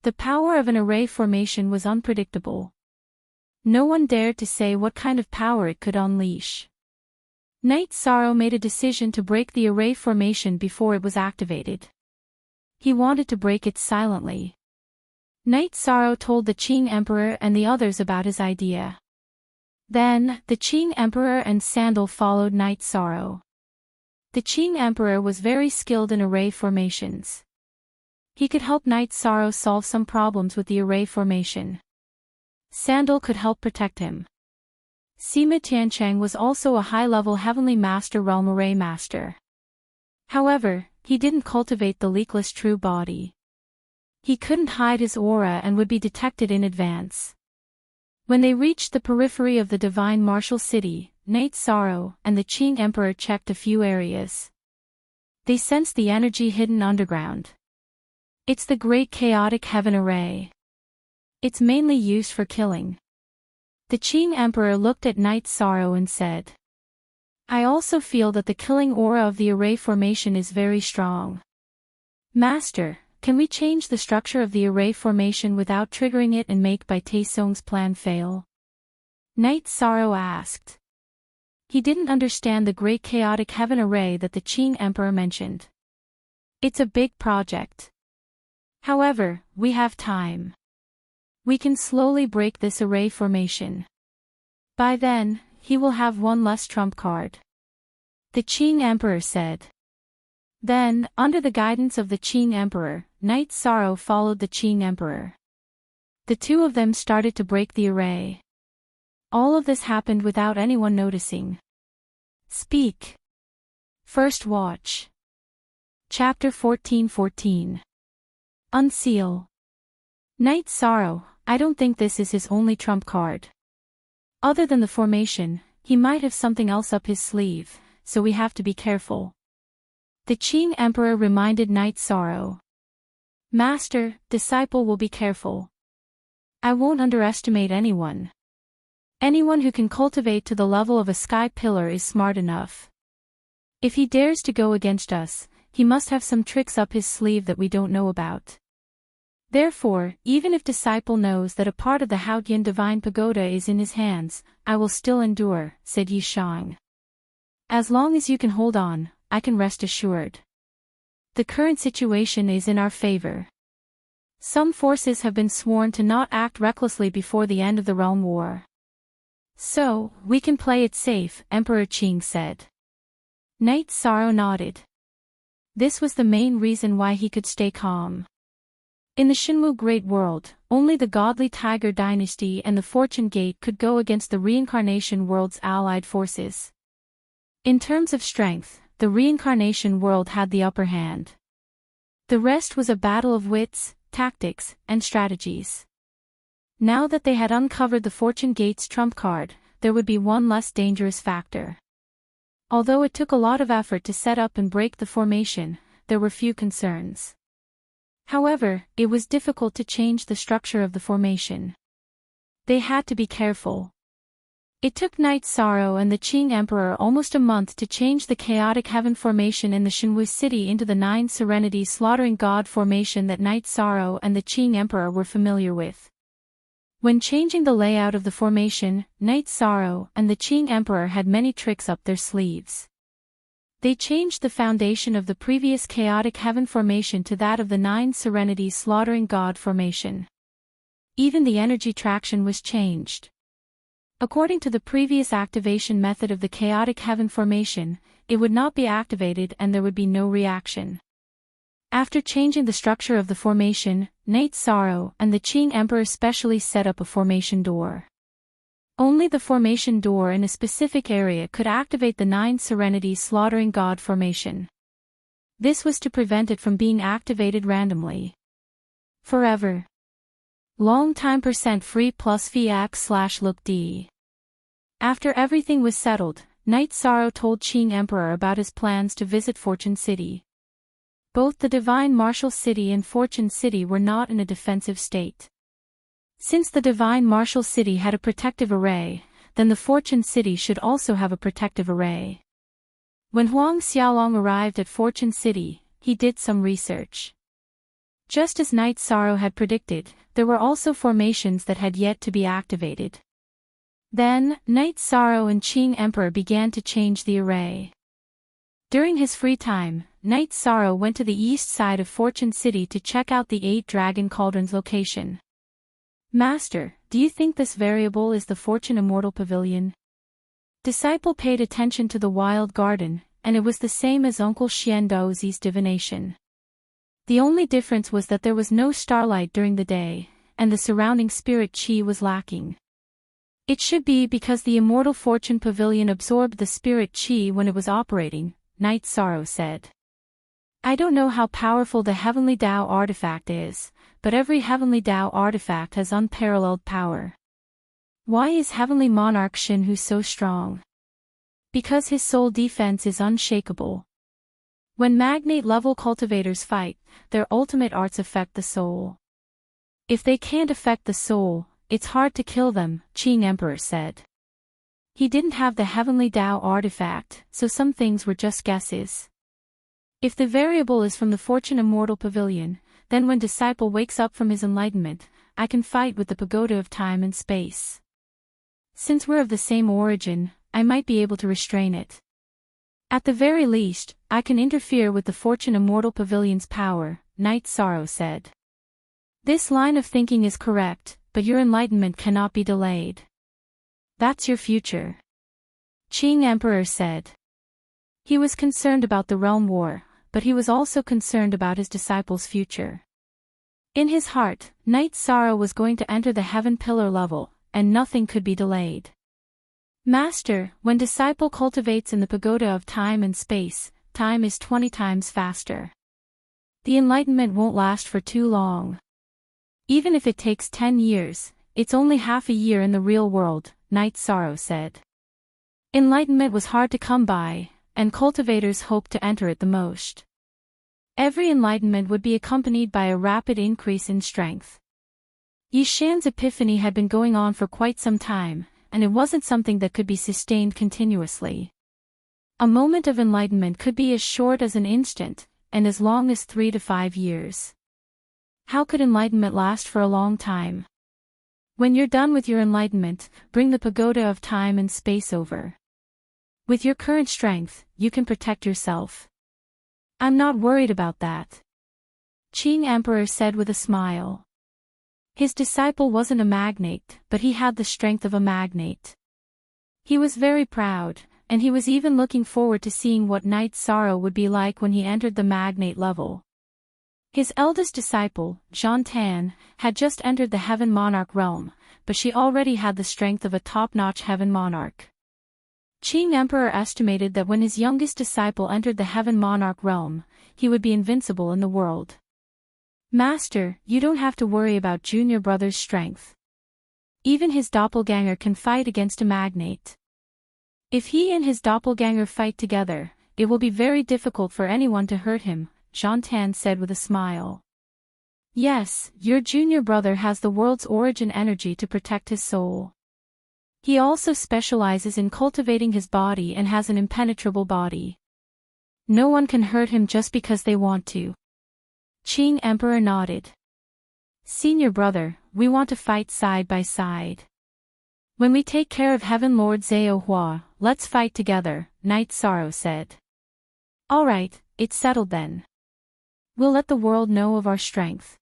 The power of an array formation was unpredictable. No one dared to say what kind of power it could unleash. Night Sorrow made a decision to break the array formation before it was activated. He wanted to break it silently. Night Sorrow told the Qing Emperor and the others about his idea. Then, the Qing Emperor and Sandal followed Night Sorrow. The Qing Emperor was very skilled in array formations. He could help Night Sorrow solve some problems with the array formation. Sandal could help protect him. Sima Tiancheng was also a high-level Heavenly Master Realm Array Master. However, he didn't cultivate the leakless true body. He couldn't hide his aura and would be detected in advance. When they reached the periphery of the Divine Martial City, Night Sorrow and the Qing Emperor checked a few areas. They sensed the energy hidden underground. It's the Great Chaotic Heaven Array. It's mainly used for killing. The Qing Emperor looked at Night Sorrow and said, I also feel that the killing aura of the array formation is very strong. Master, can we change the structure of the array formation without triggering it and make Bai Taesung's plan fail? Night Sorrow asked. He didn't understand the Great Chaotic Heaven Array that the Qing Emperor mentioned. It's a big project. However, we have time. We can slowly break this array formation. By then, he will have one less trump card. The Qing Emperor said. Then, under the guidance of the Qing Emperor, Knight Sorrow followed the Qing Emperor. The two of them started to break the array. All of this happened without anyone noticing. Speak. First watch. Chapter 14:14. Unseal. Knight Sorrow, I don't think this is his only trump card. Other than the formation, he might have something else up his sleeve, so we have to be careful. The Qing Emperor reminded Knight Sorrow. Master, disciple will be careful. I won't underestimate anyone. Anyone who can cultivate to the level of a sky pillar is smart enough. If he dares to go against us, he must have some tricks up his sleeve that we don't know about. Therefore, even if disciple knows that a part of the Haotian divine pagoda is in his hands, I will still endure, said Yi Shang. As long as you can hold on, I can rest assured. The current situation is in our favor. Some forces have been sworn to not act recklessly before the end of the realm war. So, we can play it safe, Emperor Qing said. Knight Sorrow nodded. This was the main reason why he could stay calm. In the Shinwu Great World, only the godly Tiger Dynasty and the Fortune Gate could go against the Reincarnation World's allied forces. In terms of strength, the Reincarnation World had the upper hand. The rest was a battle of wits, tactics, and strategies. Now that they had uncovered the Fortune Gate's trump card, there would be one less dangerous factor. Although it took a lot of effort to set up and break the formation, there were few concerns. However, it was difficult to change the structure of the formation. They had to be careful. It took Knight Sorrow and the Qing Emperor almost a month to change the chaotic heaven formation in the Shinwu city into the 9 Serenity slaughtering god formation that Knight Sorrow and the Qing Emperor were familiar with. When changing the layout of the formation, Knight Sorrow and the Qing Emperor had many tricks up their sleeves. They changed the foundation of the previous chaotic heaven formation to that of the 9 Serenity slaughtering god formation. Even the energy traction was changed. According to the previous activation method of the chaotic heaven formation, it would not be activated and there would be no reaction. After changing the structure of the formation, Knight Sorrow and the Qing Emperor specially set up a formation door. Only the formation door in a specific area could activate the 9 Serenity slaughtering god formation. This was to prevent it from being activated randomly. Forever. Long time %free plus VX/look D. After everything was settled, Knight Sorrow told Qing Emperor about his plans to visit Fortune City. Both the Divine Martial City and Fortune City were not in a defensive state. Since the Divine Martial City had a protective array, then the Fortune City should also have a protective array. When Huang Xiaolong arrived at Fortune City, he did some research. Just as Knight Sorrow had predicted, there were also formations that had yet to be activated. Then, Knight Sorrow and Qing Emperor began to change the array. During his free time, Knight Sorrow went to the east side of Fortune City to check out the 8 Dragon Cauldrons location. Master, do you think this variable is the Fortune Immortal Pavilion? Disciple paid attention to the wild garden, and it was the same as Uncle Xian Daozi's divination. The only difference was that there was no starlight during the day, and the surrounding spirit qi was lacking. It should be because the Immortal Fortune Pavilion absorbed the spirit qi when it was operating, Knight Sorrow said. I don't know how powerful the Heavenly Dao artifact is, but every Heavenly Dao artifact has unparalleled power. Why is Heavenly Monarch Shinhu so strong? Because his soul defense is unshakable. When magnate-level cultivators fight, their ultimate arts affect the soul. If they can't affect the soul, it's hard to kill them, Qing Emperor said. He didn't have the Heavenly Dao artifact, so some things were just guesses. If the variable is from the Fortune Immortal Pavilion, then when disciple wakes up from his enlightenment, I can fight with the pagoda of time and space. Since we're of the same origin, I might be able to restrain it. At the very least, I can interfere with the Fortune Immortal Pavilion's power, Knight Sorrow said. This line of thinking is correct, but your enlightenment cannot be delayed. That's your future. Qing Emperor said. He was concerned about the realm war, but he was also concerned about his disciples' future. In his heart, Knight Sorrow was going to enter the heaven pillar level, and nothing could be delayed. Master, when disciple cultivates in the pagoda of time and space, time is 20 times faster. The enlightenment won't last for too long. Even if it takes 10 years, it's only half a year in the real world, Knight Sorrow said. Enlightenment was hard to come by, and cultivators hoped to enter it the most. Every enlightenment would be accompanied by a rapid increase in strength. Yishan's epiphany had been going on for quite some time, and it wasn't something that could be sustained continuously. A moment of enlightenment could be as short as an instant, and as long as 3 to 5 years. How could enlightenment last for a long time? When you're done with your enlightenment, bring the pagoda of time and space over. With your current strength, you can protect yourself. I'm not worried about that. Qing Emperor said with a smile. His disciple wasn't a magnate, but he had the strength of a magnate. He was very proud, and he was even looking forward to seeing what Knight Sorrow would be like when he entered the magnate level. His eldest disciple, Jean Tan, had just entered the Heaven Monarch realm, but she already had the strength of a top-notch Heaven Monarch. Qing Emperor estimated that when his youngest disciple entered the Heaven Monarch realm, he would be invincible in the world. Master, you don't have to worry about junior brother's strength. Even his doppelganger can fight against a magnate. If he and his doppelganger fight together, it will be very difficult for anyone to hurt him, Jean Tan said with a smile. Yes, your junior brother has the world's origin energy to protect his soul. He also specializes in cultivating his body and has an impenetrable body. No one can hurt him just because they want to. Qing Emperor nodded. Senior brother, we want to fight side by side. When we take care of Heaven Lord Zhao Hua, let's fight together, Knight Sorrow said. Alright, it's settled then. We'll let the world know of our strength.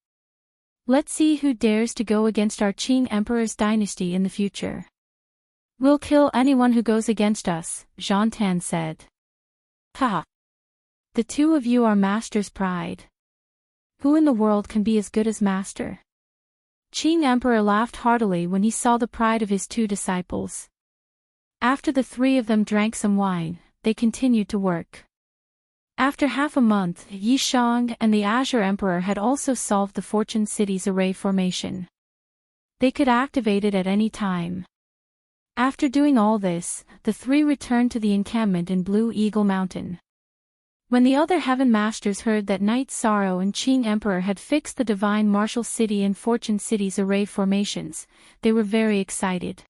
Let's see who dares to go against our Qing Emperor's dynasty in the future. We'll kill anyone who goes against us, Jean Tan said. Ha! The two of you are Master's pride. Who in the world can be as good as Master? Qing Emperor laughed heartily when he saw the pride of his two disciples. After the three of them drank some wine, they continued to work. After half a month, Yishang and the Azure Emperor had also solved the Fortune City's array formation. They could activate it at any time. After doing all this, the three returned to the encampment in Blue Eagle Mountain. When the other Heaven Masters heard that Knight Sorrow and Qing Emperor had fixed the Divine Martial City and Fortune City's array formations, they were very excited.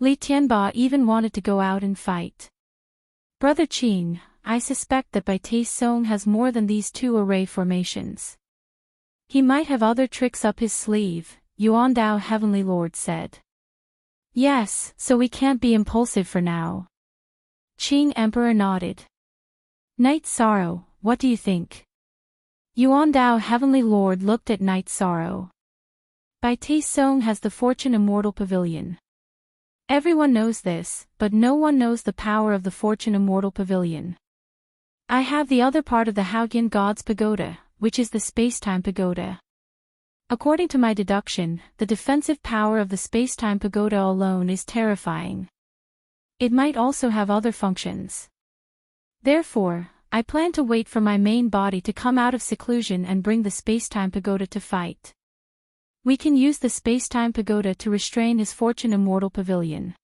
Li Tianba even wanted to go out and fight. Brother Qing, I suspect that Bai Te Song has more than these two array formations. He might have other tricks up his sleeve, Yuan Dao Heavenly Lord said. Yes, so we can't be impulsive for now. Qing Emperor nodded. Knight Sorrow, what do you think? Yuan Dao Heavenly Lord looked at Knight Sorrow. Bai Te Song has the Fortune Immortal Pavilion. Everyone knows this, but no one knows the power of the Fortune Immortal Pavilion. I have the other part of the Haoyan God's Pagoda, which is the Space-Time Pagoda. According to my deduction, the defensive power of the Space-Time Pagoda alone is terrifying. It might also have other functions. Therefore, I plan to wait for my main body to come out of seclusion and bring the Space-Time Pagoda to fight. We can use the Space-Time Pagoda to restrain his Fortune Immortal Pavilion.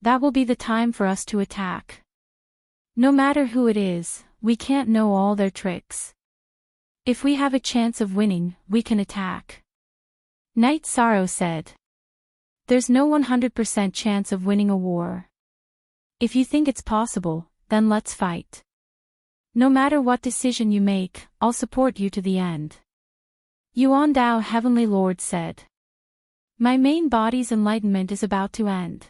That will be the time for us to attack. No matter who it is, we can't know all their tricks. If we have a chance of winning, we can attack. Knight Sorrow said. There's no 100% chance of winning a war. If you think it's possible, then let's fight. No matter what decision you make, I'll support you to the end. Yuan Dao Heavenly Lord said. My main body's enlightenment is about to end.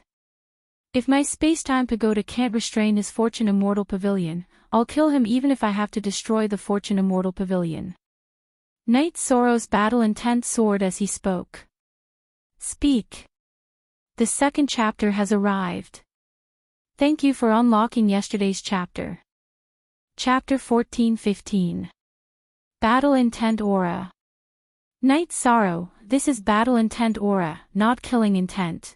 If my space-time pagoda can't restrain his Fortune Immortal Pavilion, I'll kill him even if I have to destroy the Fortune Immortal Pavilion. Knight Sorrow's battle intent soared as he spoke. Speak. The second chapter has arrived. Thank you for unlocking yesterday's chapter. Chapter 14-15. Battle Intent Aura. Night Sorrow, this is Battle Intent Aura, not Killing Intent.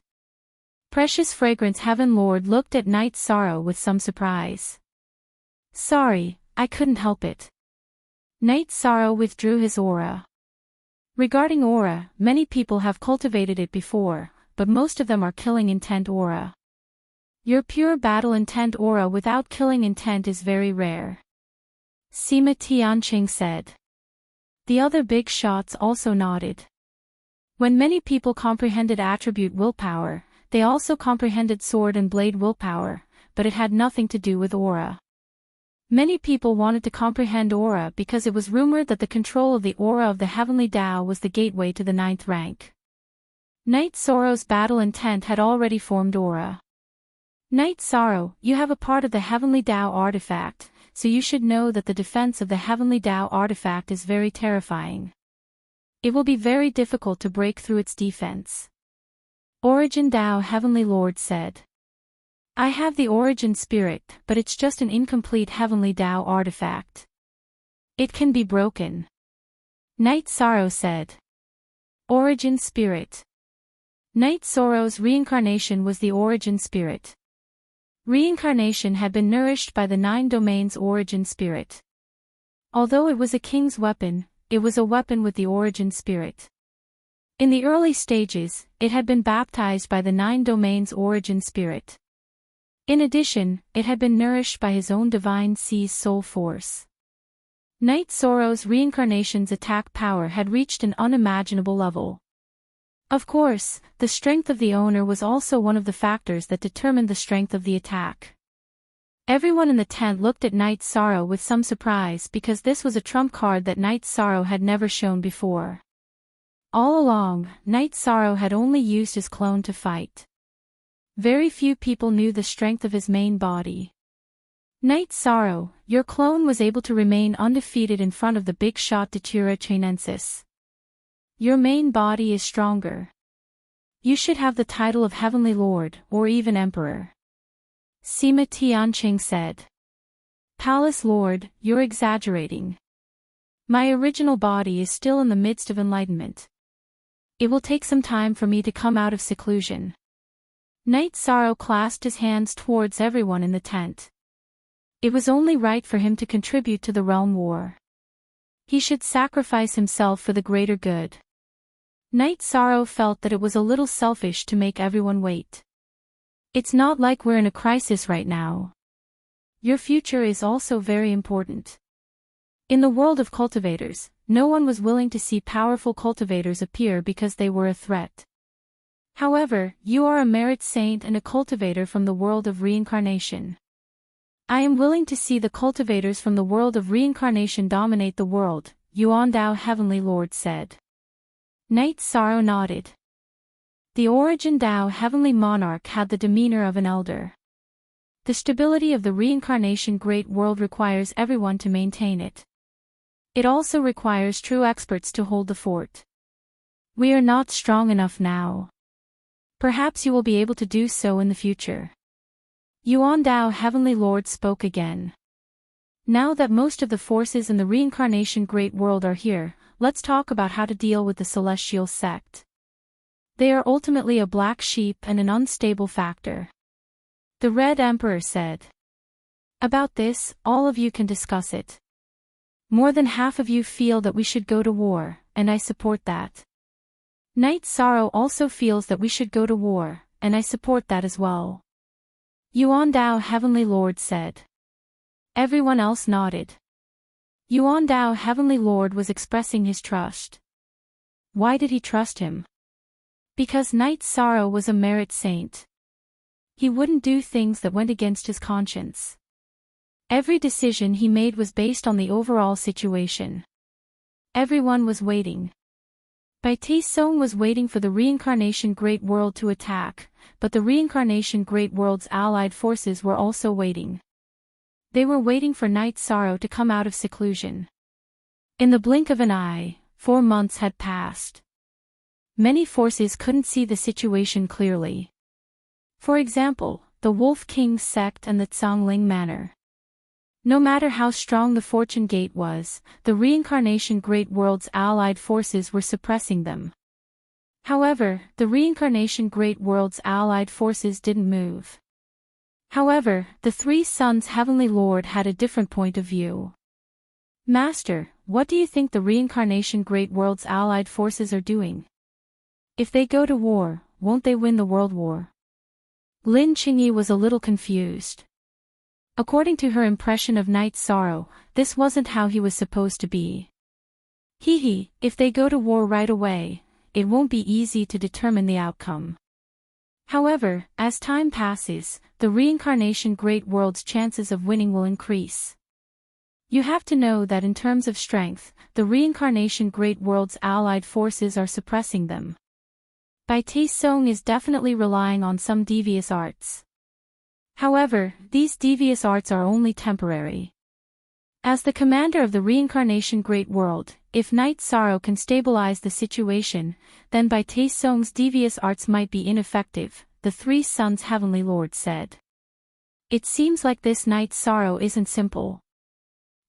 Precious Fragrance Heaven Lord looked at Night Sorrow with some surprise. Sorry, I couldn't help it. Night Sorrow withdrew his aura. Regarding aura, many people have cultivated it before, but most of them are killing intent aura. Your pure battle intent aura without killing intent is very rare. Sima Tianqing said. The other big shots also nodded. When many people comprehended attribute willpower, they also comprehended sword and blade willpower, but it had nothing to do with aura. Many people wanted to comprehend aura because it was rumored that the control of the aura of the heavenly Tao was the gateway to the 9th rank. Night Sorrow's battle intent had already formed aura. Night Sorrow, you have a part of the heavenly Tao artifact, so you should know that the defense of the heavenly Tao artifact is very terrifying. It will be very difficult to break through its defense. Origin Tao Heavenly Lord said. I have the origin spirit, but it's just an incomplete heavenly Tao artifact. It can be broken. Night Sorrow said. Origin spirit. Night Sorrow's reincarnation was the origin spirit. Reincarnation had been nourished by the 9 domains origin spirit. Although it was a king's weapon, it was a weapon with the origin spirit. In the early stages, it had been baptized by the 9 domains origin spirit. In addition, it had been nourished by his own divine sea's soul force. Night Sorrow's reincarnation's attack power had reached an unimaginable level. Of course, the strength of the owner was also one of the factors that determined the strength of the attack. Everyone in the tent looked at Night Sorrow with some surprise because this was a trump card that Night Sorrow had never shown before. All along, Night Sorrow had only used his clone to fight. Very few people knew the strength of his main body. Night Sorrow, your clone was able to remain undefeated in front of the big shot Datura Chinensis. Your main body is stronger. You should have the title of Heavenly Lord, or even Emperor. Sima Tianqing said. Palace Lord, you're exaggerating. My original body is still in the midst of enlightenment. It will take some time for me to come out of seclusion. Night Sorrow clasped his hands towards everyone in the tent. It was only right for him to contribute to the realm war. He should sacrifice himself for the greater good. Night Sorrow felt that it was a little selfish to make everyone wait. It's not like we're in a crisis right now. Your future is also very important. In the world of cultivators, no one was willing to see powerful cultivators appear because they were a threat. However, you are a merit saint and a cultivator from the world of reincarnation. I am willing to see the cultivators from the world of reincarnation dominate the world, Yuan Dao Heavenly Lord said. Night Sorrow nodded. The Origin Tao Heavenly Monarch had the demeanor of an elder. The stability of the reincarnation great world requires everyone to maintain it. It also requires true experts to hold the fort. We are not strong enough now. Perhaps you will be able to do so in the future. Yuan Dao Heavenly Lord spoke again. Now that most of the forces in the reincarnation great world are here, let's talk about how to deal with the celestial sect. They are ultimately a black sheep and an unstable factor. The Red Emperor said. About this, all of you can discuss it. More than half of you feel that we should go to war, and I support that. Night Sorrow also feels that we should go to war, and I support that as well. Yuan Dao Heavenly Lord said. Everyone else nodded. Yuan Dao Heavenly Lord was expressing his trust. Why did he trust him? Because Night Sorrow was a merit saint. He wouldn't do things that went against his conscience. Every decision he made was based on the overall situation. Everyone was waiting. Bai Song was waiting for the reincarnation great world to attack, but the reincarnation great world's allied forces were also waiting. They were waiting for Night Sorrow to come out of seclusion. In the blink of an eye, 4 months had passed. Many forces couldn't see the situation clearly. For example, the Wolf King's sect and the Zhongling Manor. No matter how strong the Fortune Gate was, the reincarnation Great World's allied forces were suppressing them. However, the reincarnation Great World's allied forces didn't move. However, the Three Suns' Heavenly Lord had a different point of view. Master, what do you think the reincarnation Great World's allied forces are doing? If they go to war, won't they win the world war? Lin Qingyi was a little confused. According to her impression of Night Sorrow, this wasn't how he was supposed to be. If they go to war right away, it won't be easy to determine the outcome. However, as time passes, the reincarnation Great World's chances of winning will increase. You have to know that in terms of strength, the reincarnation Great World's allied forces are suppressing them. Bai Taisong is definitely relying on some devious arts. However, these devious arts are only temporary. As the commander of the reincarnation Great World, if Night Sorrow can stabilize the situation, then Bai Taisong's devious arts might be ineffective, the Three Suns' Heavenly Lord said. It seems like this Night Sorrow isn't simple.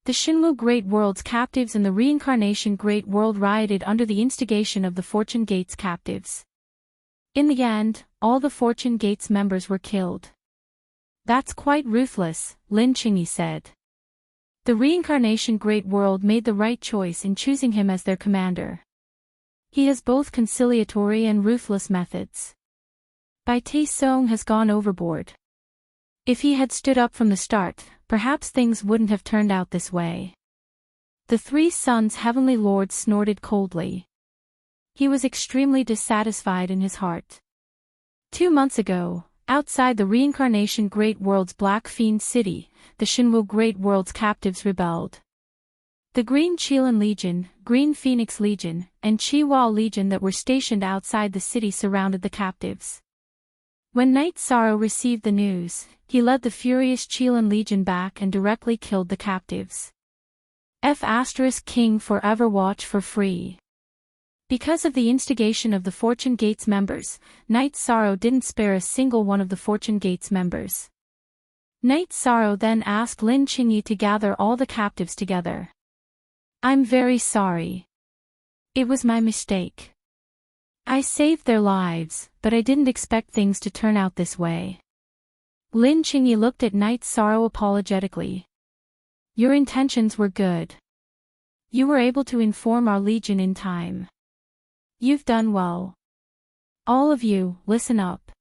The Shinwu Great World's captives and the reincarnation Great World rioted under the instigation of the Fortune Gate's captives. In the end, all the Fortune Gate's members were killed. That's quite ruthless, Lin Qingyi said. The reincarnation Great World made the right choice in choosing him as their commander. He has both conciliatory and ruthless methods. Bai Taisong has gone overboard. If he had stood up from the start, perhaps things wouldn't have turned out this way. The Three Suns' Heavenly Lord snorted coldly. He was extremely dissatisfied in his heart. 2 months ago, outside the reincarnation Great World's Black Fiend City, the Shinwu Great World's captives rebelled. The Green Qilin Legion, Green Phoenix Legion, and Qihua Legion that were stationed outside the city surrounded the captives. When Night Sorrow received the news, he led the furious Qilin Legion back and directly killed the captives. King forever watch for free. Because of the instigation of the Fortune Gate's members, Night Sorrow didn't spare a single one of the Fortune Gate's members. Night Sorrow then asked Lin Qingyi to gather all the captives together. I'm very sorry. It was my mistake. I saved their lives, but I didn't expect things to turn out this way. Lin Qingyi looked at Night Sorrow apologetically. Your intentions were good. You were able to inform our legion in time. You've done well. All of you, listen up.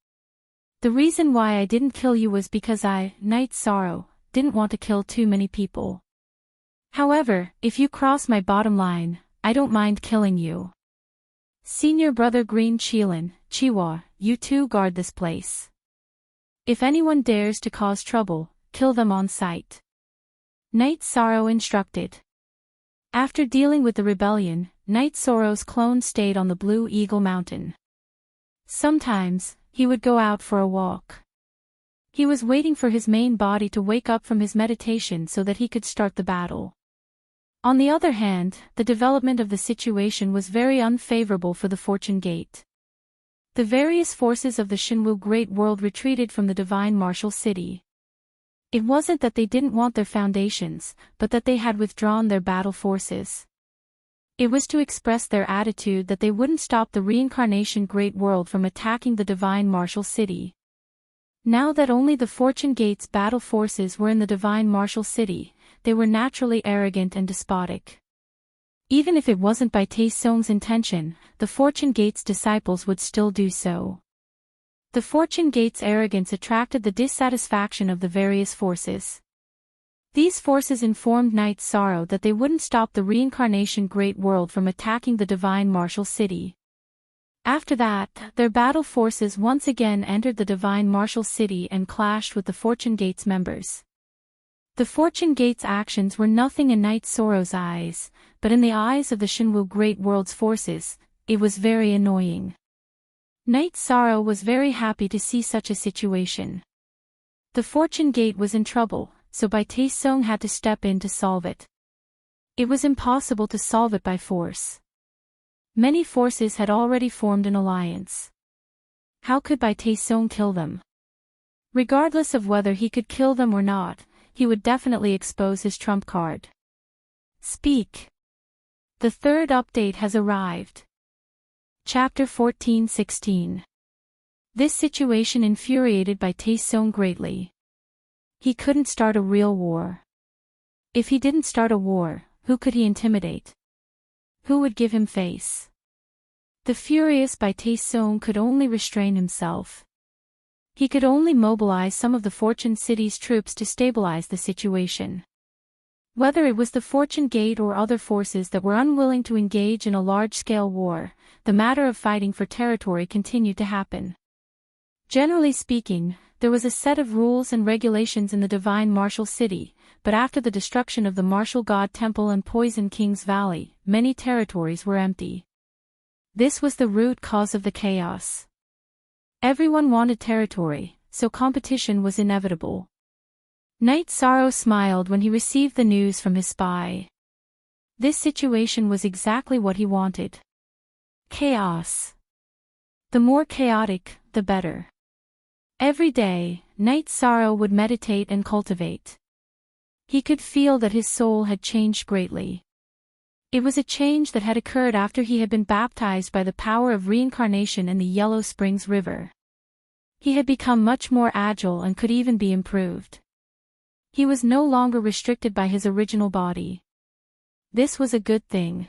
The reason why I didn't kill you was because I, Night Sorrow, didn't want to kill too many people. However, if you cross my bottom line, I don't mind killing you. Senior Brother Green Qilin, Qihua, you two guard this place. If anyone dares to cause trouble, kill them on sight. Night Sorrow instructed. After dealing with the rebellion, Night Sorrow's clone stayed on the Blue Eagle Mountain. Sometimes, he would go out for a walk. He was waiting for his main body to wake up from his meditation so that he could start the battle. On the other hand, the development of the situation was very unfavorable for the Fortune Gate. The various forces of the Shinwu Great World retreated from the Divine Martial City. It wasn't that they didn't want their foundations, but that they had withdrawn their battle forces. It was to express their attitude that they wouldn't stop the reincarnation Great World from attacking the Divine Martial City. Now that only the Fortune Gate's battle forces were in the Divine Martial City, they were naturally arrogant and despotic. Even if it wasn't Bai Taisong's intention, the Fortune Gate's disciples would still do so. The Fortune Gate's arrogance attracted the dissatisfaction of the various forces. These forces informed Night Sorrow that they wouldn't stop the reincarnation Great World from attacking the Divine Martial City. After that, their battle forces once again entered the Divine Martial City and clashed with the Fortune Gate's members. The Fortune Gate's actions were nothing in Night Sorrow's eyes, but in the eyes of the Shinwu Great World's forces, it was very annoying. Night Sorrow was very happy to see such a situation. The Fortune Gate was in trouble, so Bai Taisong had to step in to solve it. It was impossible to solve it by force. Many forces had already formed an alliance. How could Bai Song kill them? Regardless of whether he could kill them or not, he would definitely expose his trump card. Speak. The third update has arrived. Chapter 14:16. This situation infuriated Bai Song greatly. He couldn't start a real war. If he didn't start a war, who could he intimidate? Who would give him face? The furious Bai Song could only restrain himself. He could only mobilize some of the Fortune City's troops to stabilize the situation. Whether it was the Fortune Gate or other forces that were unwilling to engage in a large-scale war, the matter of fighting for territory continued to happen. Generally speaking, there was a set of rules and regulations in the divine martial city, but after the destruction of the martial god temple and Poison King's Valley, many territories were empty. This was the root cause of the chaos. Everyone wanted territory, so competition was inevitable. Knight Sorrow smiled when he received the news from his spy. This situation was exactly what he wanted. Chaos. The more chaotic, the better. Every day, Knight Sorrow would meditate and cultivate. He could feel that his soul had changed greatly. It was a change that had occurred after he had been baptized by the power of reincarnation in the Yellow Springs River. He had become much more agile and could even be improved. He was no longer restricted by his original body. This was a good thing.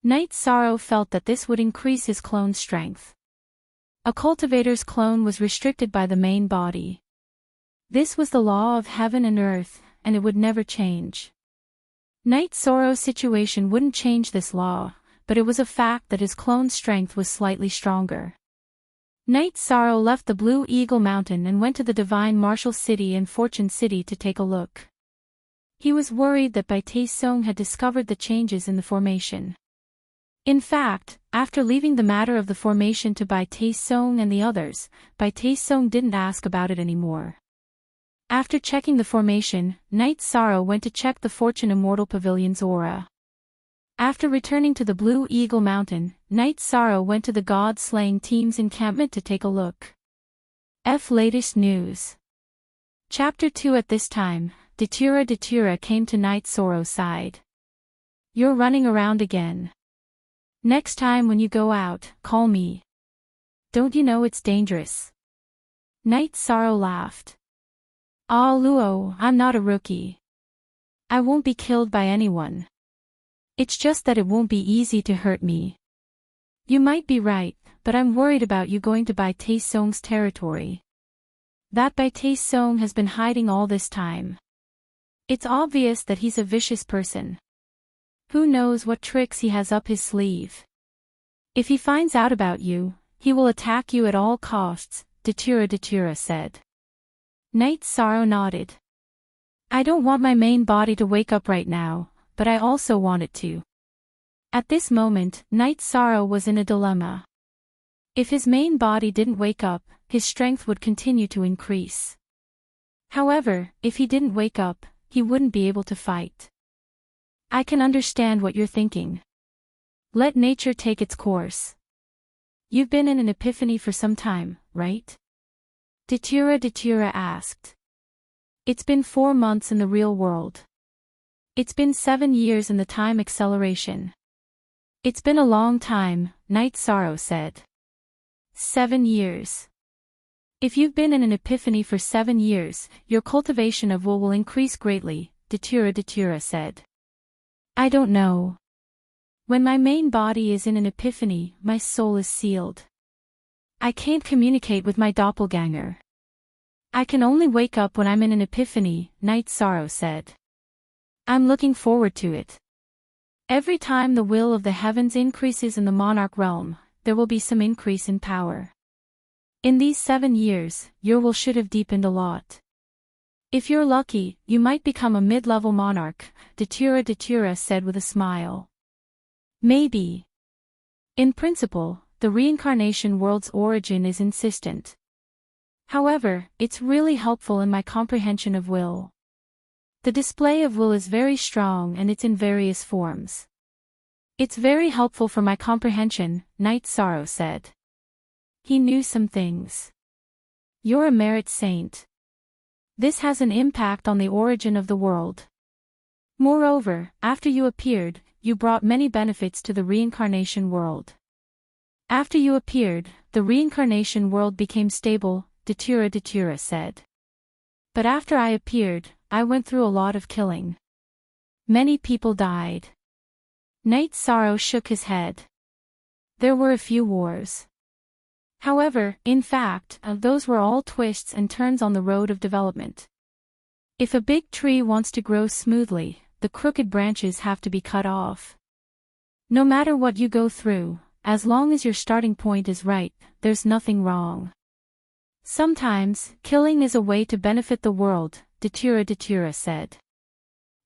Knight Sorrow felt that this would increase his clone's strength. A cultivator's clone was restricted by the main body. This was the law of heaven and earth, and it would never change. Knight Sorrow's situation wouldn't change this law, but it was a fact that his clone's strength was slightly stronger. Knight Sorrow left the Blue Eagle Mountain and went to the Divine Martial City and Fortune City to take a look. He was worried that Bai Song had discovered the changes in the formation. In fact, after leaving the matter of the formation to Bai Song and the others, Bai Song didn't ask about it anymore. After checking the formation, Knight Sorrow went to check the Fortune Immortal Pavilion's aura. After returning to the Blue Eagle Mountain, Knight Sorrow went to the God-slaying team's encampment to take a look. Latest news. Chapter 2. At this time, Datura came to Knight Sorrow's side. You're running around again. Next time when you go out, call me. Don't you know it's dangerous? Knight Sorrow laughed. Ah Luo, I'm not a rookie. I won't be killed by anyone. It's just that it won't be easy to hurt me. You might be right, but I'm worried about you going to Bai Song's territory. That Bai Song has been hiding all this time. It's obvious that he's a vicious person. Who knows what tricks he has up his sleeve. If he finds out about you, he will attack you at all costs, Datura said. Knight Sorrow nodded. I don't want my main body to wake up right now, but I also want it to. At this moment, Knight Sorrow was in a dilemma. If his main body didn't wake up, his strength would continue to increase. However, if he didn't wake up, he wouldn't be able to fight. I can understand what you're thinking. Let nature take its course. You've been in an epiphany for some time, right? Datura asked. It's been 4 months in the real world. It's been 7 years in the time acceleration. It's been a long time, Knight Sorrow said. 7 years. If you've been in an epiphany for 7 years, your cultivation of will increase greatly, Datura said. I don't know. When my main body is in an epiphany, my soul is sealed. I can't communicate with my doppelganger. I can only wake up when I'm in an epiphany, Knight Sorrow said. I'm looking forward to it. Every time the will of the heavens increases in the monarch realm, there will be some increase in power. In these 7 years, your will should have deepened a lot. If you're lucky, you might become a mid-level monarch, Datura said with a smile. Maybe. In principle, the reincarnation world's origin is insistent. However, it's really helpful in my comprehension of will. The display of will is very strong and it's in various forms. It's very helpful for my comprehension, Night Sorrow said. He knew some things. You're a merit saint. This has an impact on the origin of the world. Moreover, after you appeared, you brought many benefits to the reincarnation world. After you appeared, the reincarnation world became stable, Datura said. But after I appeared, I went through a lot of killing. Many people died. Night Sorrow shook his head. There were a few wars. However, in fact, those were all twists and turns on the road of development. If a big tree wants to grow smoothly, the crooked branches have to be cut off. No matter what you go through, as long as your starting point is right, there's nothing wrong. Sometimes, killing is a way to benefit the world, Datura said.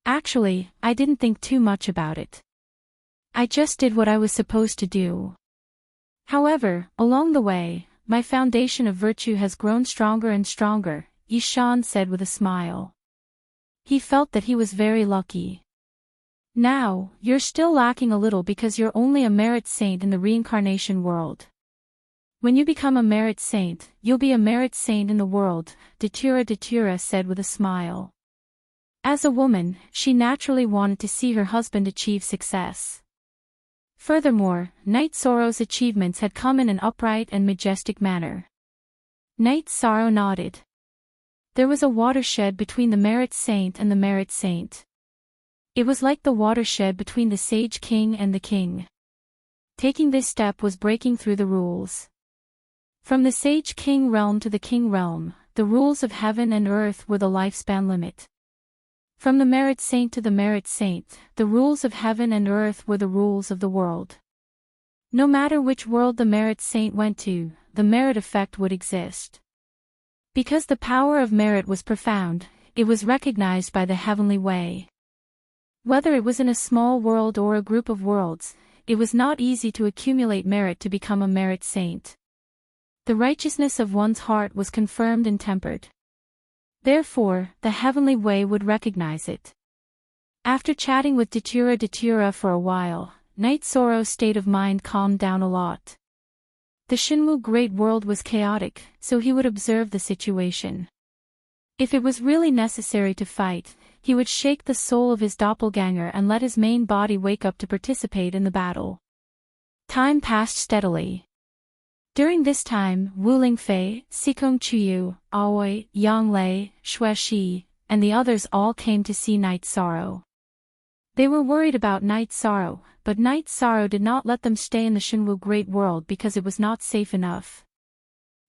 Actually, I didn't think too much about it. I just did what I was supposed to do. However, along the way, my foundation of virtue has grown stronger and stronger, Ishan said with a smile. He felt that he was very lucky. Now, you're still lacking a little because you're only a merit saint in the reincarnation world. When you become a merit saint, you'll be a merit saint in the world, Datura said with a smile. As a woman, she naturally wanted to see her husband achieve success. Furthermore, Night Sorrow's achievements had come in an upright and majestic manner. Night Sorrow nodded. There was a watershed between the merit saint and the merit saint. It was like the watershed between the sage king and the king. Taking this step was breaking through the rules. From the sage king realm to the king realm, the rules of heaven and earth were the lifespan limit. From the merit saint to the merit saint, the rules of heaven and earth were the rules of the world. No matter which world the merit saint went to, the merit effect would exist. Because the power of merit was profound, it was recognized by the heavenly way. Whether it was in a small world or a group of worlds, it was not easy to accumulate merit to become a merit saint. The righteousness of one's heart was confirmed and tempered. Therefore, the heavenly way would recognize it. After chatting with Datura for a while, Night Sorrow's state of mind calmed down a lot. The Shinwu Great World was chaotic, so he would observe the situation. If it was really necessary to fight, he would shake the soul of his doppelganger and let his main body wake up to participate in the battle. Time passed steadily. During this time, Wu Lingfei, Sikong Chuyu, Aoi, Yang Lei, Xue Shi, and the others all came to see Night Sorrow. They were worried about Night Sorrow, but Night Sorrow did not let them stay in the Shinwu Great World because it was not safe enough.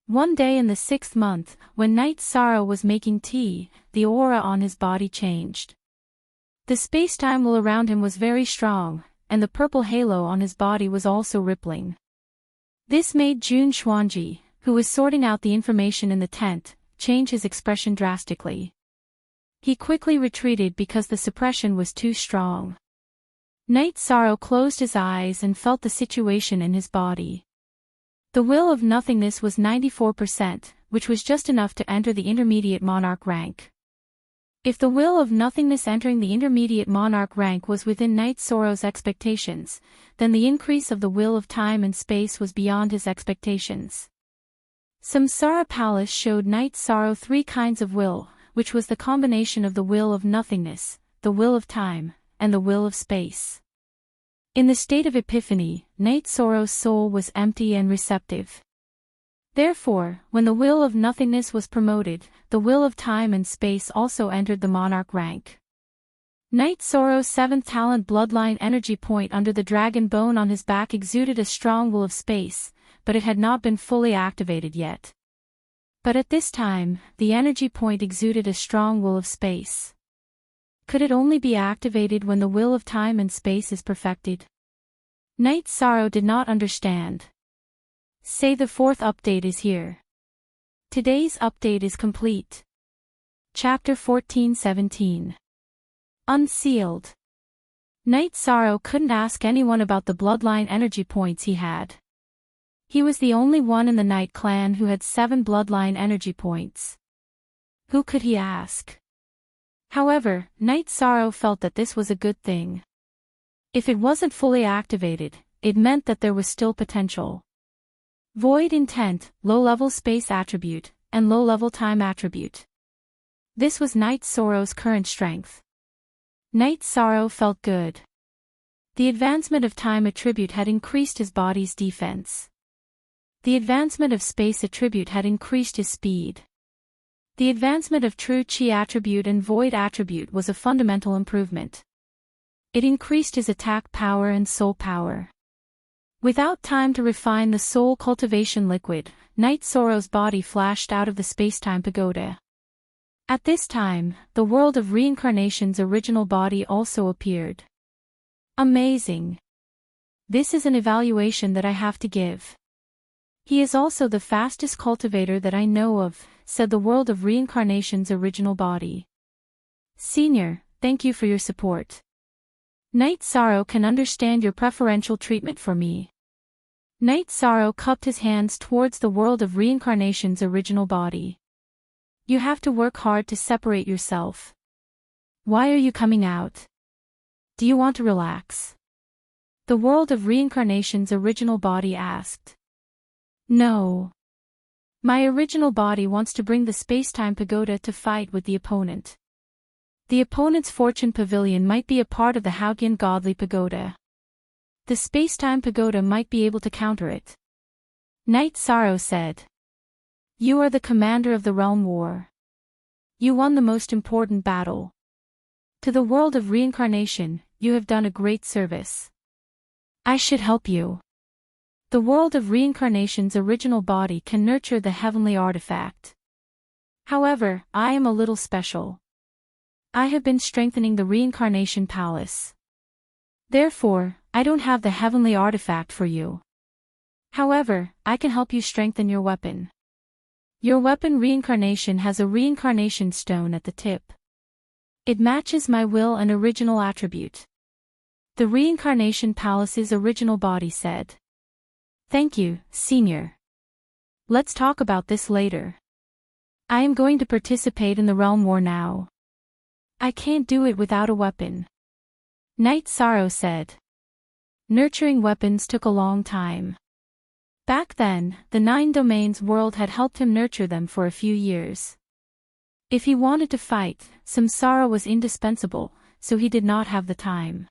One day in the 6th month, when Night Sorrow was making tea, the aura on his body changed. The space-time will around him was very strong, and the purple halo on his body was also rippling. This made Jun Xuanji, who was sorting out the information in the tent, change his expression drastically. He quickly retreated because the suppression was too strong. Night Sorrow closed his eyes and felt the situation in his body. The will of nothingness was 94%, which was just enough to enter the intermediate monarch rank. If the will of nothingness entering the intermediate monarch rank was within Night Sorrow's expectations, then the increase of the will of time and space was beyond his expectations. Samsara Palace showed Night Sorrow 3 kinds of will, which was the combination of the will of nothingness, the will of time, and the will of space. In the state of epiphany, Night Sorrow's soul was empty and receptive. Therefore, when the will of nothingness was promoted, the will of time and space also entered the monarch rank. Night Sorrow's 7th talent bloodline energy point under the dragon bone on his back exuded a strong will of space, but it had not been fully activated yet. But at this time, the energy point exuded a strong will of space. Could it only be activated when the will of time and space is perfected? Night Sorrow did not understand. Say the 4th update is here. Today's update is complete. Chapter 14-17. Unsealed. Night Sorrow couldn't ask anyone about the bloodline energy points he had. He was the only one in the Night Clan who had 7 bloodline energy points. Who could he ask? However, Night Sorrow felt that this was a good thing. If it wasn't fully activated, it meant that there was still potential. Void intent, low-level space attribute, and low-level time attribute. This was Night Sorrow's current strength. Night Sorrow felt good. The advancement of time attribute had increased his body's defense. The advancement of space attribute had increased his speed. The advancement of true chi attribute and void attribute was a fundamental improvement. It increased his attack power and soul power. Without time to refine the soul cultivation liquid, Night Sorrow's body flashed out of the space-time pagoda. At this time, the world of reincarnation's original body also appeared. Amazing. This is an evaluation that I have to give. He is also the fastest cultivator that I know of, said the world of reincarnation's original body. Senior, thank you for your support. Night Sorrow can understand your preferential treatment for me. Night Sorrow cupped his hands towards the world of reincarnation's original body. You have to work hard to separate yourself. Why are you coming out? Do you want to relax? The world of reincarnation's original body asked. No. My original body wants to bring the space-time pagoda to fight with the opponent. The opponent's fortune pavilion might be a part of the Haugian godly pagoda. The space-time pagoda might be able to counter it. Night Sorrow said. You are the commander of the realm war. You won the most important battle. To the world of reincarnation, you have done a great service. I should help you. The world of reincarnation's original body can nurture the heavenly artifact. However, I am a little special. I have been strengthening the reincarnation palace. Therefore, I don't have the heavenly artifact for you. However, I can help you strengthen your weapon. Your weapon reincarnation has a reincarnation stone at the tip. It matches my will and original attribute. The reincarnation palace's original body said. Thank you, Senior. Let's talk about this later. I am going to participate in the realm war now. I can't do it without a weapon. Night Sorrow said. Nurturing weapons took a long time. Back then, the 9 domains world had helped him nurture them for a few years. If he wanted to fight, samsara was indispensable, so he did not have the time.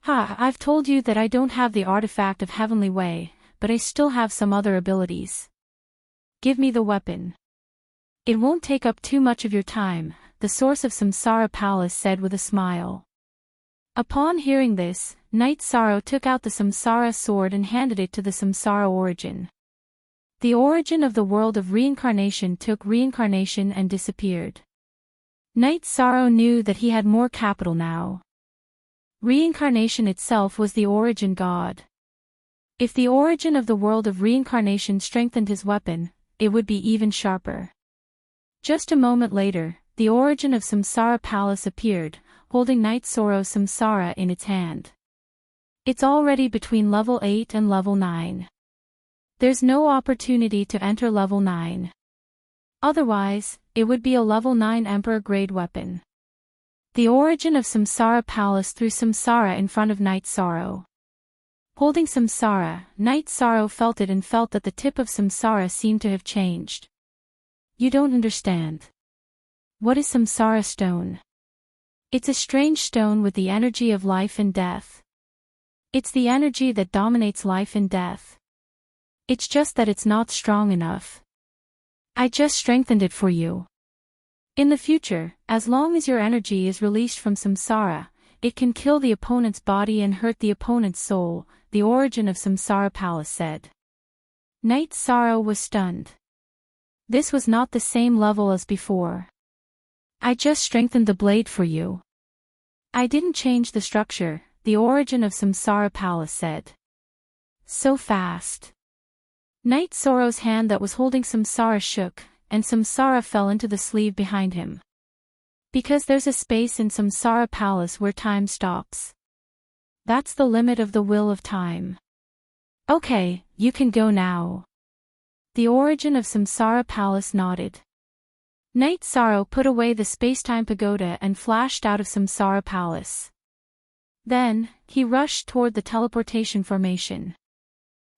I've told you that I don't have the artifact of heavenly way, but I still have some other abilities. Give me the weapon. It won't take up too much of your time, the source of Samsara Palace said with a smile. Upon hearing this, Night Sorrow took out the Samsara sword and handed it to the Samsara origin. The origin of the world of reincarnation took reincarnation and disappeared. Night Sorrow knew that he had more capital now. Reincarnation itself was the origin god. If the origin of the world of reincarnation strengthened his weapon, it would be even sharper. Just a moment later, the origin of Samsara Palace appeared, holding Night Sorrow's Samsara in its hand. It's already between level 8 and level 9. There's no opportunity to enter level 9. Otherwise, it would be a level 9 Emperor grade weapon. The origin of Samsara Palace threw Samsara in front of Night Sorrow. Holding Samsara, Night Sorrow felt it and felt that the tip of Samsara seemed to have changed. You don't understand. What is Samsara stone? It's a strange stone with the energy of life and death. It's the energy that dominates life and death. It's just that it's not strong enough. I just strengthened it for you. In the future, as long as your energy is released from samsara, it can kill the opponent's body and hurt the opponent's soul, the origin of Samsara Palace said. Night Sorrow was stunned. This was not the same level as before. I just strengthened the blade for you. I didn't change the structure, the origin of Samsara Palace said. So fast. Night Sorrow's hand that was holding Samsara shook, and Samsara fell into the sleeve behind him. Because there's a space in Samsara Palace where time stops. That's the limit of the will of time. Okay, you can go now. The origin of Samsara Palace nodded. Night Sorrow put away the space-time pagoda and flashed out of Samsara Palace. Then, he rushed toward the teleportation formation.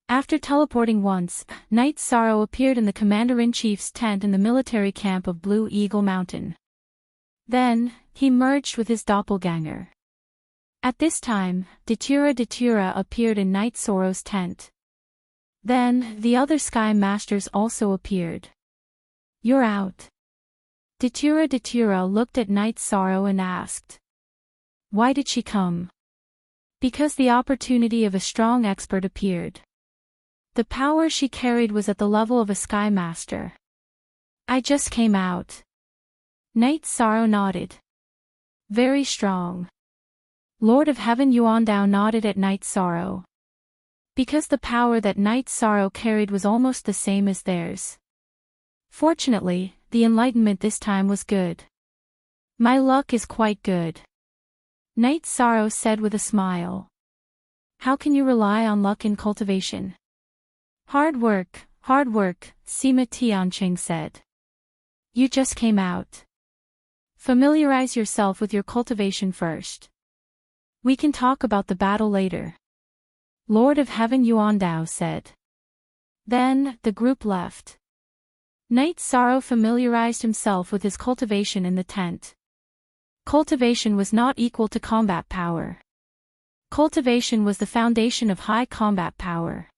After teleporting once, Night Sorrow appeared in the Commander-in-Chief's tent in the military camp of Blue Eagle Mountain. Then, he merged with his doppelganger. At this time, Datura appeared in Night Sorrow's tent. Then, the other Sky Masters also appeared. "You're out." Datura looked at Night Sorrow and asked. "Why did she come?" "Because the opportunity of a strong expert appeared. The power she carried was at the level of a Sky Master. I just came out." Night Sorrow nodded. "Very strong." Lord of Heaven Yuandao nodded at Night Sorrow. Because the power that Night Sorrow carried was almost the same as theirs. Fortunately, the enlightenment this time was good. "My luck is quite good," Night Sorrow said with a smile. "How can you rely on luck in cultivation?" Hard work, Sima Tianqing said. "You just came out. Familiarize yourself with your cultivation first. We can talk about the battle later," Lord of Heaven Yuandao said. Then, the group left. Night Sorrow familiarized himself with his cultivation in the tent. Cultivation was not equal to combat power. Cultivation was the foundation of high combat power.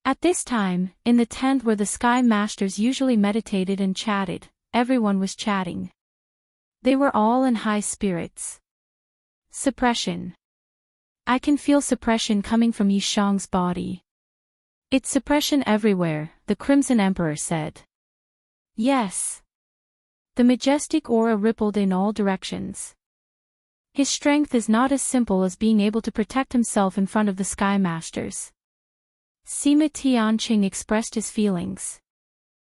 At this time, in the tent where the Sky Masters usually meditated and chatted, everyone was chatting. They were all in high spirits. Suppression. "I can feel suppression coming from Yishang's body." "It's suppression everywhere," the Crimson Emperor said. "Yes." The majestic aura rippled in all directions. His strength is not as simple as being able to protect himself in front of the Sky Masters. Sima Tianqing expressed his feelings.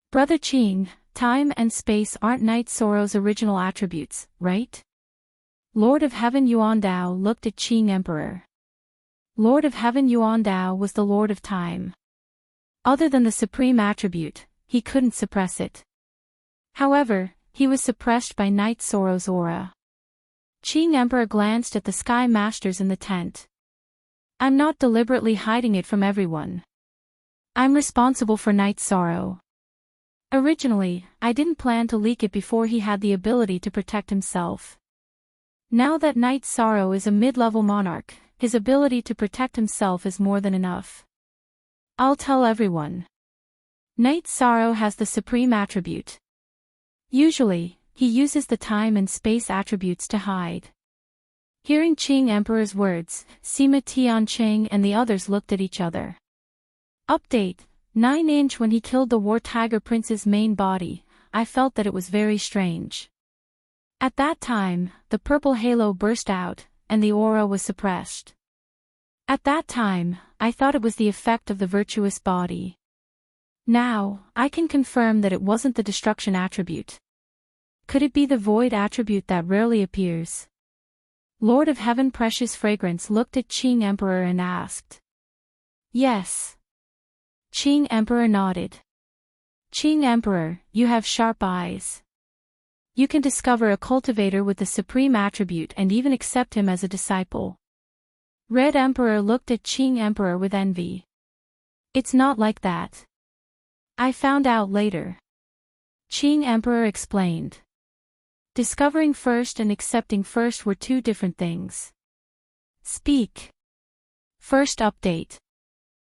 "Brother Qing, time and space aren't Night Sorrow's original attributes, right?" Lord of Heaven Yuandao looked at Qing Emperor. Lord of Heaven Yuandao was the Lord of Time. Other than the supreme attribute, he couldn't suppress it. However, he was suppressed by Night Sorrow's aura. Qing Emperor glanced at the Sky Masters in the tent. "I'm not deliberately hiding it from everyone. I'm responsible for Night Sorrow. Originally, I didn't plan to leak it before he had the ability to protect himself. Now that Night Sorrow is a mid-level monarch, his ability to protect himself is more than enough. I'll tell everyone. Night Sorrow has the supreme attribute. Usually, he uses the time and space attributes to hide." Hearing Qing Emperor's words, Sima Tianqing and the others looked at each other. Update: 9-inch. When he killed the War Tiger Prince's main body, I felt that it was very strange. At that time, the purple halo burst out, and the aura was suppressed. At that time, I thought it was the effect of the virtuous body. Now, I can confirm that it wasn't the destruction attribute. Could it be the void attribute that rarely appears? Lord of Heaven Precious Fragrance looked at Qing Emperor and asked. "Yes." Qing Emperor nodded. "Qing Emperor, you have sharp eyes. You can discover a cultivator with the supreme attribute and even accept him as a disciple." Red Emperor looked at Qing Emperor with envy. "It's not like that. I found out later." Qing Emperor explained. Discovering first and accepting first were two different things. Speak. First update.